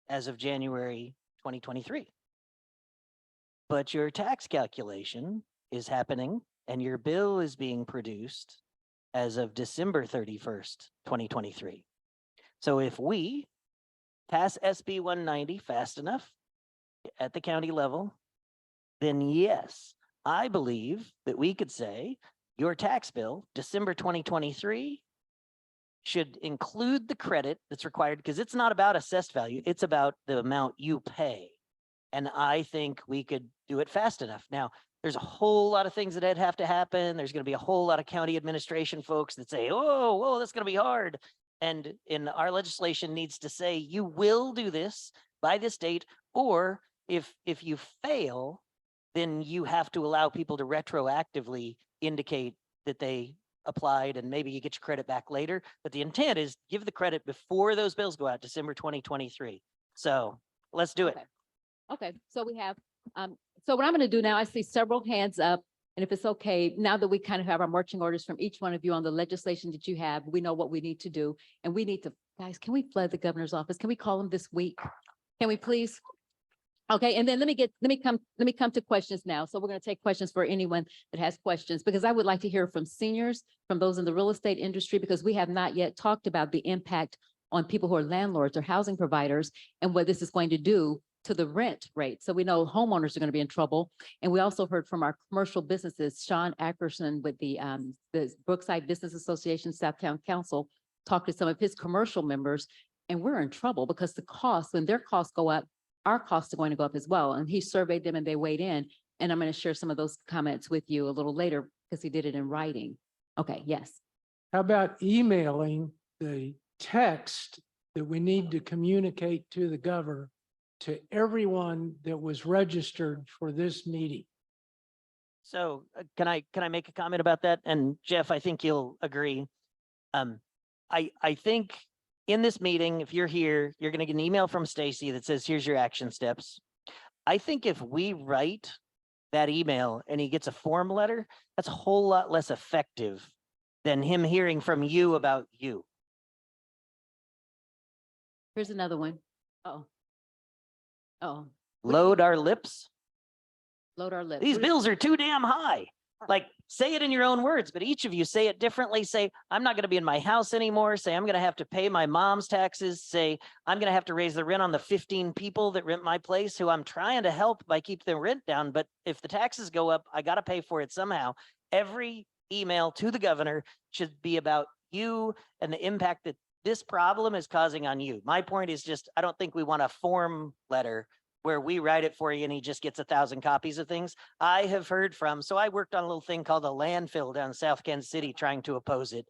as of January 2023. But your tax calculation is happening and your bill is being produced as of December 31st, 2023. So if we pass SB 190 fast enough at the county level, then yes, I believe that we could say your tax bill, December 2023, should include the credit that's required, because it's not about assessed value, it's about the amount you pay. And I think we could do it fast enough. Now, there's a whole lot of things that have to happen. There's going to be a whole lot of county administration folks that say, oh, whoa, that's going to be hard. And in our legislation needs to say, you will do this by this date, or if you fail, then you have to allow people to retroactively indicate that they applied and maybe you get your credit back later. But the intent is give the credit before those bills go out, December 2023. So let's do it. Okay, so we have, so what I'm going to do now, I see several hands up. And if it's okay, now that we kind of have our marching orders from each one of you on the legislation that you have, we know what we need to do. And we need to, guys, can we flood the governor's office? Can we call him this week? Can we please? Okay, and then let me come to questions now. So we're going to take questions for anyone that has questions, because I would like to hear from seniors, from those in the real estate industry, because we have not yet talked about the impact on people who are landlords or housing providers and what this is going to do to the rent rate. So we know homeowners are going to be in trouble. And we also heard from our commercial businesses, Sean Ackerson with the Brookside Business Association, Southtown Council, talked to some of his commercial members, and we're in trouble because the costs, when their costs go up, our costs are going to go up as well. And he surveyed them and they weighed in. And I'm going to share some of those comments with you a little later because he did it in writing. Okay, yes. How about emailing the text that we need to communicate to the governor to everyone that was registered for this meeting? So can I make a comment about that? And Jeff, I think you'll agree. I think in this meeting, if you're here, you're going to get an email from Stacey that says, here's your action steps. I think if we write that email and he gets a form letter, that's a whole lot less effective than him hearing from you about you. Here's another one. Oh. Load our lips. Load our lips. These bills are too damn high. Like, say it in your own words, but each of you say it differently. Say, I'm not going to be in my house anymore. Say, I'm going to have to pay my mom's taxes. Say, I'm going to have to raise the rent on the 15 people that rent my place who I'm trying to help by keep the rent down. But if the taxes go up, I got to pay for it somehow. Every email to the governor should be about you and the impact that this problem is causing on you. My point is just, I don't think we want a form letter where we write it for you and he just gets 1,000 copies of things. I have heard from, so I worked on a little thing called a landfill down in South Kansas City trying to oppose it.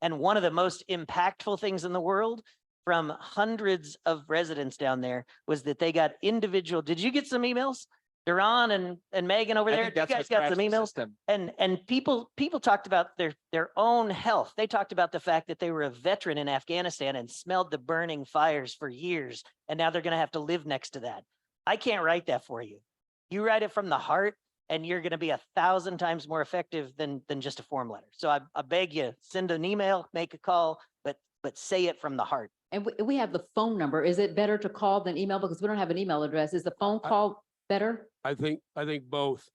And one of the most impactful things in the world from hundreds of residents down there was that they got individual, did you get some emails? Duran and Megan over I there, think you that's guys what got some crashed the emails? system. And people talked about their own health. They talked about the fact that they were a veteran in Afghanistan and smelled the burning fires for years. And now they're going to have to live next to that. I can't write that for you. You write it from the heart and you're going to be 1,000 times more effective than just a form letter. So I beg you, send an email, make a call, but say it from the heart. And we have the phone number. Is it better to call than email? Because we don't have an email address. Is the phone call better? I think both.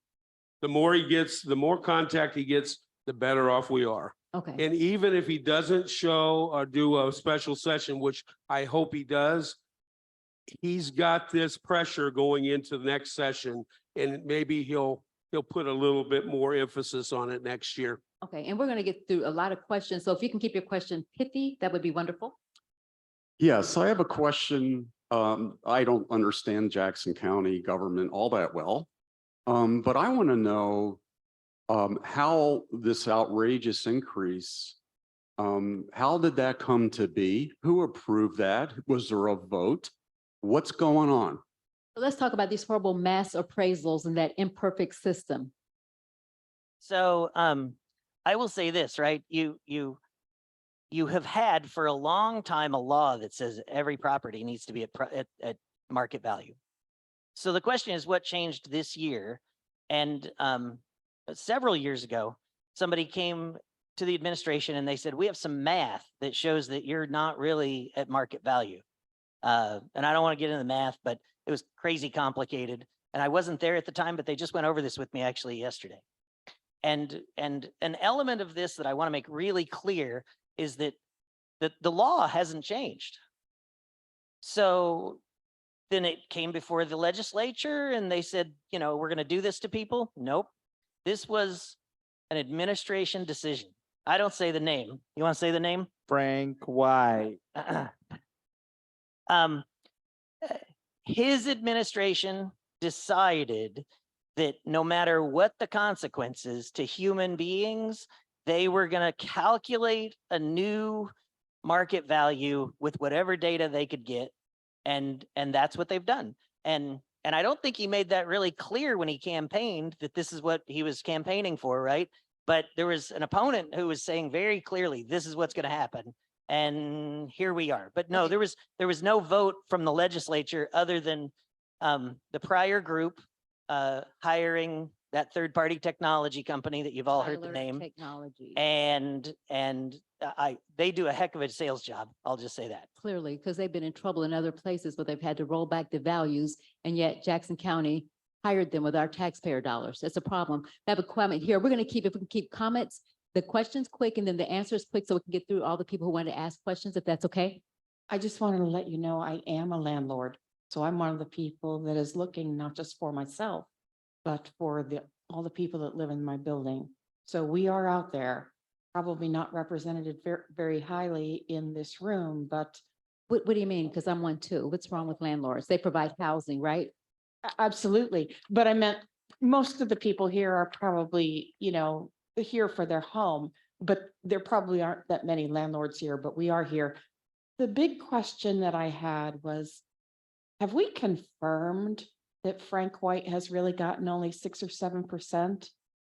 The more he gets, the more contact he gets, the better off we are. Okay. And even if he doesn't show or do a special session, which I hope he does, he's got this pressure going into the next session, and maybe he'll put a little bit more emphasis on it next year. Okay, and we're going to get through a lot of questions. So if you can keep your question pithy, that would be wonderful. Yes, I have a question. I don't understand Jackson County government all that well. But I want to know how this outrageous increase, how did that come to be? Who approved that? Was there a vote? What's going on? So let's talk about these horrible mass appraisals and that imperfect system. So I will say this, right? You have had for a long time a law that says every property needs to be at market value. So the question is, what changed this year? And several years ago, somebody came to the administration and they said, we have some math that shows that you're not really at market value. And I don't want to get into the math, but it was crazy complicated. And I wasn't there at the time, but they just went over this with me actually yesterday. And an element of this that I want to make really clear is that the law hasn't changed. So then it came before the legislature and they said, you know, we're going to do this to people. Nope. This was an administration decision. I don't say the name. You want to say the name? Frank White. His administration decided that no matter what the consequences to human beings, they were going to calculate a new market value with whatever data they could get. And that's what they've done. And I don't think he made that really clear when he campaigned that this is what he was campaigning for, right? But there was an opponent who was saying very clearly, this is what's going to happen. And here we are. But no, there was no vote from the legislature other than the prior group hiring that third-party technology company that you've all heard the name. Technology. And they do a heck of a sales job. I'll just say that. Clearly, because they've been in trouble in other places where they've had to roll back the values, and yet Jackson County hired them with our taxpayer dollars. That's a problem. I have a comment here. If we can keep comments, the questions quick, and then the answers quick, so we can get through all the people who want to ask questions, if that's okay. I just wanted to let you know I am a landlord. So I'm one of the people that is looking not just for myself, but for all the people that live in my building. So we are out there, probably not represented very highly in this room, but. What do you mean? Because I'm one too. What's wrong with landlords? They provide housing, right? Absolutely. But I meant most of the people here are probably, here for their home, but there probably aren't that many landlords here, but we are here. The big question that I had was, have we confirmed that Frank White has really gotten only 6 or 7%?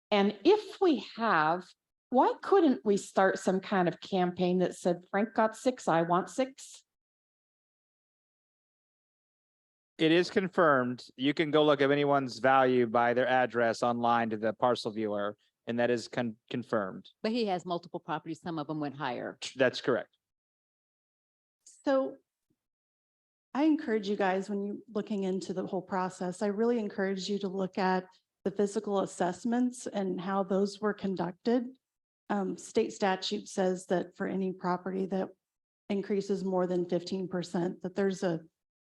And if we have, why couldn't we start some kind of campaign that said, Frank got 6, I want 6? It is confirmed. You can go look at anyone's value by their address online to the parcel viewer, and that is confirmed. But he has multiple properties. Some of them went higher. That's correct. So I encourage you guys, when you're looking into the whole process, I really encourage you to look at the physical assessments and how those were conducted. State statute says that for any property that increases more than 15%, that there's a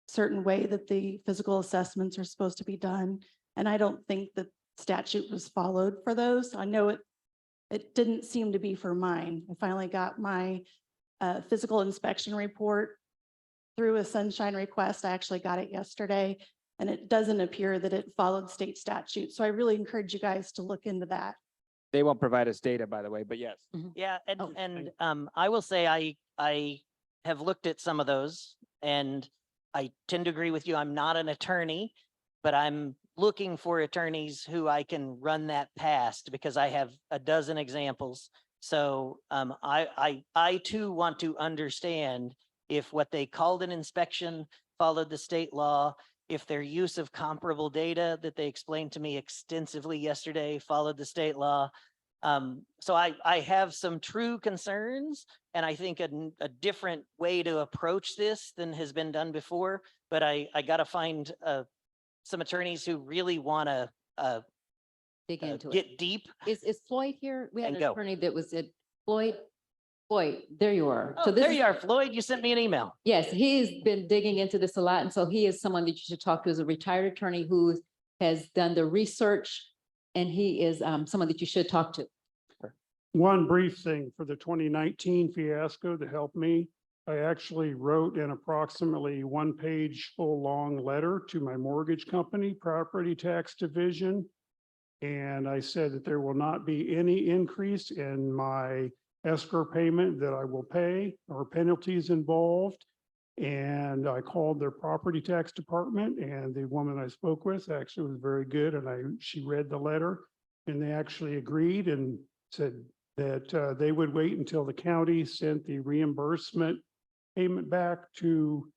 certain way that the physical assessments are supposed to be done. And I don't think that statute was followed for those. I know it didn't seem to be for mine. I finally got my physical inspection report through a sunshine request. I actually got it yesterday, and it doesn't appear that it followed state statute. So I really encourage you guys to look into that. They won't provide us data, by the way, but yes. Yeah, Oh, I will say I have looked at some of those and I tend to agree with you. I'm not an attorney, but I'm looking for attorneys who I can run that past because I have a dozen examples. So I too want to understand if what they called an inspection followed the state law, if their use of comparable data that they explained to me extensively yesterday followed the state law. So I have some true concerns, and I think a different way to approach this than has been done before. But I got to find some attorneys who really want to dig into it. get deep. Is Floyd here? We had And an go. attorney that was at Floyd. Floyd, there you are. Oh, So this there is- you are, Floyd. You sent me an email. Yes, he's been digging into this a lot. And so he is someone that you should talk to, as a retired attorney who has done the research. And he is someone that you should talk to. One brief thing for the 2019 fiasco to help me. I actually wrote an approximately one-page full-long letter to my mortgage company, property tax division. And I said that there will not be any increase in my escrow payment that I will pay or penalties involved. And I called their property tax department, and the woman I spoke with actually was very good. And she read the letter, and they actually agreed and said that they would wait until the county sent the reimbursement payment back to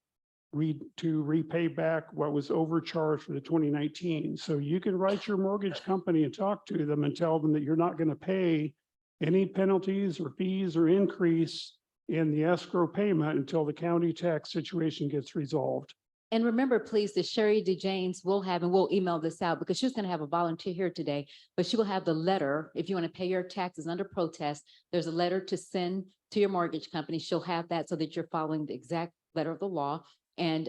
repay back what was overcharged for the 2019. So you can write your mortgage company and talk to them and tell them that you're not going to pay any penalties or fees or increase in the escrow payment until the county tax situation gets resolved. And remember, please, that Sherry DeJanes will have, and we'll email this out because she's going to have a volunteer here today, but she will have the letter. If you want to pay your taxes under protest, there's a letter to send to your mortgage company. She'll have that so that you're following the exact letter of the law. And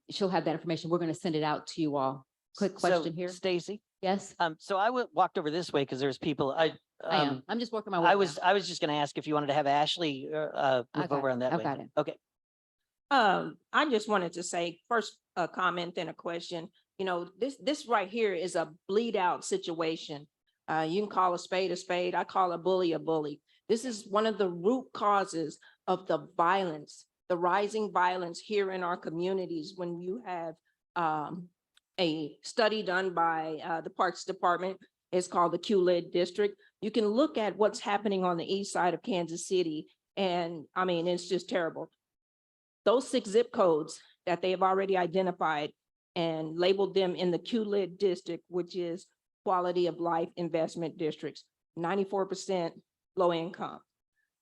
she'll have that information. We're going to send it out to you all. Quick question here. Stacey. Yes, So I walked over this way because there's people. I am. I'm just working my way. I was just going to ask if you wanted to have Ashley move over on that I've way. got it. Okay. I just wanted to say first a comment, then a question. You know, this right here is a bleed out situation. You can call a spade. I call a bully a bully. This is one of the root causes of the violence, the rising violence here in our communities. When you have a study done by the Parks Department, it's called the QLID District. You can look at what's happening on the east side of Kansas City. And I mean, it's just terrible. Those 6 zip codes that they have already identified and labeled them in the QLID district, which is quality of life investment districts, 94% low income.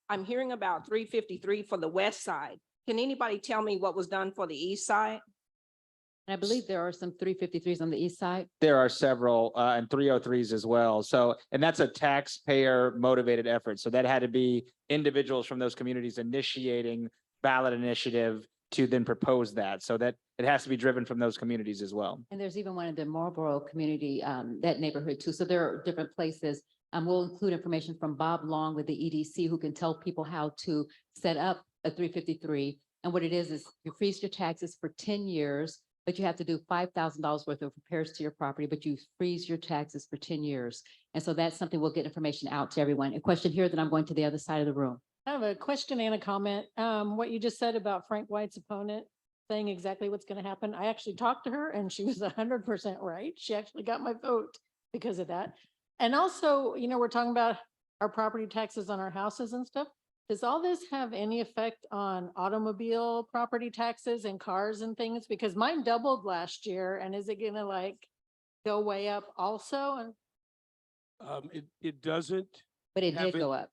I'm hearing about 353 for the west side. Can anybody tell me what was done for the east side? And I believe there are some 353s on the east side. There are several and 303s as well. So, and that's a taxpayer motivated effort. So that had to be individuals from those communities initiating ballot initiative to then propose that. So that it has to be driven from those communities as well. And there's even one in the Marlboro community, that neighborhood too. So there are different places. We'll include information from Bob Long with the EDC, who can tell people how to set up a 353. And what it is you freeze your taxes for 10 years, but you have to do $5,000 worth of repairs to your property, but you freeze your taxes for 10 years. And so that's something we'll get information out to everyone. A question here, then I'm going to the other side of the room. I have a question and a comment. What you just said about Frank White's opponent saying exactly what's going to happen. I actually talked to her and she was 100% right. She actually got my vote because of that. And also, you know, we're talking about our property taxes on our houses and stuff. Does all this have any effect on automobile property taxes and cars and things? Because mine doubled last year, and is it going to like go way up also? And It doesn't. But it have did go up.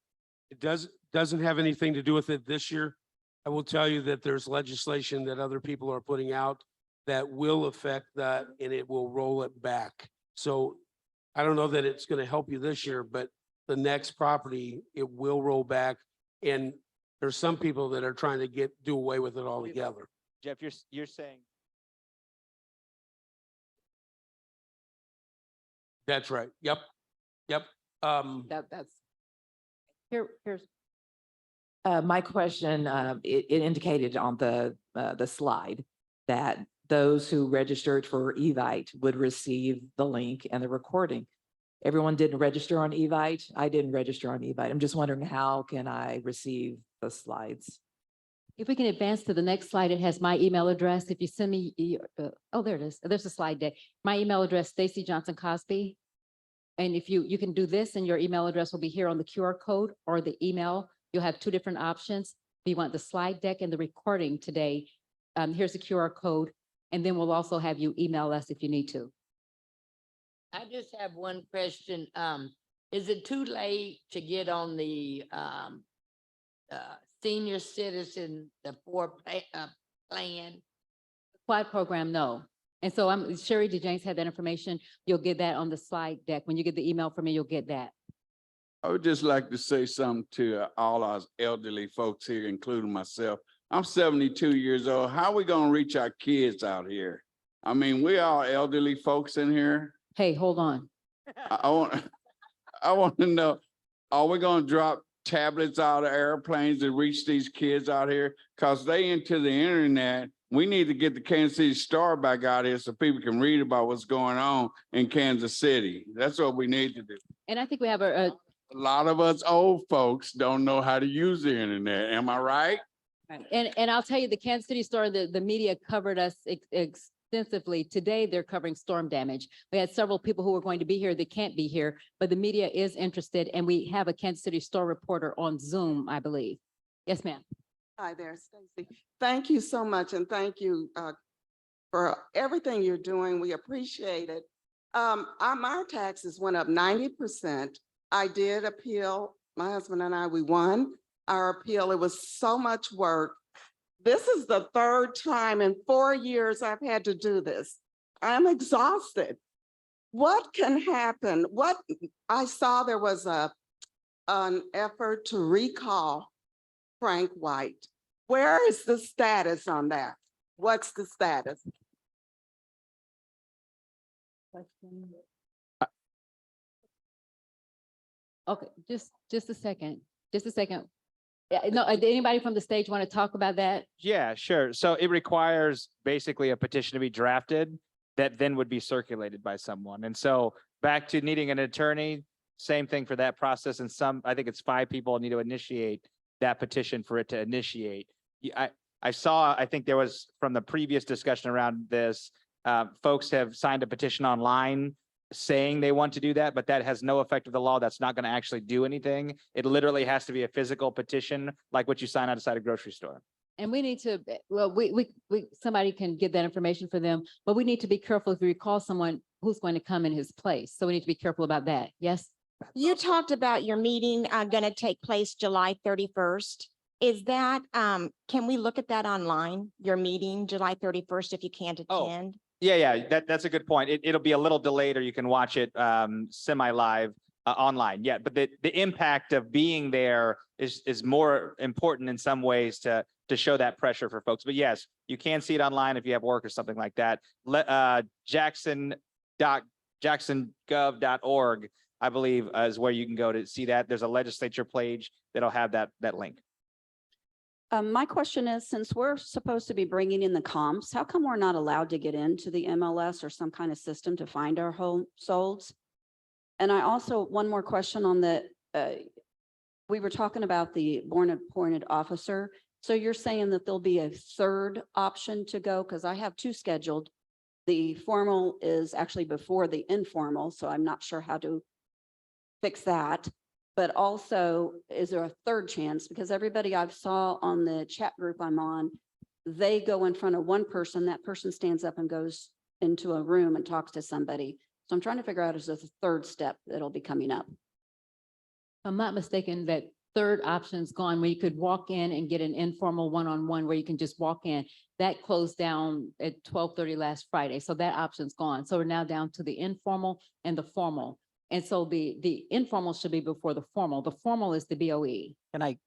It doesn't have anything to do with it this year. I will tell you that there's legislation that other people are putting out that will affect that, and it will roll it back. So I don't know that it's going to help you this year, but the next property, it will roll back. And there's some people that are trying to do away with it altogether. Jeff, you're saying. That's right. Yep. That's here's. My question, it indicated on the slide that those who registered for Evite would receive the link and the recording. everyone didn't register on Evite. I didn't register on Evite. I'm just wondering, how can I receive the slides? If we can advance to the next slide, it has my email address. If you send me, oh, there it is. There's a slide deck. My email address, Stacey Johnson-Cosby. And if you can do this, and your email address will be here on the QR code or the email. You'll have two different options. If you want the slide deck and the recording today, here's the QR code. And then we'll also have you email us if you need to. I just have one question. Is it too late to get on the senior citizen, the plan? Quad program, no. And so I'm Sherry DeJanes had that information. You'll get that on the slide deck. When you get the email from me, you'll get that. I would just like to say something to all our elderly folks here, including myself. I'm 72 years old. How are we gonna reach our kids out here? I mean, we all elderly folks in here. Hey, hold on. I want to know, are we gonna drop tablets out of airplanes to reach these kids out here? Cause they into the internet. We need to get the Kansas City Star back out here so people can read about what's going on in Kansas City. That's what we need to do. And I think we have A lot of us old folks don't know how to use the internet. Am I right? and I'll tell you, the Kansas City Star, the media covered us extensively. Today, they're covering storm damage. We had several people who were going to be here that can't be here, but the media is interested, and we have a Kansas City Star reporter on Zoom, I believe. Yes, ma'am. Hi there, Stacey. Thank you so much, and thank you for everything you're doing. We appreciate it. Our taxes went up 90%. I did appeal. My husband and I, we won our appeal. It was so much work. This is the third time in 4 years I've had to do this. I'm exhausted. What can happen? What I saw, there was an effort to recall Frank White. Where is the status on that? What's the status? Okay, just a second. Just a second. Yeah, no, anybody from the stage want to talk about that? Yeah, sure. So it requires basically a petition to be drafted that then would be circulated by someone. And so back to needing an attorney, same thing for that process. And I think it's 5 people need to initiate that petition for it to initiate. I think there was, from the previous discussion around this, folks have signed a petition online saying they want to do that, but that has no effect of the law. That's not going to actually do anything. It literally has to be a physical petition, like what you sign outside a grocery store. And we need to, well, somebody can get that information for them, but we need to be careful if we recall someone who's going to come in his place. So we need to be careful about that. Yes? You talked about your meeting going to take place July 31st. Is that, can we look at that online, your meeting, July 31st, if you can't attend? Yeah, that's a good point. It'll be a little delayed, or you can watch it semi-live online. Yeah, but the impact of being there is more important in some ways to show that pressure for folks. But yes, you can see it online if you have work or something like that. jacksongov.org, I believe, is where you can go to see that. There's a legislature page that'll have that link. My question is, since we're supposed to be bringing in the comps, how come we're not allowed to get into the MLS or some kind of system to find our home solds? And I also, one more question on the, we were talking about the board appointed officer. So you're saying that there'll be a third option to go? Because I have 2 scheduled. The formal is actually before the informal, so I'm not sure how to fix that. But also, is there a third chance? Because everybody I've saw on the chat group I'm on, they go in front of one person, that person stands up and goes into a room and talks to somebody. So I'm trying to figure out, is there a third step that'll be coming up? If I'm not mistaken, that third option's gone, where you could walk in and get an informal one-on-one where you can just walk in. That closed down at 12:30 last Friday. So that option's gone. So we're now down to the informal and the formal. And so the informal should be before the formal. The formal is the BOE. And I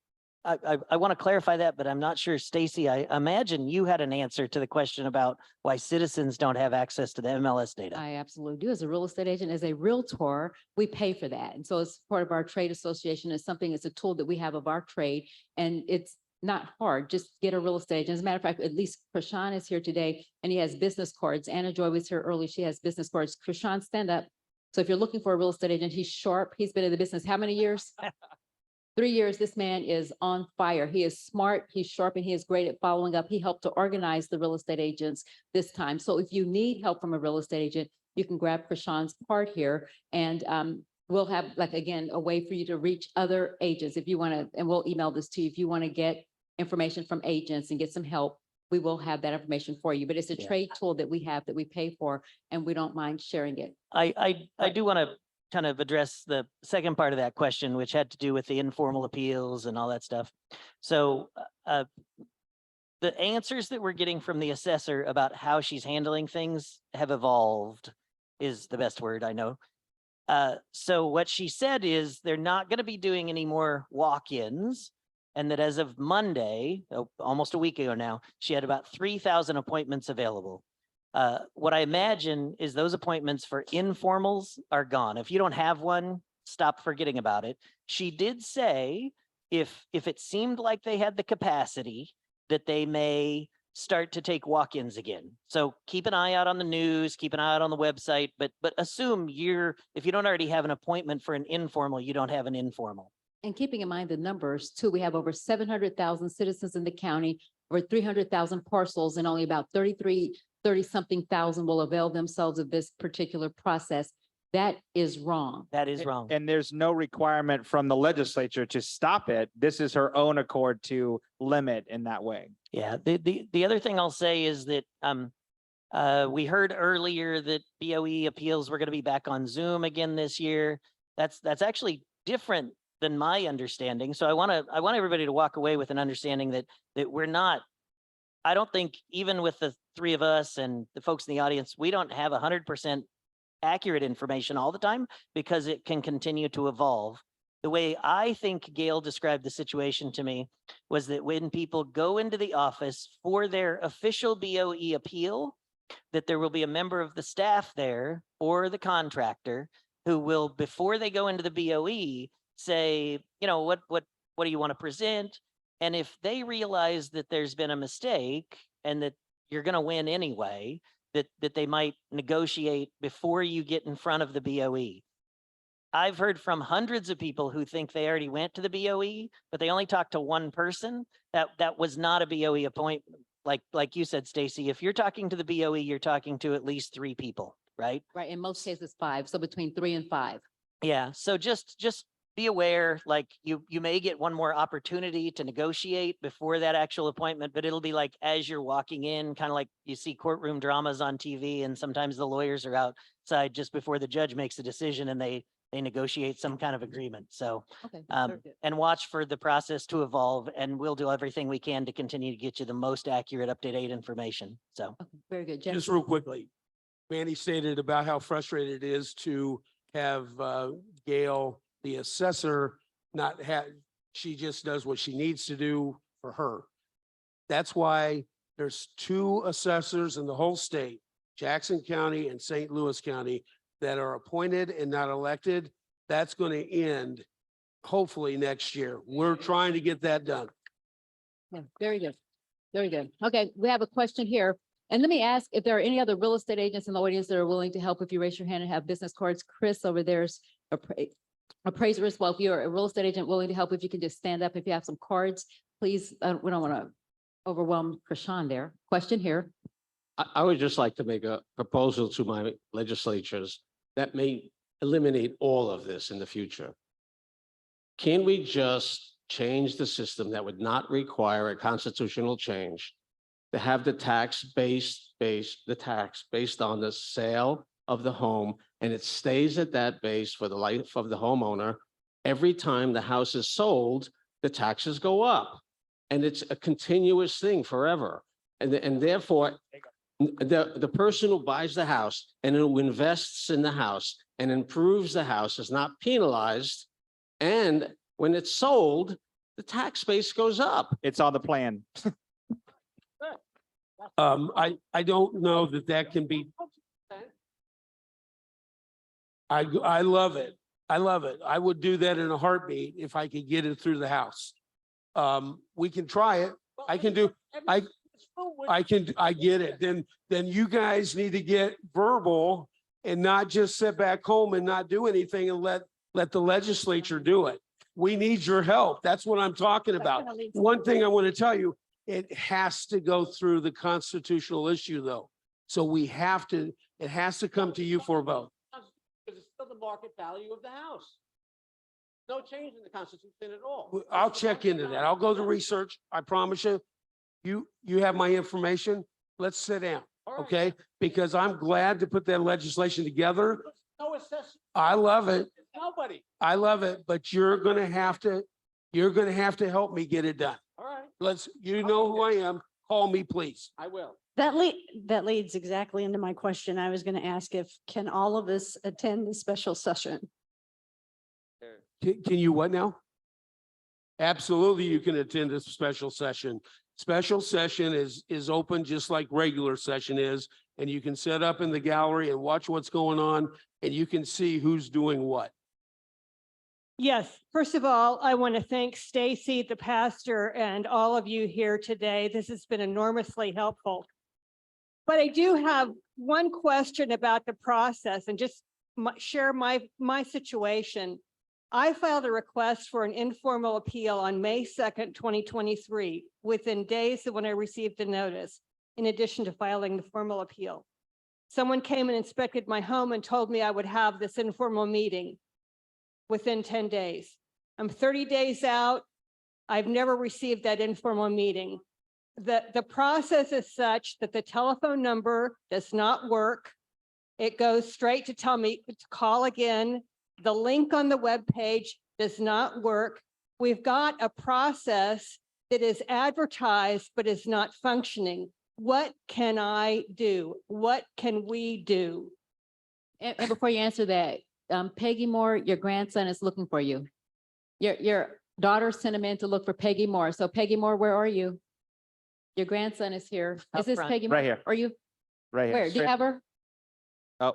want to clarify that, but I'm not sure, Stacey, I imagine you had an answer to the question about why citizens don't have access to the MLS data. I absolutely do. As a real estate agent, as a realtor, we pay for that. And so it's part of our trade association. It's something, it's a tool that we have of our trade. And it's not hard, just get a real estate agent. As a matter of fact, at least Krishan is here today and he has business cards. Anna Joy was here early. She has business cards. Krishan, stand up. So if you're looking for a real estate agent, he's sharp. He's been in the business how many years? 3 years. This man is on fire. He is smart, he's sharp, and he is great at following up. He helped to organize the real estate agents this time. So if you need help from a real estate agent, you can grab Krishan's card here, and we'll have, like, again, a way for you to reach other agents if you want to, and we'll email this to you. If you want to get information from agents and get some help, we will have that information for you. But it's a trade tool that we have that we pay for, and we don't mind sharing it. I do want to kind of address the second part of that question, which had to do with the informal appeals and all that stuff. So the answers that we're getting from the assessor about how she's handling things have evolved, is the best word I know. So what she said is they're not going to be doing any more walk-ins, and that as of Monday, almost a week ago now, she had about 3,000 appointments available. What I imagine is those appointments for informals are gone. If you don't have one, stop forgetting about it. She did say if it seemed like they had the capacity, that they may start to take walk-ins again. So keep an eye out on the news, keep an eye out on the website, but assume if you don't already have an appointment for an informal, you don't have an informal. And keeping in mind the numbers too, we have over 700,000 citizens in the county, over 300,000 parcels, and only about 30-something thousand will avail themselves of this particular process. That is wrong. That is wrong. And there's no requirement from the legislature to stop it. This is her own accord to limit in that way. Yeah, the other thing I'll say is that we heard earlier that BOE appeals were going to be back on Zoom again this year. That's actually different than my understanding. So I want everybody to walk away with an understanding that we're not. I don't think, even with the three of us and the folks in the audience, we don't have 100% accurate information all the time, because it can continue to evolve. The way I think Gail described the situation to me was that when people go into the office for their official BOE appeal, that there will be a member of the staff there or the contractor who will, before they go into the BOE, say, what do you want to present? And if they realize that there's been a mistake and that you're going to win anyway, that they might negotiate before you get in front of the BOE. I've heard from hundreds of people who think they already went to the BOE, but they only talked to one person. That was not a BOE appointment. Like you said, Stacey, if you're talking to the BOE, you're talking to at least 3 people, right? Right. In most cases, 5. So between 3 and 5. Yeah. So just be aware, like you may get one more opportunity to negotiate before that actual appointment, but it'll be like as you're walking in, kind of like you see courtroom dramas on TV, and sometimes the lawyers are outside just before the judge makes a decision and they negotiate some kind of agreement. So, Okay. and watch for the process to evolve, and we'll do everything we can to continue to get you the most accurate, up-to-date information. So. Okay, very good. Jeff? Just real quickly, Manny stated about how frustrated it is to have Gail, the assessor, not have, she just does what she needs to do for her. That's why there's 2 assessors in the whole state, Jackson County and St. Louis County, that are appointed and not elected. That's going to end hopefully next year. We're trying to get that done. Yeah, very good. Very good. Okay, we have a question here. And let me ask if there are any other real estate agents in the audience that are willing to help. If you raise your hand and have business cards, Chris over there's appraiser as well. If you're a real estate agent willing to help, if you can just stand up, if you have some cards, please. We don't want to overwhelm Krishan there. Question here. I would just like to make a proposal to my legislatures that may eliminate all of this in the future. Can we just change the system that would not require a constitutional change to have the tax based on the sale of the home, and it stays at that base for the life of the homeowner? Every time the house is sold, the taxes go up, and it's a continuous thing forever. And therefore, the person who buys the house and who invests in the house and improves the house is not penalized. And when it's sold, the tax base goes up. It's on the plan. I don't know that can be. I love it. I love it. I would do that in a heartbeat if I could get it through the house. We can try it. I can do, I get it. Then you guys need to get verbal and not just sit back home and not do anything and let the legislature do it. We need your help. That's what I'm talking about. One thing I want to tell you, it has to go through the constitutional issue though. So we have to, it has to come to you for a vote. Because it's still the market value of the house. No change in the Constitution at all. I'll check into that. I'll go to research. I promise you. You have my information. Let's sit down, okay? Because I'm glad to put that legislation together. No assessment. I love it. Nobody. I love it, but you're gonna have to help me get it done. All right, You know who I am. Call me, please. I will. That leads exactly into my question. I was going to ask can all of us attend the special session? Can you what now? Absolutely, you can attend a special session. Special session is open just like regular session is, and you can set up in the gallery and watch what's going on, and you can see who's doing what. Yes, first of all, I want to thank Stacey, the pastor, and all of you here today. This has been enormously helpful. But I do have one question about the process and just share my situation. I filed a request for an informal appeal on May 2nd, 2023, within days of when I received the notice, in addition to filing the formal appeal. Someone came and inspected my home and told me I would have this informal meeting within 10 days. I'm 30 days out. I've never received that informal meeting. The process is such that the telephone number does not work. It goes straight to tell me to call again. The link on the web page does not work. We've got a process that is advertised but is not functioning. What can I do? What can we do? And before you answer that, Peggy Moore, your grandson is looking for you. Your daughter sent him in to look for Peggy Moore. So Peggy Moore, where are you? Your grandson is here. Is this Peggy Moore? Right here. Are you? Right here. Where? Do you have her? Oh,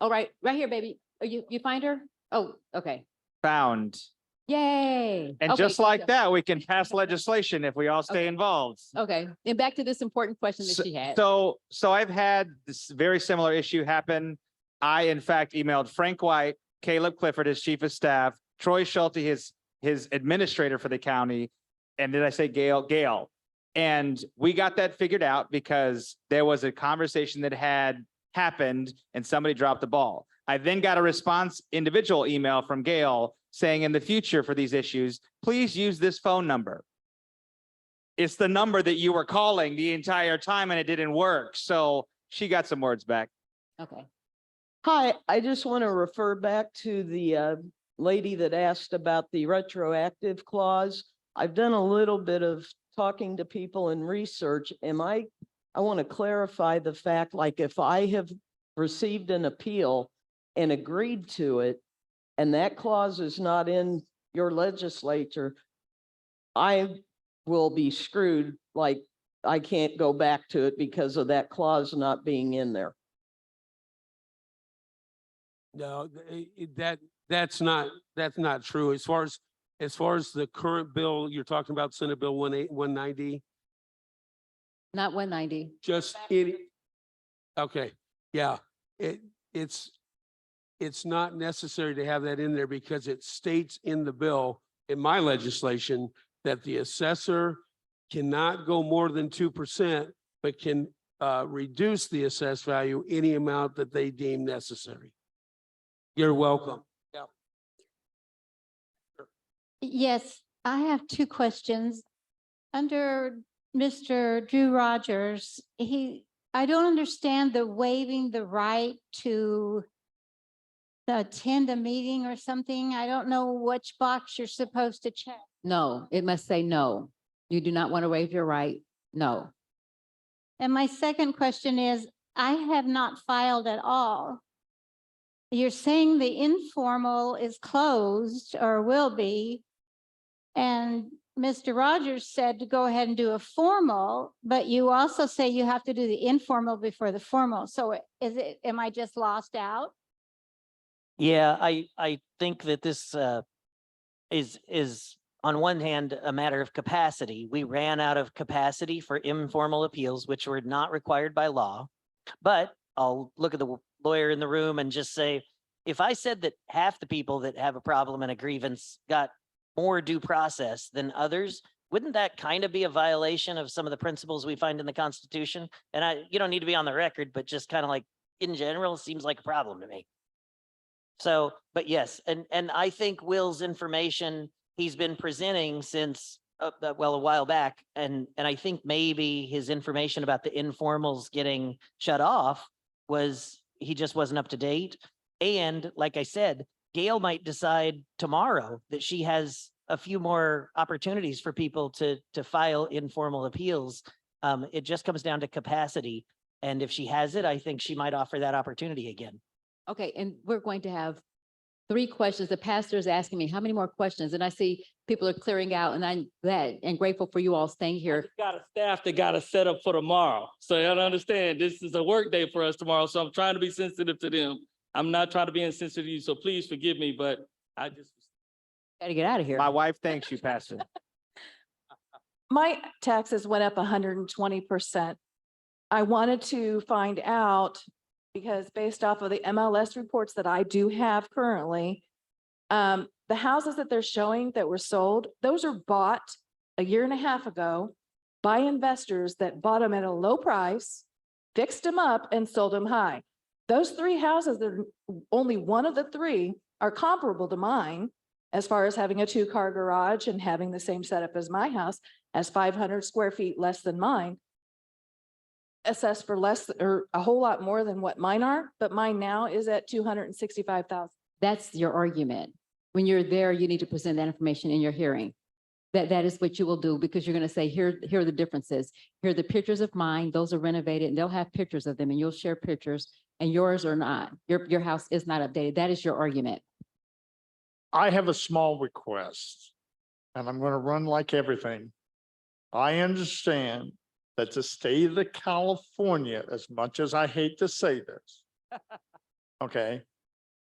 Oh, right here, baby. Oh, you find her? Oh, okay. found. Yay. And Okay, just like good. that, we can pass legislation if we all stay Okay. involved. Okay, and back to this important question that So- she had. So I've had this very similar issue happen. I, in fact, emailed Frank White, Caleb Clifford, his chief of staff, Troy Schulte, his administrator for the county. And did I say Gail? And we got that figured out because there was a conversation that had happened and somebody dropped the ball. I then got a response individual email from Gail saying in the future for these issues, please use this phone number. It's the number that you were calling the entire time and it didn't work. So she got some words back. Okay. Hi, I just want to refer back to the lady that asked about the retroactive clause. I've done a little bit of talking to people and research. I want to clarify the fact, like if I have received an appeal and agreed to it, and that clause is not in your legislature, I will be screwed. Like I can't go back to it because of that clause not being in there. No, that's not true. As far as the current bill, you're talking about Senate Bill 190, Not 190. just any. Okay, yeah, it's not necessary to have that in there because it states in the bill, in my legislation, that the assessor cannot go more than 2%, but can reduce the assessed value any amount that they deem necessary. You're welcome. Yeah. Yes, I have two questions. Under Mr. Drew Rogers, I don't understand the waiving the right to attend a meeting or something. I don't know which box you're supposed to check. No, it must say no. You do not want to waive your right. No. And my second question is, I have not filed at all. You're saying the informal is closed or will be. And Mr. Rogers said to go ahead and do a formal, but you also say you have to do the informal before the formal. So am I just lost out? Yeah, I think that this is on one hand a matter of capacity. We ran out of capacity for informal appeals, which were not required by law. But I'll look at the lawyer in the room and just say, if I said that half the people that have a problem and a grievance got more due process than others, wouldn't that kind of be a violation of some of the principles we find in the Constitution? And you don't need to be on the record, but just kind of like in general, seems like a problem to me. So, but yes, and I think Will's information he's been presenting since a while back, and I think maybe his information about the informals getting shut off was he just wasn't up to date. And like I said, Gail might decide tomorrow that she has a few more opportunities for people to file informal appeals. It just comes down to capacity. And if she has it, I think she might offer that opportunity again. Okay, and we're going to have 3 questions. The pastor is asking me how many more questions, and I see people are clearing out, and I'm glad and grateful for you all staying here. Got a staff that got us set up for tomorrow. So you understand, this is a work day for us tomorrow. So I'm trying to be sensitive to them. I'm not trying to be insensitive to you, so please forgive me, but I just. Gotta get out of here. My wife thanks you, Pastor. My taxes went up 120%. I wanted to find out, because based off of the MLS reports that I do have currently, the houses that they're showing that were sold, those are bought a year and a half ago by investors that bought them at a low price, fixed them up and sold them high. Those 3 houses, only one of the 3 are comparable to mine as far as having a 2-car garage and having the same setup as my house, as 500 square feet less than mine, assessed for less or a whole lot more than what mine are, but mine now is at 265,000. That's your argument. When you're there, you need to present that information in your hearing. That is what you will do, because you're going to say, here are the differences. Here are the pictures of mine. Those are renovated, and they'll have pictures of them, and you'll share pictures, and yours are not. Your house is not updated. That is your argument. I have a small request, and I'm going to run like everything. I understand that the state of California, as much as I hate to say this, okay,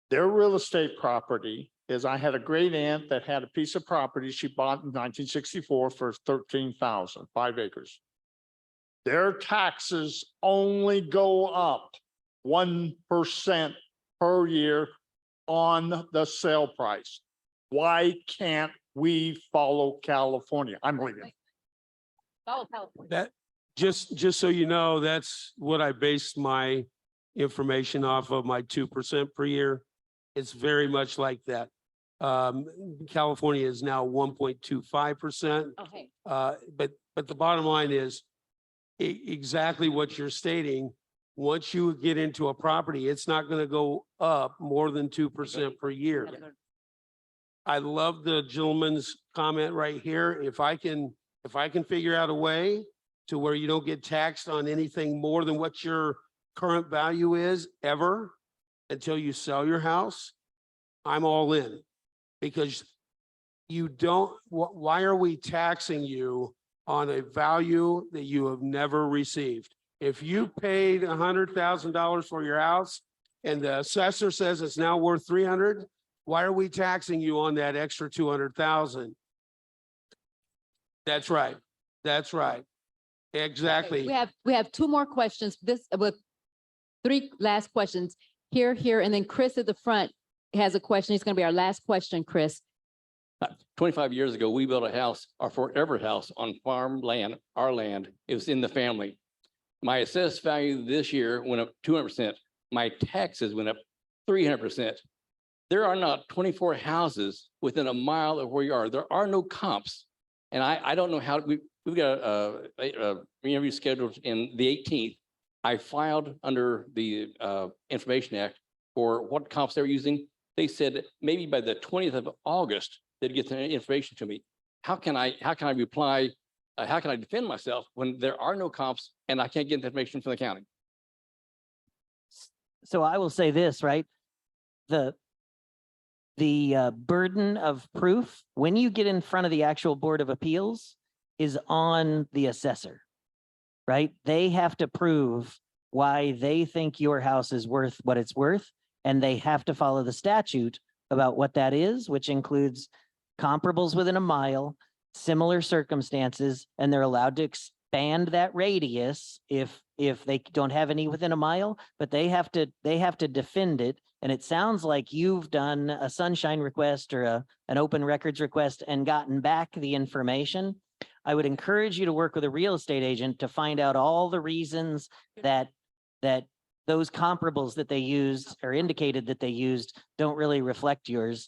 their real estate property is, I had a great aunt that had a piece of property she bought in 1964 for 13,000, 5 acres. Their taxes only go up 1% per year on the sale price. Why can't we follow California? I'm leaving. Follow California. That, just so you know, that's what I based my information off of, my 2% per year. It's very much like that. California is now 1.25%. Okay. But the bottom line is exactly what you're stating. Once you get into a property, it's not going to go up more than 2% per year. I love the gentleman's comment right here. If I can figure out a way to where you don't get taxed on anything more than what your current value is ever until you sell your house, I'm all in. Because you don't, why are we taxing you on a value that you have never received? If you paid $100,000 for your house and the assessor says it's now worth 300, why are we taxing you on that extra 200,000? That's right. That's right. Exactly. We have 2 more questions. This with 3 last questions here, and then Chris at the front has a question. He's going to be our last question, Chris. 25 years ago, we built a house, our forever house on farm land, our land. It was in the family. My assessed value this year went up 200%. My taxes went up 300%. There are not 24 houses within a mile of where you are. There are no comps. And I don't know how, we've got a interview scheduled in the 18th. I filed under the Information Act for what comps they were using. They said maybe by the 20th of August, they'd get the information to me. How can I reply? How can I defend myself when there are no comps and I can't get the information from the county? So I will say this, right? The burden of proof when you get in front of the actual Board of Appeals is on the assessor, right? They have to prove why they think your house is worth what it's worth, and they have to follow the statute about what that is, which includes comparables within a mile, similar circumstances, and they're allowed to expand that radius if they don't have any within a mile, but they have to defend it. And it sounds like you've done a sunshine request or an open records request and gotten back the information. I would encourage you to work with a real estate agent to find out all the reasons that those comparables that they used or indicated that they used don't really reflect yours.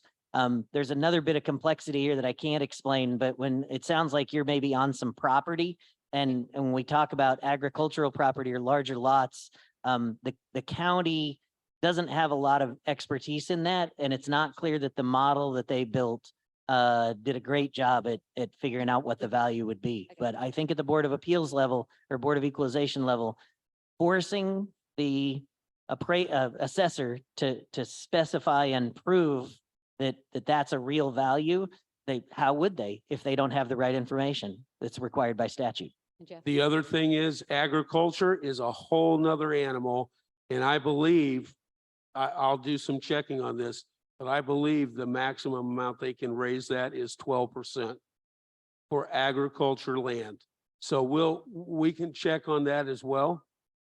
There's another bit of complexity here that I can't explain, but when it sounds like you're maybe on some property, and when we talk about agricultural property or larger lots, the county doesn't have a lot of expertise in that, and it's not clear that the model that they built did a great job at figuring out what the value would be. But I think at the Board of Appeals level or Board of Equalization level, forcing the assessor to specify and prove that that's a real value, how would they if they don't have the right information that's required by statute? The other thing is agriculture is a whole nother animal. And I believe, I'll do some checking on this, but I believe the maximum amount they can raise that is 12% for agriculture land. So we can check on that as well.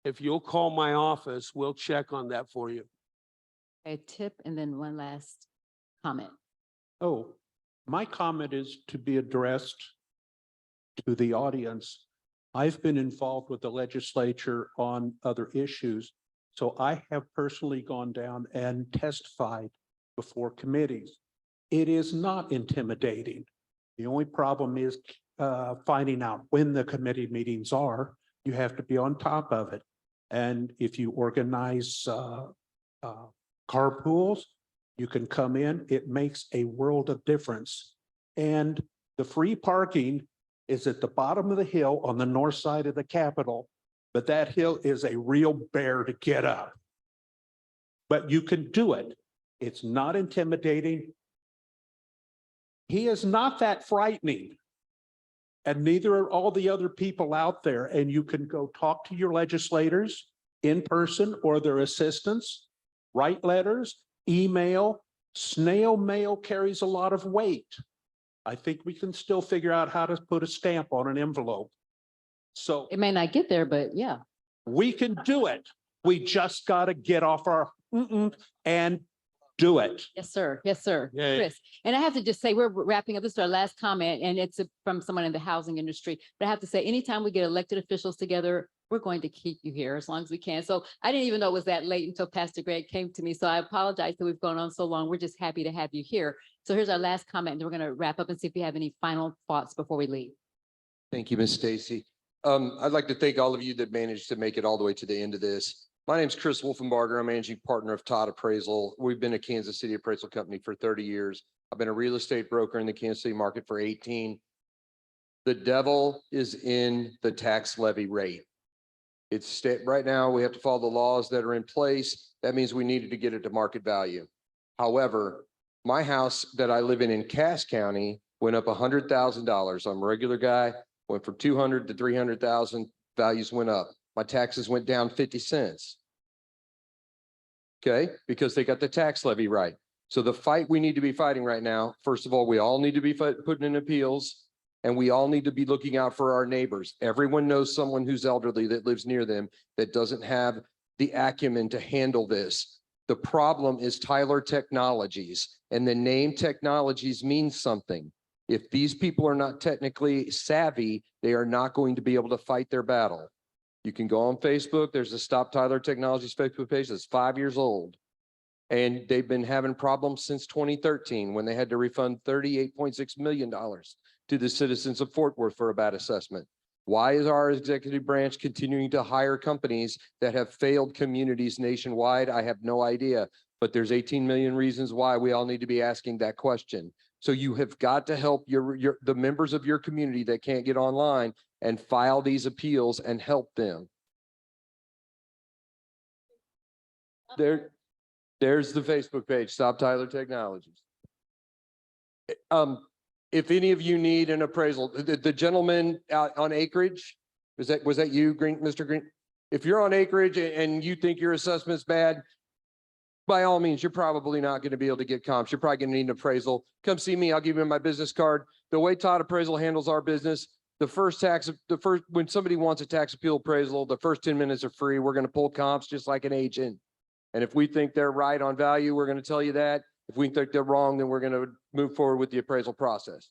If you'll call my office, we'll check on that for you. A tip and then one last comment. Oh, my comment is to be addressed to the audience. I've been involved with the legislature on other issues, so I have personally gone down and testified before committees. It is not intimidating. The only problem is finding out when the committee meetings are. You have to be on top of it. And if you organize carpools, you can come in. It makes a world of difference. And the free parking is at the bottom of the hill on the north side of the Capitol, but that hill is a real bear to get up. But you can do it. It's not intimidating. He is not that frightening. And neither are all the other people out there. And you can go talk to your legislators in person or their assistants, write letters, email. Snail mail carries a lot of weight. I think we can still figure out how to put a stamp on an envelope. So It may not get there, but yeah. we can do it. We just got to get off our and do it. Yes, sir. Yes, sir. Yay. Chris. And I have to just say, we're wrapping up. This is our last comment, and it's from someone in the housing industry. But I have to say, anytime we get elected officials together, we're going to keep you here as long as we can. So I didn't even know it was that late until Pastor Greg came to me. So I apologize that we've gone on so long. We're just happy to have you here. So here's our last comment, and we're going to wrap up and see if you have any final thoughts before we leave. Thank you, Ms. Stacey. I'd like to thank all of you that managed to make it all the way to the end of this. My name is Chris Wolfenbarger. I'm managing partner of Todd Appraisal. We've been a Kansas City appraisal company for 30 years. I've been a real estate broker in the Kansas City market for 18. The devil is in the tax levy rate. It's right now, we have to follow the laws that are in place. That means we needed to get it to market value. However, my house that I live in Cass County went up $100,000. I'm a regular guy, went from 200 to 300,000, values went up. My taxes went down 50 cents. Okay, because they got the tax levy right. So the fight we need to be fighting right now, first of all, we all need to be putting in appeals, and we all need to be looking out for our neighbors. Everyone knows someone who's elderly that lives near them that doesn't have the acumen to handle this. The problem is Tyler Technologies, and the name Technologies means something. If these people are not technically savvy, they are not going to be able to fight their battle. You can go on Facebook. There's a Stop Tyler Technologies Facebook page that's 5 years old. And they've been having problems since 2013 when they had to refund $38.6 million to the citizens of Fort Worth for a bad assessment. Why is our executive branch continuing to hire companies that have failed communities nationwide? I have no idea, but there's 18 million reasons why we all need to be asking that question. So you have got to help the members of your community that can't get online and file these appeals and help them. There's the Facebook page, Stop Tyler Technologies. If any of you need an appraisal, the gentleman out on acreage, was that you, Mr. Green? If you're on acreage and you think your assessment's bad, by all means, you're probably not going to be able to get comps. You're probably going to need an appraisal. Come see me. I'll give you my business card. The way Todd Appraisal handles our business, when somebody wants a tax appeal appraisal, the first 10 minutes are free. We're going to pull comps just like an agent. And if we think they're right on value, we're going to tell you that. If we think they're wrong, then we're going to move forward with the appraisal process.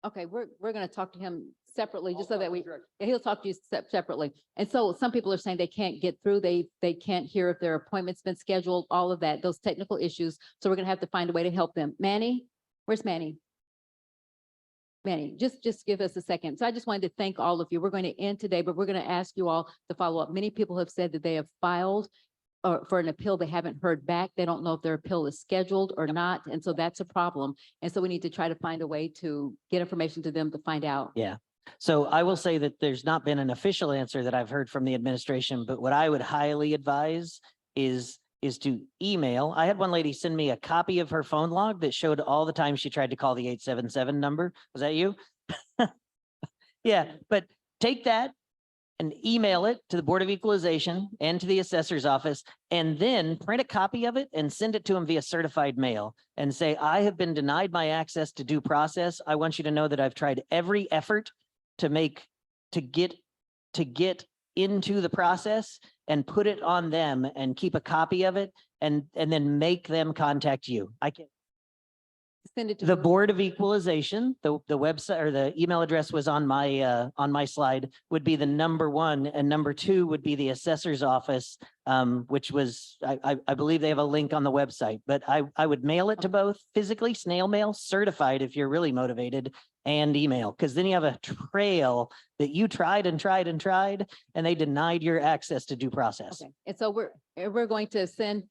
Okay, we're gonna talk to him separately, just so that yeah, he'll talk to you separately. And so some people are saying they can't get through, they can't hear if their appointment's been scheduled, all of that, those technical issues. So we're gonna have to find a way to help them. Manny, where's Manny? Manny, just give us a second. So I just wanted to thank all of you. We're going to end today, but we're going to ask you all to follow up. Many people have said that they have filed for an appeal. They haven't heard back. They don't know if their appeal is scheduled or not. And so that's a problem. And so we need to try to find a way to get information to them to find out. Yeah. So I will say that there's not been an official answer that I've heard from the administration, but what I would highly advise is to email. I had one lady send me a copy of her phone log that showed all the time she tried to call the 877 number. Was that you? Yeah, but take that and email it to the Board of Equalization and to the assessor's office, and then print a copy of it and send it to them via certified mail and say, I have been denied my access to due process. I want you to know that I've tried every effort to get into the process, and put it on them and keep a copy of it and then make them contact you. I can Send it to the Board of Equalization, the website or the email address was on my slide, would be the number one, and number two would be the assessor's office, which was, I believe they have a link on the website, but I would mail it to both physically, snail mail, certified if you're really motivated, and email, because then you have a trail that you tried and tried and tried, and they denied your access to due process. Okay. And so we're going to send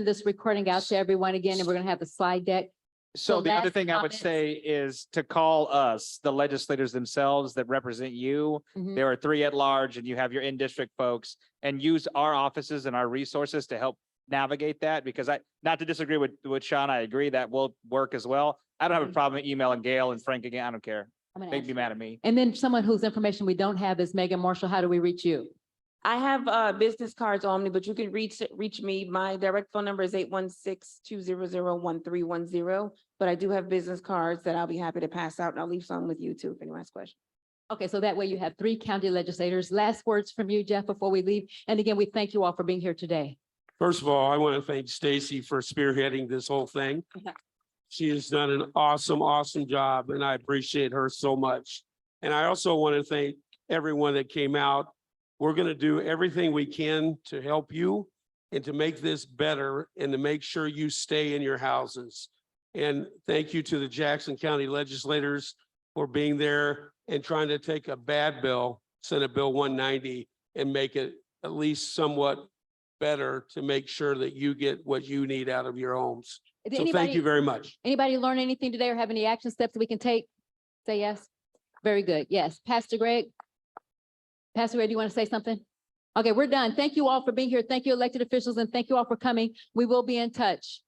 this recording out to everyone again, and we're going to have the slide deck. So the other last thing I would comments? say is to call us, the legislators themselves that represent you. Mhm. There are 3 at large and you have your in-district folks, and use our offices and our resources to help navigate that, because not to disagree with Sean, I agree that will work as well. I don't have a problem emailing Gail and Frank again. I don't care. I'm gonna Make ask me you. mad at me. And then someone whose information we don't have is Megan Marshall. How do we reach you? I have business cards on me, but you can reach me. My direct phone number is 816-200-1310. But I do have business cards that I'll be happy to pass out, and I'll leave some with you too, if anyone has questions. Okay, so that way you have 3 county legislators. Last words from you, Jeff, before we leave. And again, we thank you all for being here today. First of all, I want to thank Stacey for spearheading this whole thing. She has done an awesome, awesome job, and I appreciate her so much. And I also want to thank everyone that came out. We're going to do everything we can to help you and to make this better and to make sure you stay in your houses. And thank you to the Jackson County legislators for being there and trying to take a bad bill, Senate Bill 190, and make it at least somewhat better to make sure that you get what you need out of your homes. Did So thank you very much. Anybody learn anything today or have any action steps that we can take? Say yes. Very good. Yes. Pastor Greg? Pastor Greg, do you want to say something? Okay, we're done. Thank you all for being here. Thank you, elected officials, and thank you all for coming. We will be in touch.